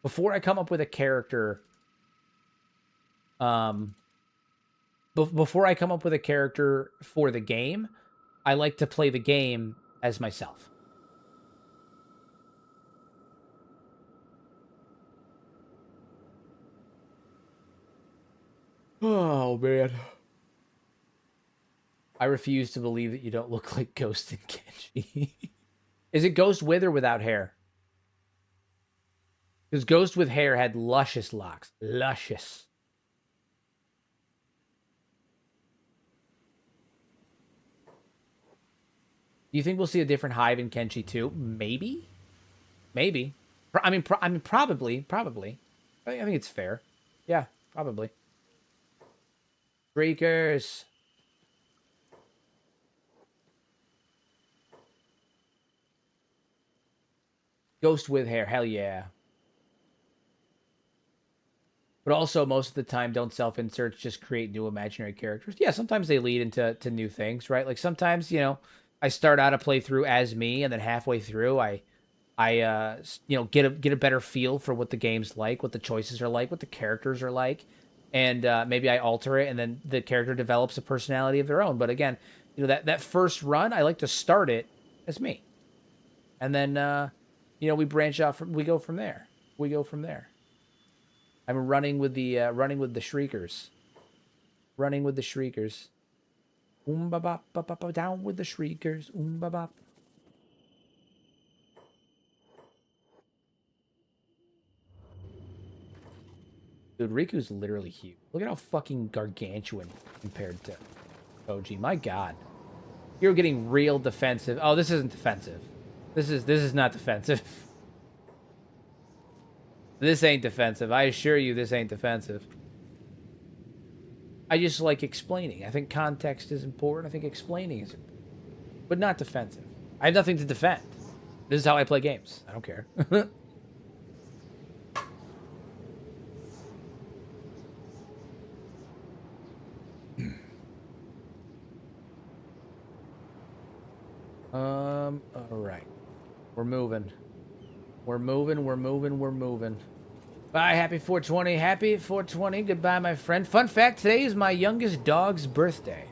Before I come up with a character, before I come up with a character for the game, I like to play the game as myself. Oh, man. I refuse to believe that you don't look like Ghost in Kenshi. Is it Ghost with or without hair? Because Ghost with hair had luscious locks. Luscious. Do you think we'll see a different Hive in Kenshi too? Maybe. Maybe. I mean, probably. I think it's fair. Yeah, probably. Breakers. Ghost with hair. Hell yeah. But also, most of the time, don't self-insert. Just create new imaginary characters. Yeah, sometimes they lead into new things, right? Like sometimes, I start out a playthrough as me, and then halfway through, I get a better feel for what the game's like, what the choices are like, what the characters are like, and maybe I alter it, and then the character develops a personality of their own. But again, that first run, I like to start it as me, and then we branch out we go from there. I'm running with the shriekers. Running with the shriekers. Ba bop ba ba down with the shriekers. Ba bop. Dude, Riku's literally huge. Look at how fucking gargantuan compared to Toji. My God. You're getting real defensive. Oh, this isn't defensive. This is not defensive. This ain't defensive. I assure you this ain't defensive. I just like explaining. I think context is important. I think explaining is important. But not defensive. I have nothing to defend. This is how I play games. I don't care. All right. We're moving. We're moving. Bye, happy 420. Happy 420. Goodbye, my friend. Fun fact, today is my youngest dog's birthday.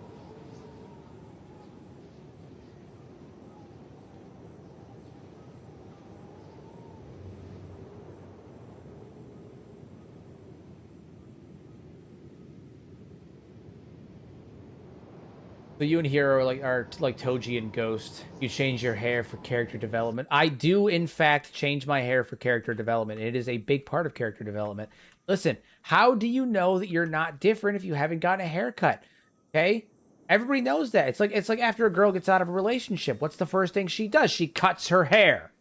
So you and Hero are like Toji and Ghost. You change your hair for character development. I do, in fact, change my hair for character development. It is a big part of character development. Listen, how do you know that you're not different if you haven't gotten a haircut? Okay, everybody knows that. It's like after a girl gets out of a relationship, what's the first thing she does? She cuts her hair.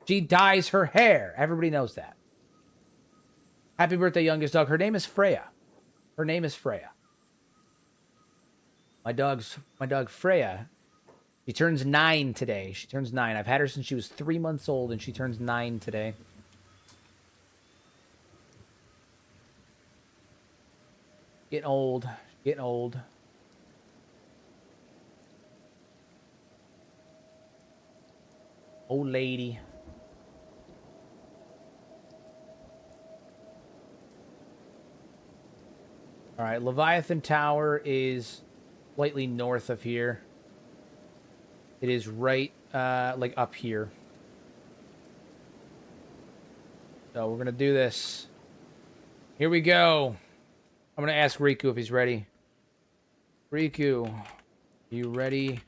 She dyes her hair. Everybody knows that. Happy birthday, youngest dog. Her name is Freya. Her name is Freya. My dog Freya, she turns 9 today. She turns 9. I've had her since she was 3 months old, and she turns 9 today. Getting old. Getting old. Old lady. All right, Leviathan Tower is slightly north of here. It is right, like up here. So we're gonna do this. Here we go. I'm gonna ask Riku if he's ready. Riku, you ready?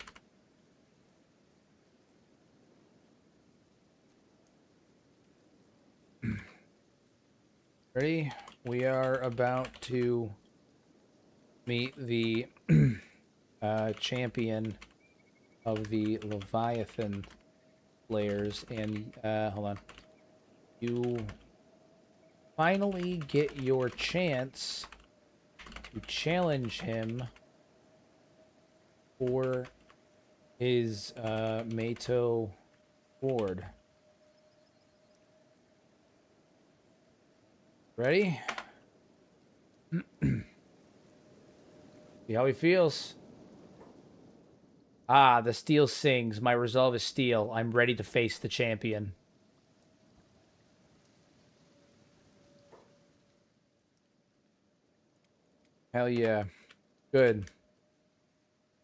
Ready? We are about to meet the champion of the Leviathan players, and hold on. You finally get your chance to challenge him for his Mato Ward. Ready? See how he feels. Ah, the steel sings. My resolve is steel. I'm ready to face the champion. Hell yeah. Good.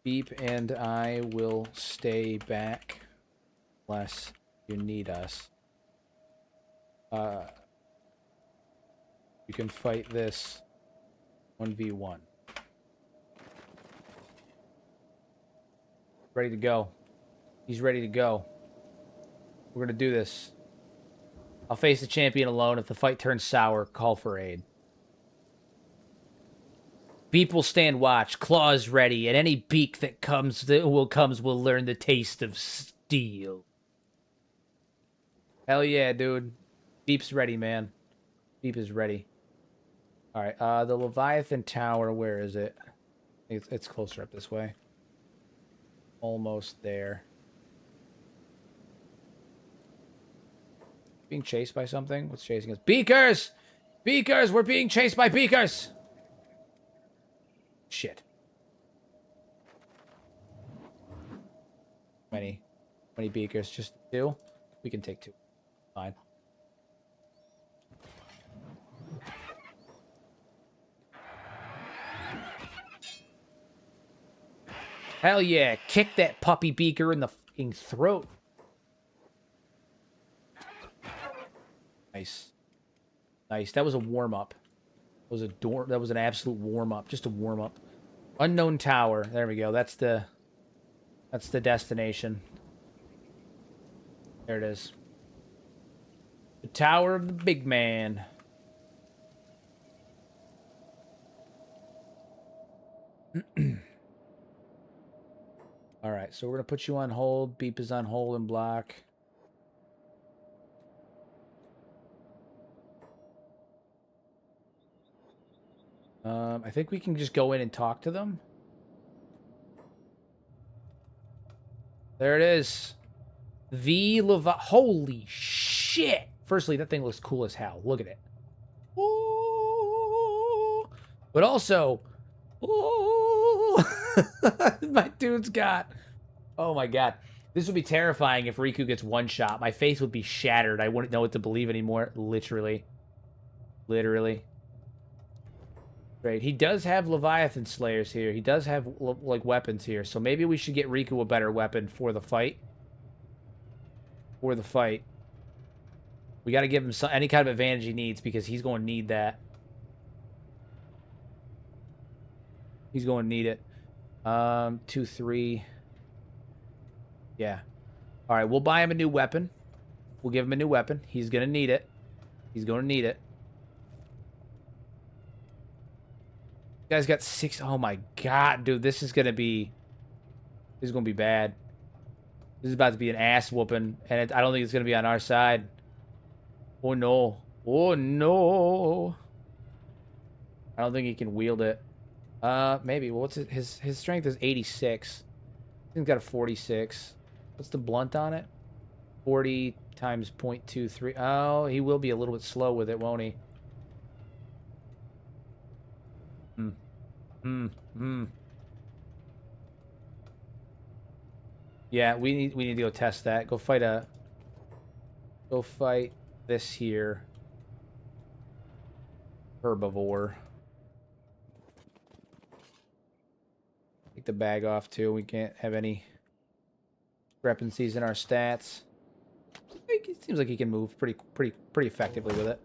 Beep and I will stay back unless you need us. You can fight this 1v1. Ready to go. He's ready to go. We're gonna do this. I'll face the champion alone. If the fight turns sour, call for aid. Beep will stand watch. Claws ready. And any beak that comes will learn the taste of steel. Hell yeah, dude. Beep's ready, man. Beep is ready. Alright, the Leviathan Tower, where is it? It's closer up this way. Almost there. Being chased by something? What's chasing us? Beakers! Beakers! We're being chased by beakers! Shit. Many beakers? Just 2? We can take 2. Fine. Hell yeah, kick that puppy beaker in the fucking throat. Nice. Nice. That was a warm-up. That was an absolute warm-up. Just a warm-up. Unknown Tower. There we go. That's the destination. There it is. The Tower of the Big Man. Alright, so we're going to put you on hold. Beep is on hold and block. I think we can just go in and talk to them. There it is. The Holy shit! Firstly, that thing looks cool as hell. Look at it. Ooh. But also... Ooh. My dude's got... Oh my god. This would be terrifying if Riku gets one shot. My face would be shattered. I wouldn't know what to believe anymore. Literally. Literally. Great. He does have Leviathan Slayers here. He does have, like, weapons here. So maybe we should get Riku a better weapon for the fight. For the fight. We got to give him any kind of advantage he needs because he's going to need that. He's going to need it. 2, 3... Yeah. All right, we'll buy him a new weapon. We'll give him a new weapon. He's going to need it. He's going to need it. You guys got 6. Oh, my God, dude. This is going to be... This is going to be bad. This is about to be an ass whooping, and I don't think it's going to be on our side. Oh, no. Oh, no. I don't think he can wield it. Maybe. Well, what's it? His strength is 86. He's got a 46. What's the blunt on it? 40 times 0.23. Oh, he will be a little bit slow with it, won't he? Yeah, we need to go test that. Go fight this here. Herbivore. Take the bag off too. We can't have any discrepancies in our stats. It seems like he can move pretty effectively with it.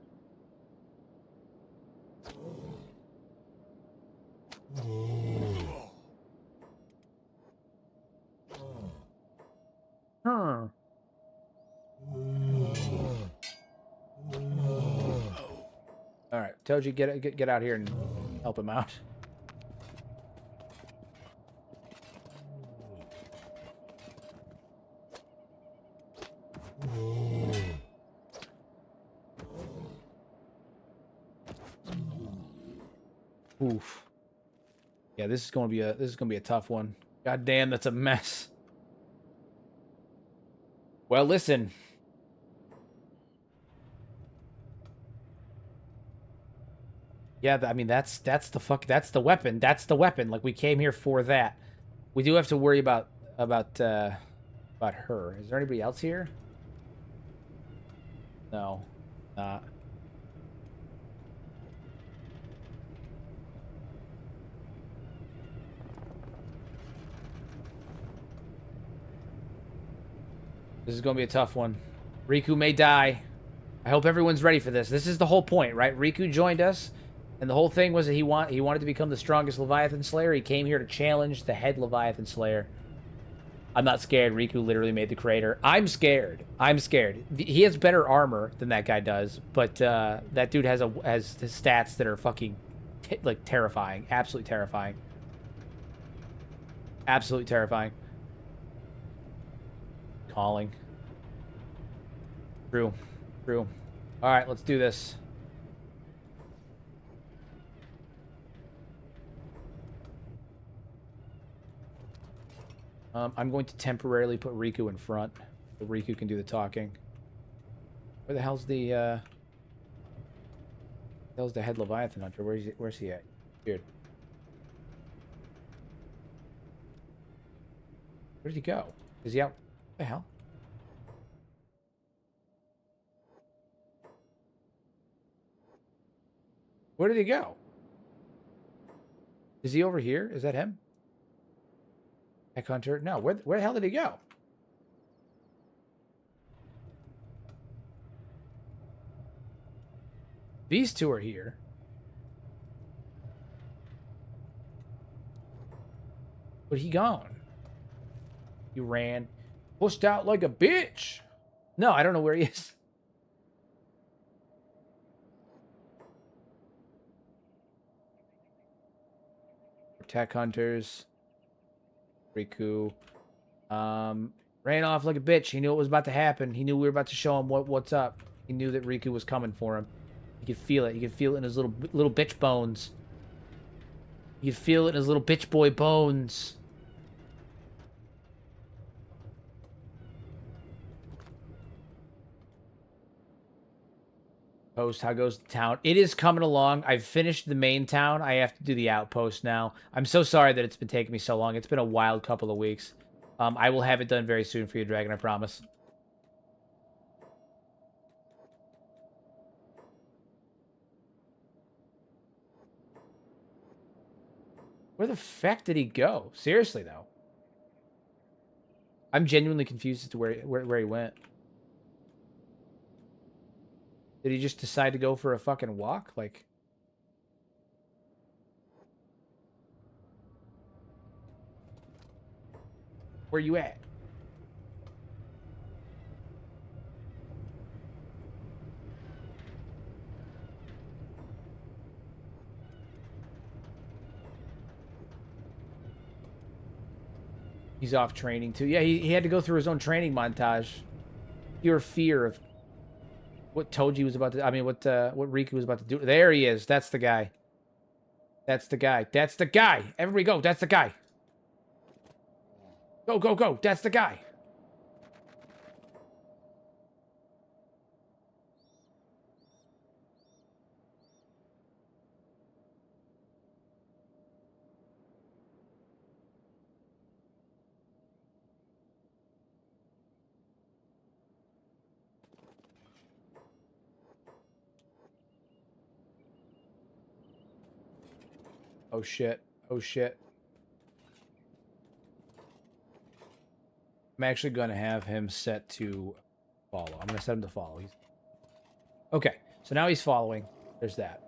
Huh. All right, Toji, get out here and help him out. Oof. Yeah, this is gonna be a tough one. God damn, that's a mess. Well, listen. Yeah, I mean that's the weapon. That's the weapon. Like we came here for that. We do have to worry about her. Is there anybody else here? No, not. This is going to be a tough one. Riku may die. I hope everyone's ready for this. This is the whole point, right? Riku joined us, and the whole thing was that he wanted to become the strongest Leviathan Slayer. He came here to challenge the head Leviathan Slayer. I'm not scared. Riku literally made the crater. I'm scared. I'm scared. He has better armor than that guy does, but that dude has his stats that are fucking like terrifying. Absolutely terrifying. Absolutely terrifying. Calling. True. True. All right, let's do this. I'm going to temporarily put Riku in front, so Riku can do the talking. Where the hell's the head Leviathan hunter? Where's he at? Weird. Where did he go? Is he out? What the hell? Where did he go? Is he over here? Is that him? Heck hunter? No. Where the hell did he go? These two are here. But he gone. He ran. Pushed out like a bitch. No, I don't know where he is. Tech hunters. Riku. Ran off like a bitch. He knew it was about to happen. He knew we were about to show him what's up. He knew that Riku was coming for him. He could feel it. He could feel it in his little bitch bones. He could feel it in his little bitch boy bones. Post, how goes the town? It is coming along. I've finished the main town. I have to do the outpost now. I'm so sorry that it's been taking me so long. It's been a wild couple of weeks. I will have it done very soon for you, Dragon, I promise. Where the fuck did he go? Seriously, though. I'm genuinely confused as to where he went. Did he just decide to go for a fucking walk? Like... Where you at? He's off training, too. Yeah, he had to go through his own training montage. Pure fear of what Toji was about to... I mean, what Riku was about to do. There he is. That's the guy. That's the guy. That's the guy! Everybody go. That's the guy. Go, go, go. That's the guy. Oh, shit. Oh, shit. I'm actually going to have him set to follow. I'm going to set him to follow. Okay, so now he's following. There's that.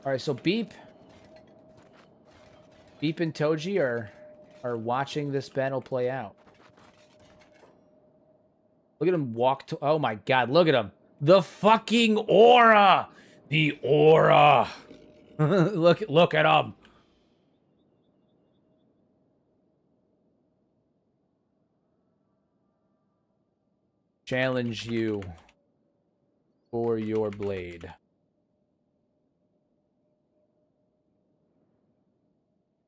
All right, so Beep and Toji are watching this battle play out. Look at him walk to... Oh, my God. Look at him. The fucking aura! The aura! Look at him. Challenge you for your blade.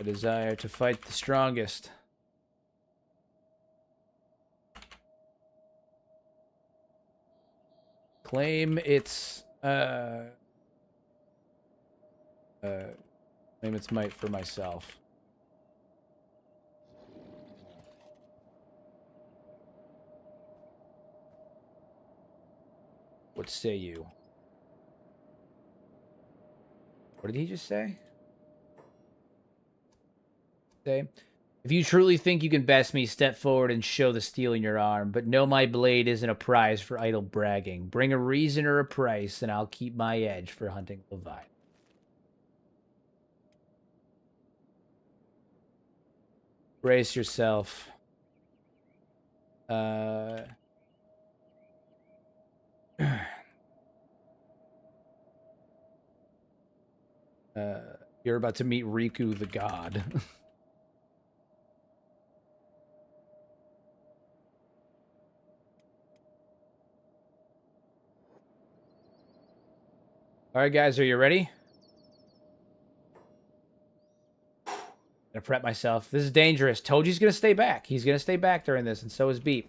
A desire to fight the strongest. Claim its might for myself. What say you? What did he just say? Say, if you truly think you can best me, step forward and show the steel in your arm, but know my blade isn't a prize for idle bragging. Bring a reason or a price, and I'll keep my edge for hunting Leviathan. Brace yourself. You're about to meet Riku the God. All right, guys, are you ready? Gonna prep myself. This is dangerous. Toji's gonna stay back. He's gonna stay back during this, and so is Beep.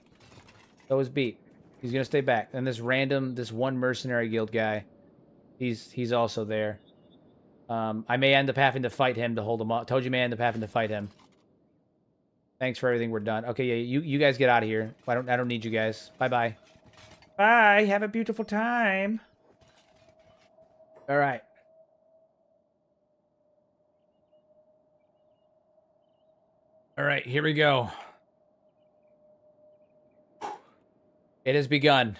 So is Beep. He's gonna stay back. And this one mercenary guild guy, he's also there. I may end up having to fight him to hold him up. Toji may end up having to fight him. Thanks for everything. We're done. Okay, yeah, you guys get out of here. I don't need you guys. Bye-bye. Bye. Have a beautiful time. All right. All right, here we go. It has begun.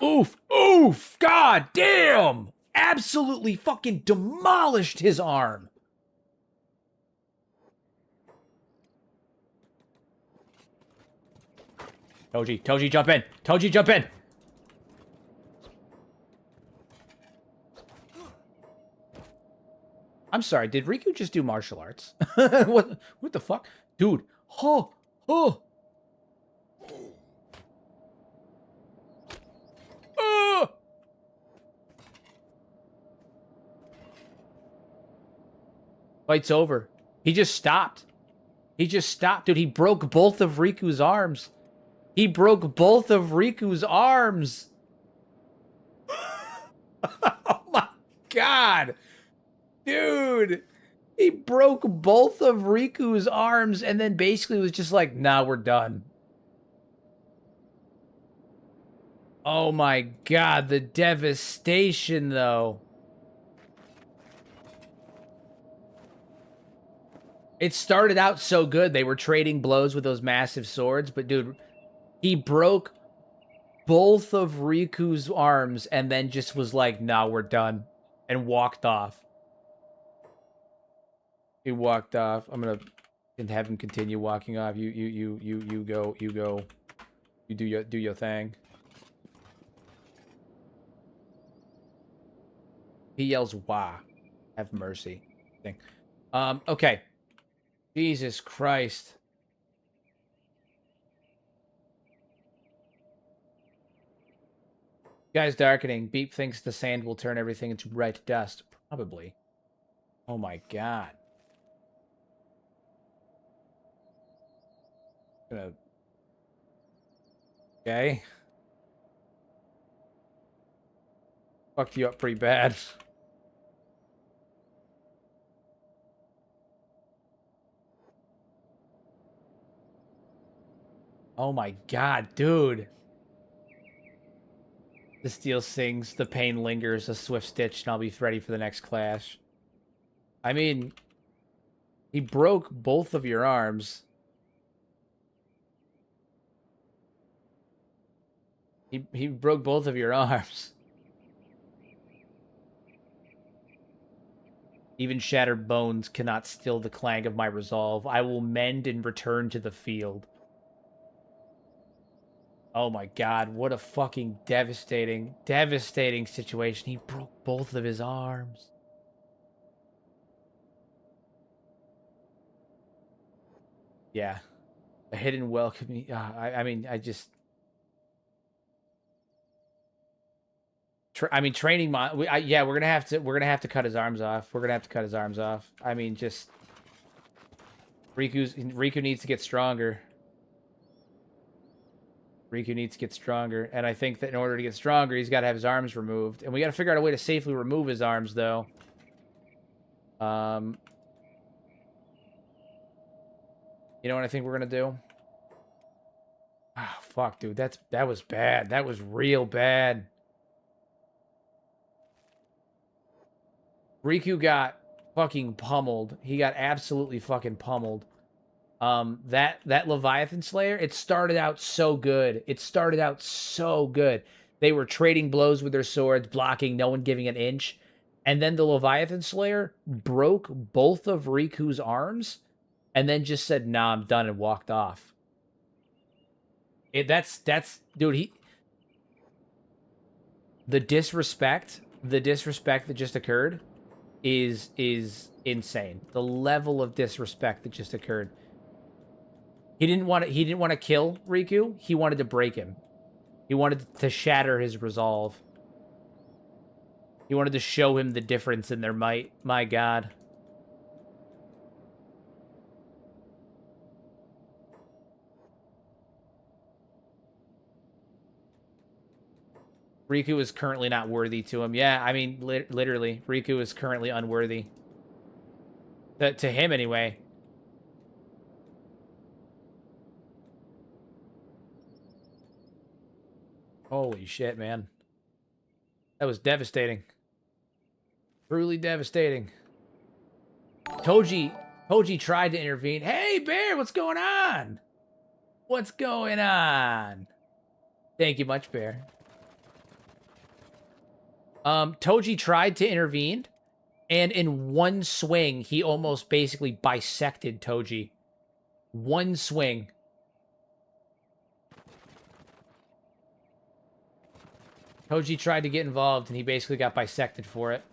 Oof! Oof! God damn! Absolutely fucking demolished his arm. Toji, jump in! Toji, jump in! I'm sorry, did Riku just do martial arts? What the fuck? Dude, oh! Fight's over. He just stopped. He just stopped. Dude, he broke both of Riku's arms. He broke both of Riku's arms. Oh my god. Dude. He broke both of Riku's arms and then basically was just like, nah, we're done. Oh my god, the devastation, though. It started out so good. They were trading blows with those massive swords, but dude, he broke both of Riku's arms and then just was like, nah, we're done. And walked off. He walked off. I'm gonna have him continue walking off. You go. You do your thing. He yells, "Wah! Have mercy." Thing. Okay. Jesus Christ. Guy's darkening. Beep thinks the sand will turn everything into bright dust. Probably. Oh my god. Okay. Fucked you up pretty bad. Oh my god, dude. The steel sings, the pain lingers, a swift stitch, and I'll be ready for the next clash. I mean, he broke both of your arms. He broke both of your arms. Even shattered bones cannot still the clang of my resolve. I will mend and return to the field. Oh my god, what a fucking devastating situation. He broke both of his arms. Yeah. A hidden welcome. I mean, I just... training yeah, we're gonna have to cut his arms off. We're gonna have to cut his arms off. I mean, just... Riku needs to get stronger. Riku needs to get stronger, and I think that in order to get stronger, he's got to have his arms removed. And we got to figure out a way to safely remove his arms, though. You know what I think we're gonna do? Ah, fuck, dude, that was bad. That was real bad. Riku got fucking pummeled. He got absolutely fucking pummeled. That Leviathan Slayer, it started out so good. It started out so good. They were trading blows with their swords, blocking, no one giving an inch. And then the Leviathan Slayer broke both of Riku's arms and then just said, nah, I'm done, and walked off. That's dude, the disrespect that just occurred is insane. The level of disrespect that just occurred. He didn't want to kill Riku. He wanted to break him. He wanted to shatter his resolve. He wanted to show him the difference in their might. My god. Riku is currently not worthy to him. Yeah, I mean, literally, Riku is currently unworthy. To him, anyway. Holy shit, man. That was devastating. Truly devastating. Toji tried to intervene. Hey, Bear, what's going on? What's going on? Thank you much, Bear. Toji tried to intervene, and in one swing, he almost basically bisected Toji. One swing. Toji tried to get involved, and he basically got bisected for it.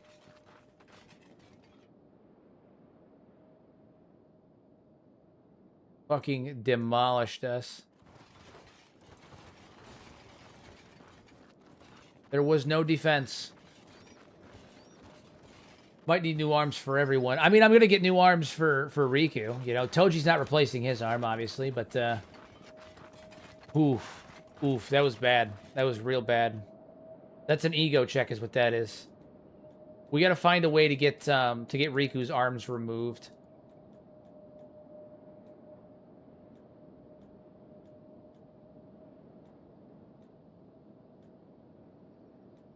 Fucking demolished us. There was no defense. Might need new arms for everyone. I mean, I'm gonna get new arms for Riku. You know, Toji's not replacing his arm, obviously, but oof, oof, that was bad. That was real bad. That's an ego check, is what that is. We gotta find a way to get Riku's arms removed.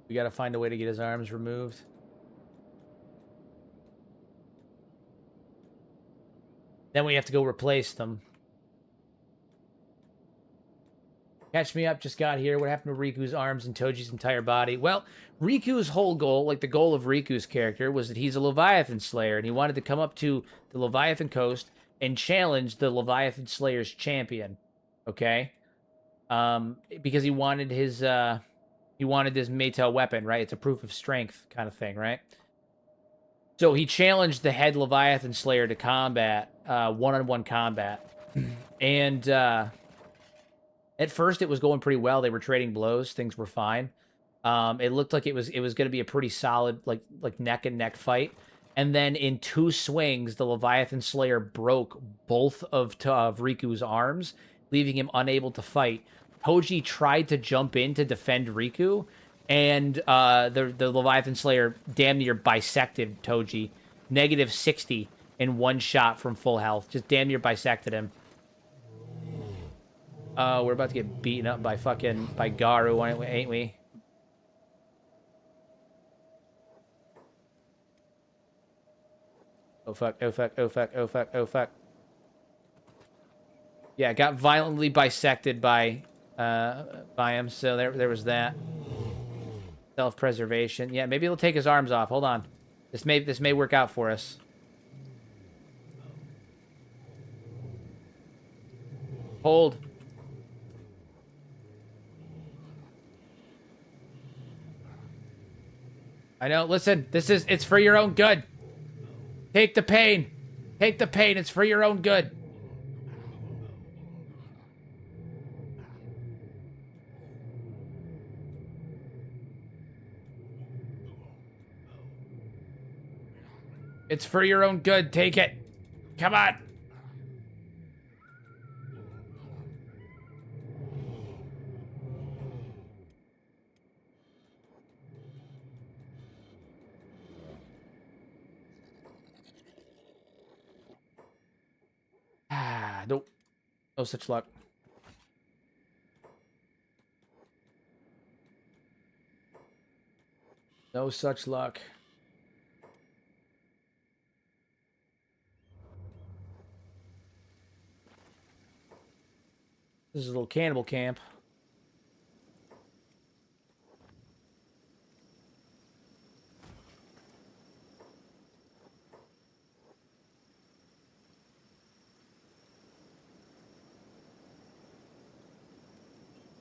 We gotta find a way to get his arms removed. Then we have to go replace them. Catch me up, just got here. What happened to Riku's arms and Toji's entire body? Well, Riku's whole goal, like the goal of Riku's character, was that he's a Leviathan Slayer, and he wanted to come up to the Leviathan coast and challenge the Leviathan Slayer's champion. Okay? Because he wanted his Maytel weapon, right? It's a proof of strength kind of thing, right? So he challenged the head Leviathan Slayer to combat, one-on-one combat. And at first it was going pretty well. They were trading blows. Things were fine. It looked like it was going to be a pretty solid like neck and neck fight. And then in 2 swings, the Leviathan Slayer broke both of Riku's arms, leaving him unable to fight. Toji tried to jump in to defend Riku, and the Leviathan Slayer damn near bisected Toji. -60 in 1 shot from full health. Just damn near bisected him. We're about to get beaten up by Garu, ain't we? Oh fuck, oh fuck, oh fuck, oh fuck, oh fuck. Yeah, got violently bisected by him, so there was that. Self-preservation. Yeah, maybe he'll take his arms off. Hold on. This may work out for us. Hold. I know, listen, it's for your own good. Take the pain. Take the pain, it's for your own good. It's for your own good. Take it. Come on. Nope. No such luck. No such luck. This is a little cannibal camp.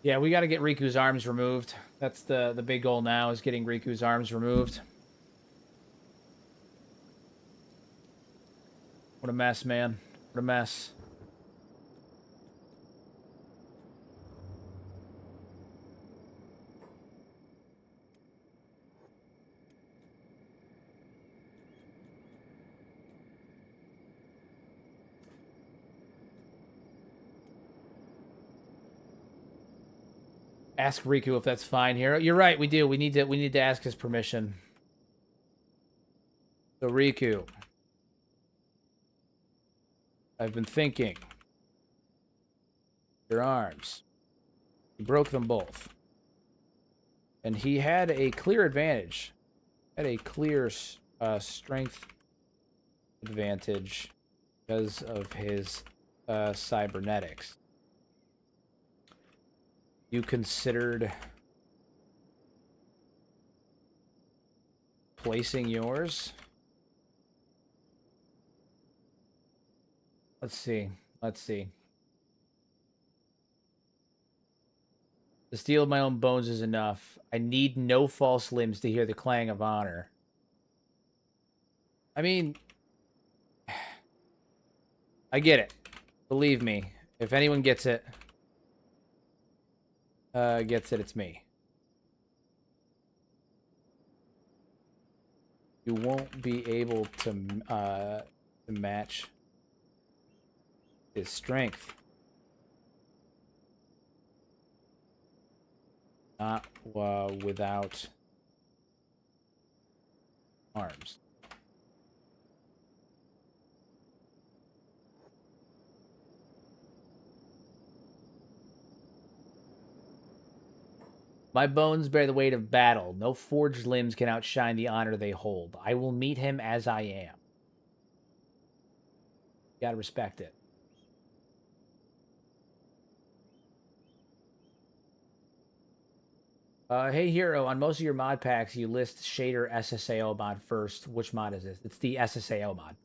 Yeah, we got to get Riku's arms removed. That's the big goal now, is getting Riku's arms removed. What a mess, man. What a mess. Ask Riku if that's fine here. You're right, we do. We need to ask his permission. So Riku, I've been thinking. Your arms. He broke them both. And he had a clear advantage. Had a clear strength advantage because of his cybernetics. You considered placing yours? Let's see. Let's see. The steel of my own bones is enough. I need no false limbs to hear the clang of honor. I mean, I get it. Believe me. If anyone gets it, it's me. you won't be able to match his strength. Not without arms. My bones bear the weight of battle. No forged limbs can outshine the honor they hold. I will meet him as I am. You gotta respect it. Hey Hero, on most of your mod packs, you list shader SSAO mod first. Which mod is this? It's the SSAO mod.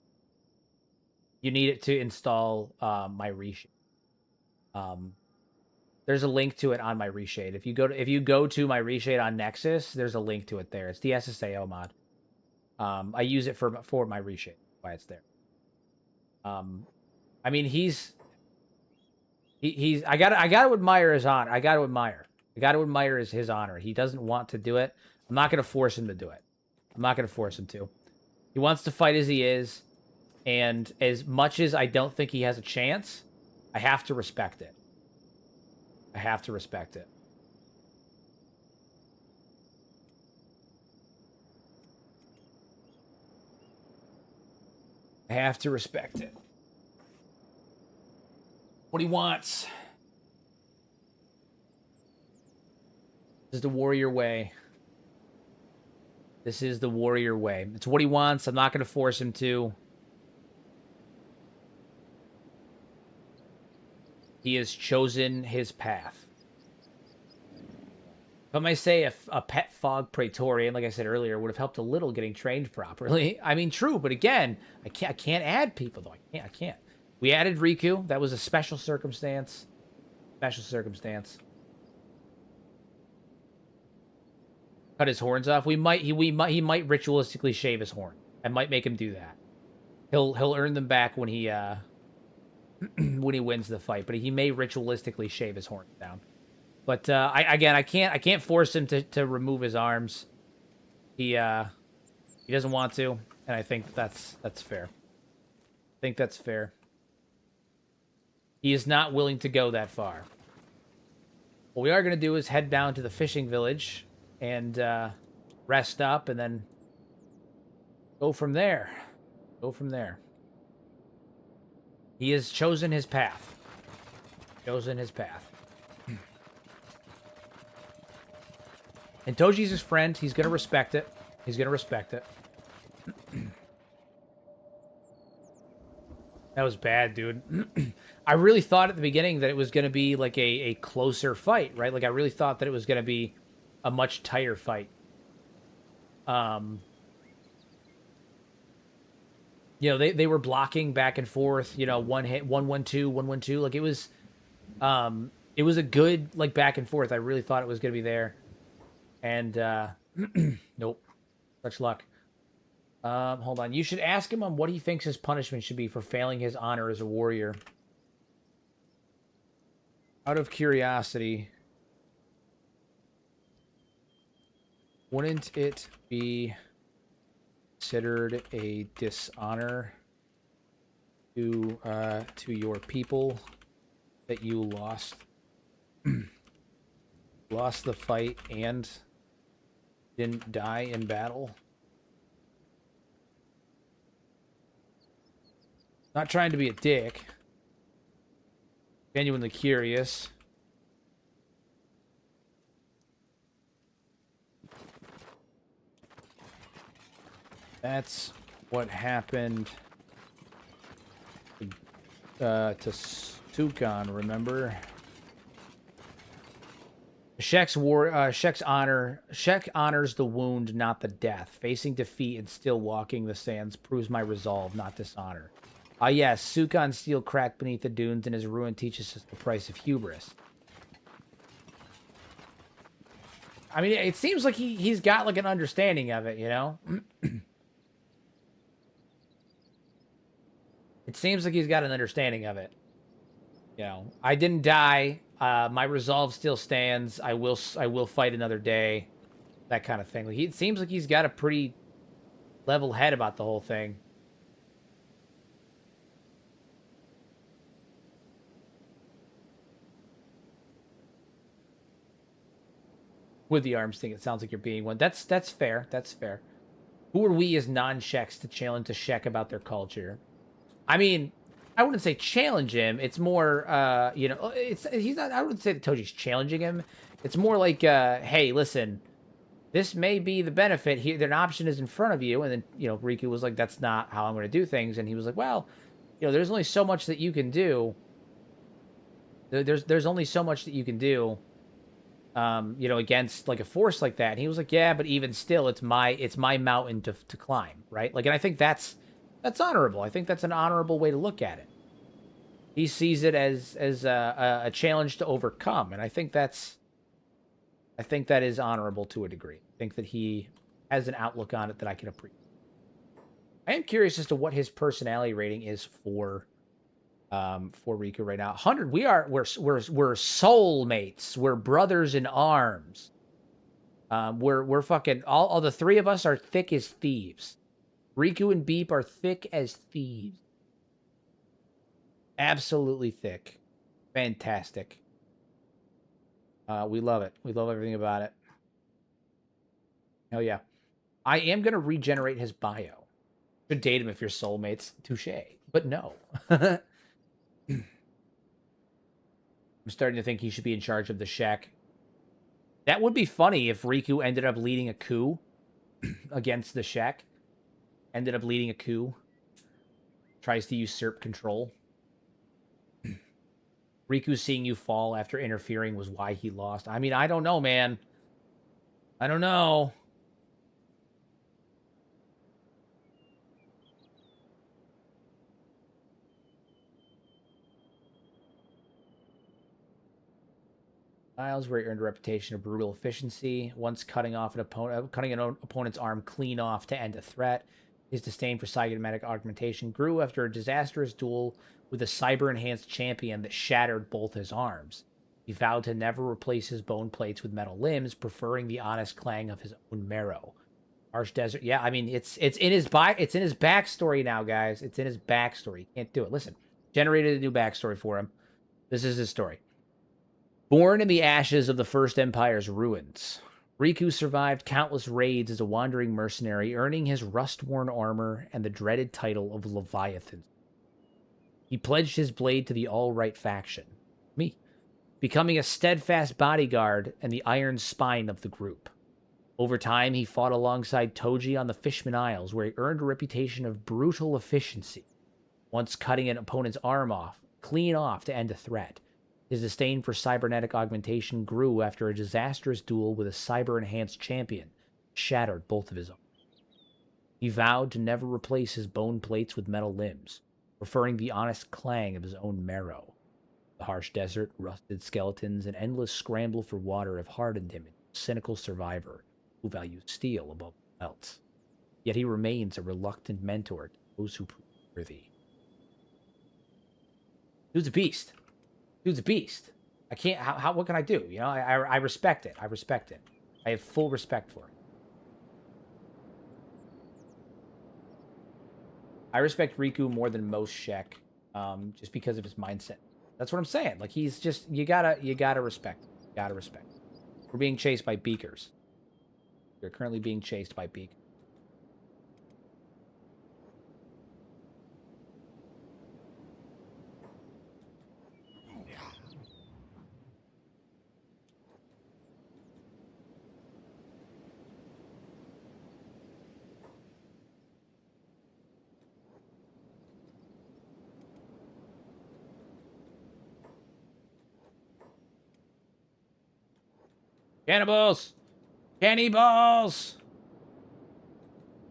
You need it to install my reshade. There's a link to it on my reshade. If you go to my reshade on Nexus, there's a link to it there. It's the SSAO mod. I use it for my reshade. Why it's there. I mean he's I gotta admire his honor. I gotta admire his honor. He doesn't want to do it. I'm not gonna force him to do it. I'm not gonna force him to. He wants to fight as he is, and as much as I don't think he has a chance, I have to respect it. I have to respect it. I have to respect it. What he wants. This is the warrior way. This is the warrior way. It's what he wants. I'm not going to force him to. He has chosen his path. If I may say, if a pet fog praetorian, like I said earlier, would have helped a little getting trained properly. I mean, true, but again, I can't add people though. I can't. We added Riku. That was a special circumstance. Special circumstance. Cut his horns off. He might ritualistically shave his horn. I might make him do that. He'll earn them back when he when he wins the fight, but he may ritualistically shave his horns down. But I can't force him to remove his arms. He doesn't want to, and I think that's fair. I think that's fair. He is not willing to go that far. What we are going to do is head down to the fishing village and rest up, and then go from there. Go from there. He has chosen his path. Chosen his path. And Toji's his friend. He's going to respect it. He's going to respect it. That was bad, dude. I really thought at the beginning that it was going to be like a closer fight, right? Like I really thought that it was going to be a much tighter fight. You know, they were blocking back and forth, you know, one hit, 1-1-2, 1-1-2. Like it was a good like back and forth. I really thought it was going to be there. And nope. Such luck. Hold on. You should ask him on what he thinks his punishment should be for failing his honor as a warrior. Out of curiosity, wouldn't it be considered a dishonor to your people that you lost the fight and didn't die in battle? Not trying to be a dick. Genuinely curious. That's what happened to Sukan, remember? Shek honors the wound, not the death. Facing defeat and still walking the sands proves my resolve, not dishonor. Yes, Sukan's steel cracked beneath the dunes, and his ruin teaches us the price of hubris. I mean, it seems like he's got like an understanding of it, you know? It seems like he's got an understanding of it. You know, I didn't die. My resolve still stands. I will fight another day. That kind of thing. Like, it seems like he's got a pretty level head about the whole thing. With the arms thing, it sounds like you're being one. That's fair. That's fair. Who are we as non-Sheks to challenge a Shek about their culture? I mean, I wouldn't say challenge him. It's more, you know, he's not. I wouldn't say that Toji's challenging him. It's more like, hey, listen, this may be the benefit here. An option is in front of you, and then you know, Riku was like, that's not how I'm going to do things, and he was like, well, you know, there's only so much that you can do. There's only so much that you can do. You know, against like a force like that. And he was like, yeah, but even still, it's my mountain to climb, right? Like, and I think that's honorable. I think that's an honorable way to look at it. He sees it as a challenge to overcome, and I think that is honorable to a degree. I think that he has an outlook on it that I can appreciate. I am curious as to what his personality rating is for Riku right now. 100. We're soulmates. We're brothers in arms. We're fucking all the three of us are thick as thieves. Riku and Beep are thick as thieves. Absolutely thick. Fantastic. We love it. We love everything about it. Hell yeah. I am gonna regenerate his bio. Should date him if you're soulmates. Touche. But no. I'm starting to think he should be in charge of the Shek. That would be funny if Riku ended up leading a coup against the Shek. Ended up leading a coup. Tries to usurp control. Riku seeing you fall after interfering was why he lost. I mean, I don't know, man. I don't know. Styles, where he earned a reputation of brutal efficiency, once cutting an opponent's arm clean off to end a threat. His disdain for cybernetic augmentation grew after a disastrous duel with a cyber-enhanced champion that shattered both his arms. He vowed to never replace his bone plates with metal limbs, preferring the honest clang of his own marrow. Harsh Desert, yeah, I mean, it's in his backstory now, guys. It's in his backstory. He can't do it. Listen, generated a new backstory for him. This is his story. Born in the ashes of the First Empire's ruins, Riku survived countless raids as a wandering mercenary, earning his rust-worn armor and the dreaded title of Leviathan. He pledged his blade to the All-Right faction, me, becoming a steadfast bodyguard and the iron spine of the group. Over time, he fought alongside Toji on the Fishman Isles, where he earned a reputation of brutal efficiency, once cutting an opponent's arm clean off to end a threat. His disdain for cybernetic augmentation grew after a disastrous duel with a cyber-enhanced champion shattered both of his arms. He vowed to never replace his bone plates with metal limbs, preferring the honest clang of his own marrow. The harsh desert, rusted skeletons, and endless scramble for water have hardened him into a cynical survivor who values steel above all else. Yet he remains a reluctant mentor to those who prove worthy. Dude's a beast. Dude's a beast. I can't. What can I do? You know, I respect it. I respect it. I have full respect for it. I respect Riku more than most Shek, just because of his mindset. That's what I'm saying. Like, he's just you gotta respect. You gotta respect. We're being chased by beakers. You're currently being chased by beakers. Cannibals! Cannibals!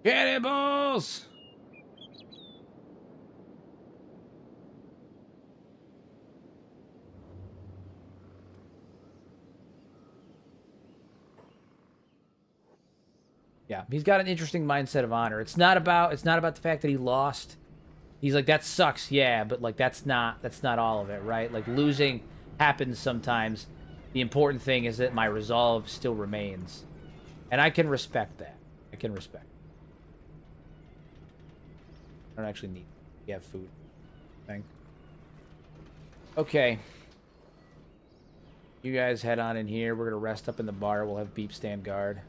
Cannibals! Yeah, he's got an interesting mindset of honor. It's not about the fact that he lost. He's like, that sucks, yeah, but like that's not all of it, right? Like, losing happens sometimes. The important thing is that my resolve still remains. And I can respect that. I can respect. I don't actually need. We have food. Thing. Okay. You guys head on in here. We're gonna rest up in the bar. We'll have Beep stand guard.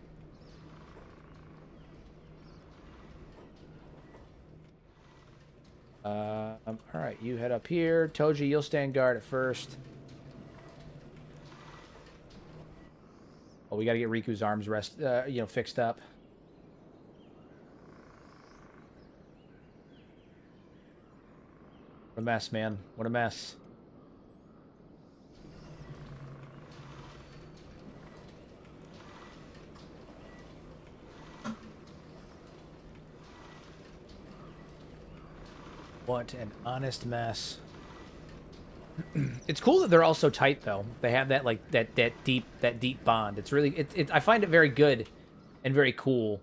Alright, you head up here. Toji, you'll stand guard at first. Oh, we gotta get Riku's arms fixed up. What a mess, man. What a mess. What an honest mess. It's cool that they're all so tight, though. They have that like that deep bond. It's really I find it very good and very cool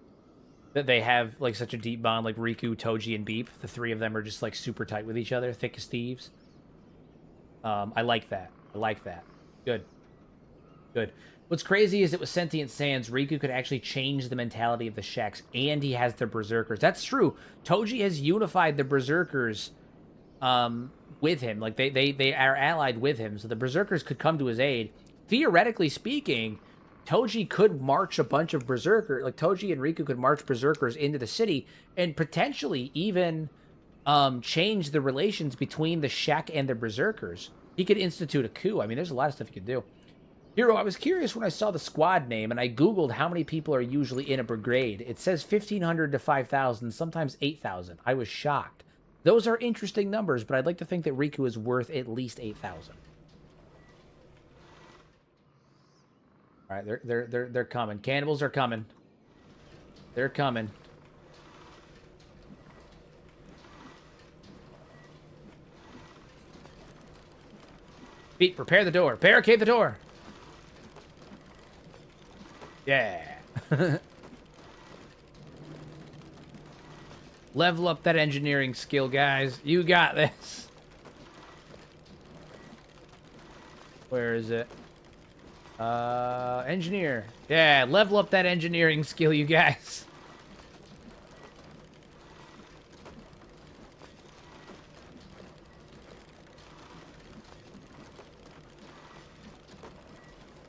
that they have like such a deep bond. Like Riku, Toji, and Beep. The three of them are just like super tight with each other, thick as thieves. I like that. I like that. Good. Good. What's crazy is that with Sentient Sands, Riku could actually change the mentality of the Sheks, and he has the Berserkers. That's true. Toji has unified the Berserkers with him. Like, they are allied with him, so the Berserkers could come to his aid. Theoretically speaking, Toji could march a bunch of Berserkers. Like, Toji and Riku could march Berserkers into the city, and potentially even change the relations between the Shek and the Berserkers. He could institute a coup. I mean, there's a lot of stuff he could do. Hero, I was curious when I saw the squad name, and I googled how many people are usually in a brigade. It says 1,500 to 5,000, sometimes 8,000. I was shocked. Those are interesting numbers, but I'd like to think that Riku is worth at least 8,000. All right, they're coming. Cannibals are coming. They're coming. Pete, prepare the door. Barricade the door. Yeah. Level up that engineering skill, guys. You got this. Where is it? Engineer. Yeah, level up that engineering skill, you guys.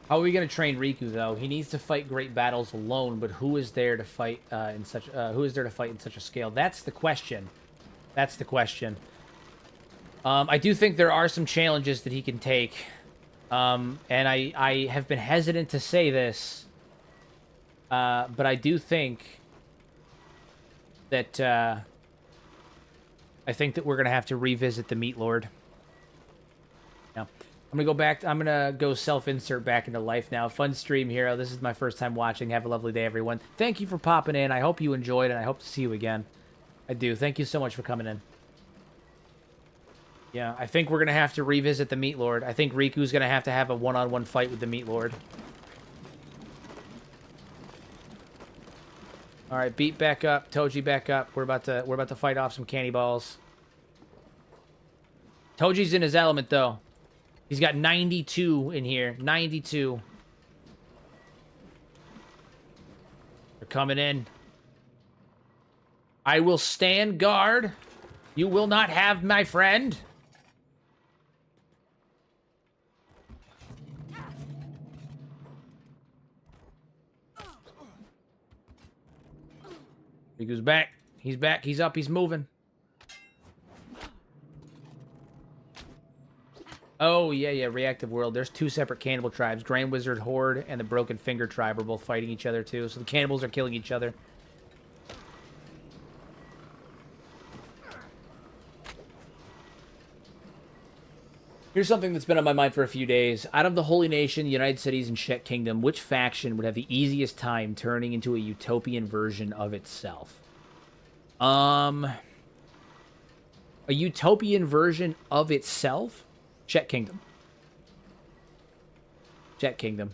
How are we gonna train Riku though? He needs to fight great battles alone, but who is there to fight in such a scale? That's the question. That's the question. I do think there are some challenges that he can take, and I have been hesitant to say this, but I do think that we're gonna have to revisit the Meat Lord. Yeah. I'm gonna go back. I'm gonna go self-insert back into life now. Fun stream, Hero. This is my first time watching. Have a lovely day, everyone. Thank you for popping in. I hope you enjoyed, and I hope to see you again. I do. Thank you so much for coming in. Yeah, I think we're gonna have to revisit the Meat Lord. I think Riku's gonna have a one-on-one fight with the Meat Lord. All right, Beat back up. Toji back up. We're about to fight off some candy balls. Toji's in his element though. He's got 92 in here. 92. They're coming in. I will stand guard. You will not have my friend. Riku's back. He's back. He's up. He's moving. Oh, yeah, Reactive World. There's two separate cannibal tribes. Grand Wizard Horde and the Broken Finger Tribe are both fighting each other, too. So the cannibals are killing each other. Here's something that's been on my mind for a few days. Out of the Holy Nation, United Cities, and Shek Kingdom, which faction would have the easiest time turning into a utopian version of itself? A utopian version of itself? Shek Kingdom. Shek Kingdom.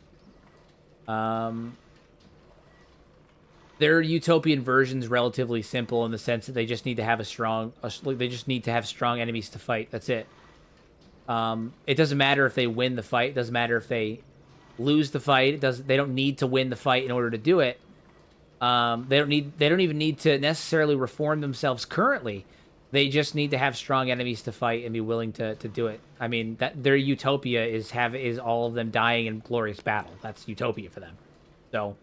Their utopian version's relatively simple in the sense that they just need to have strong enemies to fight. That's it. It doesn't matter if they win the fight. It doesn't matter if they lose the fight. They don't need to win the fight in order to do it. They don't even need to necessarily reform themselves currently. They just need to have strong enemies to fight and be willing to do it. I mean, that their utopia is all of them dying in glorious battle. That's utopia for them. So,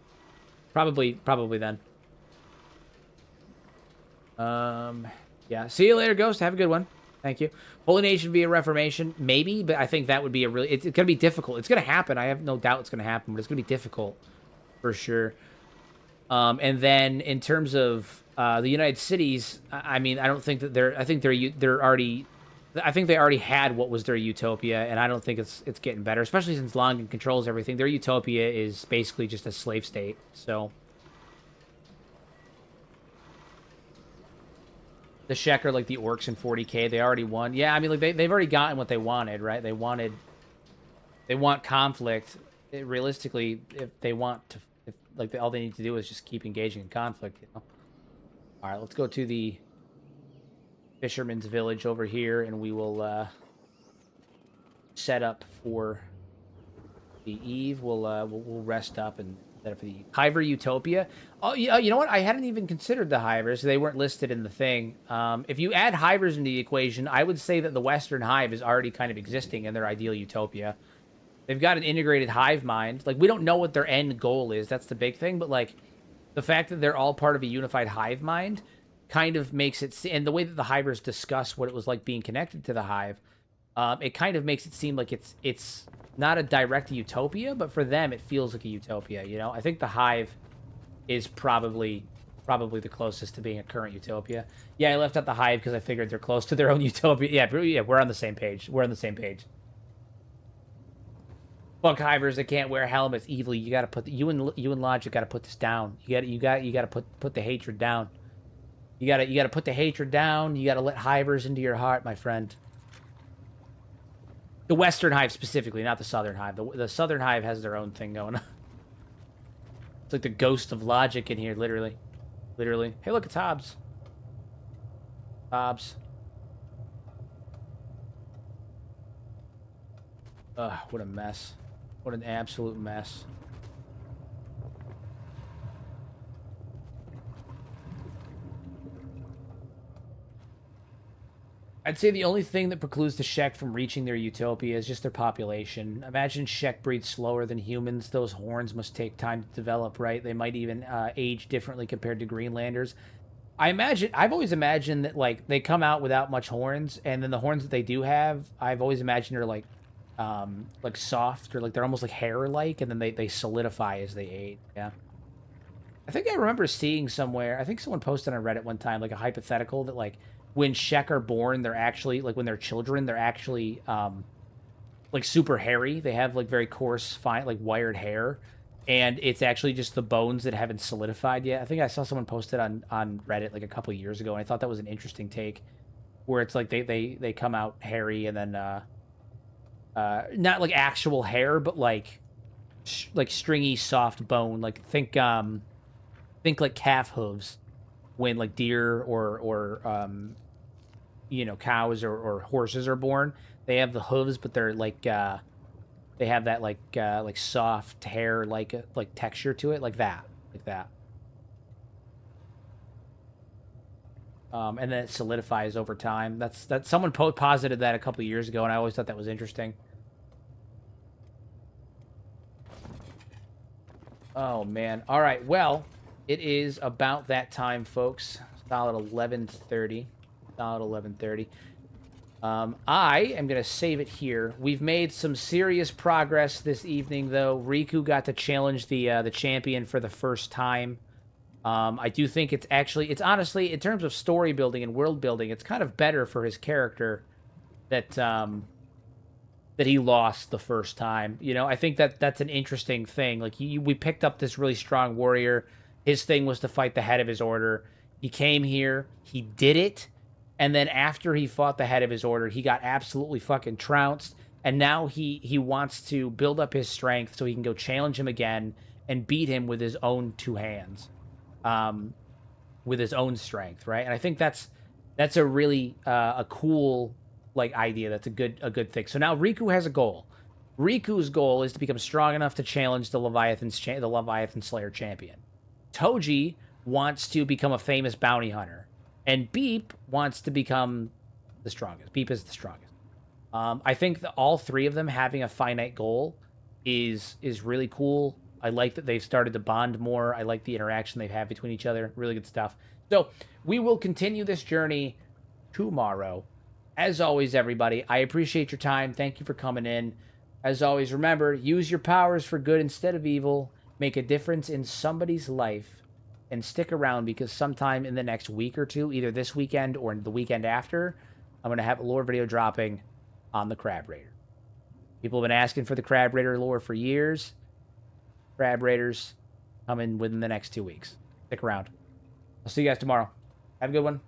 probably then. Yeah. See you later, Ghost. Have a good one. Thank you. Holy Nation via Reformation, maybe, but I think that would be a really... It's going to be difficult. It's going to happen. I have no doubt it's going to happen, but it's going to be difficult for sure. And then in terms of the United Cities, I mean, I don't think that they're... I think they're already... I think they already had what was their utopia, and I don't think it's getting better, especially since Longan controls everything. Their utopia is basically just a slave state, so... The Shek are like the orcs in 40k. They already won. Yeah, I mean, like they've already gotten what they wanted, right? They want conflict. Realistically, if they want to, all they need to do is just keep engaging in conflict. You know? All right, let's go to the fisherman's village over here, and we will set up for the eve. We'll rest up and set up for the Hiver Utopia. Oh, yeah, you know what? I hadn't even considered the Hivers. They weren't listed in the thing. If you add Hivers into the equation, I would say that the Western Hive is already kind of existing in their ideal utopia. They've got an integrated hive mind. Like, we don't know what their end goal is. That's the big thing. But, like, the fact that they're all part of a unified hive mind kind of makes it... And the way that the Hivers discuss what it was like being connected to the hive, it kind of makes it seem like it's not a direct utopia, but for them, it feels like a utopia, you know? I think the hive is probably the closest to being a current utopia. Yeah, I left out the hive because I figured they're close to their own utopia. Yeah, we're on the same page. We're on the same page. Fuck hivers, they can't wear helmets. Evil, you gotta put you and Logic gotta put this down. You gotta put the hatred down. You gotta put the hatred down. You gotta let hivers into your heart, my friend. The Western Hive specifically, not the Southern Hive. The Southern Hive has their own thing going on. It's like the ghost of Logic in here, literally. Literally. Hey, look, it's Hobbs. Hobbs. Ugh, what a mess. What an absolute mess. I'd say the only thing that precludes the Shek from reaching their utopia is just their population. Imagine Shek breed slower than humans. Those horns must take time to develop, right? They might even age differently compared to Greenlanders. I've always imagined that, like, they come out without much horns, and then the horns that they do have, I've always imagined are, like soft, or, like, they're almost like hair-like, and then they solidify as they age, yeah. I think I remember seeing somewhere, I think someone posted on Reddit one time, like, a hypothetical that, like, when Shek are born, they're actually, like, when they're children, they're actually, like, super hairy. They have, like, very coarse, fine, like, wired hair. And it's actually just the bones that haven't solidified yet. I think I saw someone post it on Reddit, like, a couple of years ago, and I thought that was an interesting take. Where it's, like, they come out hairy, and then, not, like, actual hair, but, like stringy, soft bone. Like, think, like, calf hooves. When, like, deer or you know, cows or horses are born, they have the hooves, but they're like they have that like soft hair, like texture to it, like that. And then it solidifies over time. That's someone posited that a couple of years ago, and I always thought that was interesting. Oh man! All right, well. It is about that time, folks. Solid 11:30. Solid 11:30. I am going to save it here. We've made some serious progress this evening, though. Riku got to challenge the champion for the first time. I do think it's honestly, in terms of story building and world building, it's kind of better for his character that he lost the first time. You know, I think that's an interesting thing. Like, we picked up this really strong warrior. His thing was to fight the head of his order. He came here, he did it, and then after he fought the head of his order, he got absolutely fucking trounced, and now he wants to build up his strength so he can go challenge him again and beat him with his own two hands, with his own strength, right? And I think that's a really a cool, like, idea. That's a good thing. So now Riku has a goal. Riku's goal is to become strong enough to challenge the Leviathan Slayer champion. Toji wants to become a famous bounty hunter. And Beep wants to become the strongest. Beep is the strongest. I think that all three of them having a finite goal is really cool. I like that they've started to bond more. I like the interaction they've had between each other. Really good stuff. So we will continue this journey tomorrow. As always, everybody, I appreciate your time. Thank you for coming in. As always, remember, use your powers for good instead of evil. Make a difference in somebody's life. And stick around, because sometime in the next week or two, either this weekend or the weekend after, I'm going to have a lore video dropping on the Crab Raider. People have been asking for the Crab Raider lore for years. Crab Raiders coming within the next 2 weeks. Stick around. I'll see you guys tomorrow. Have a good one.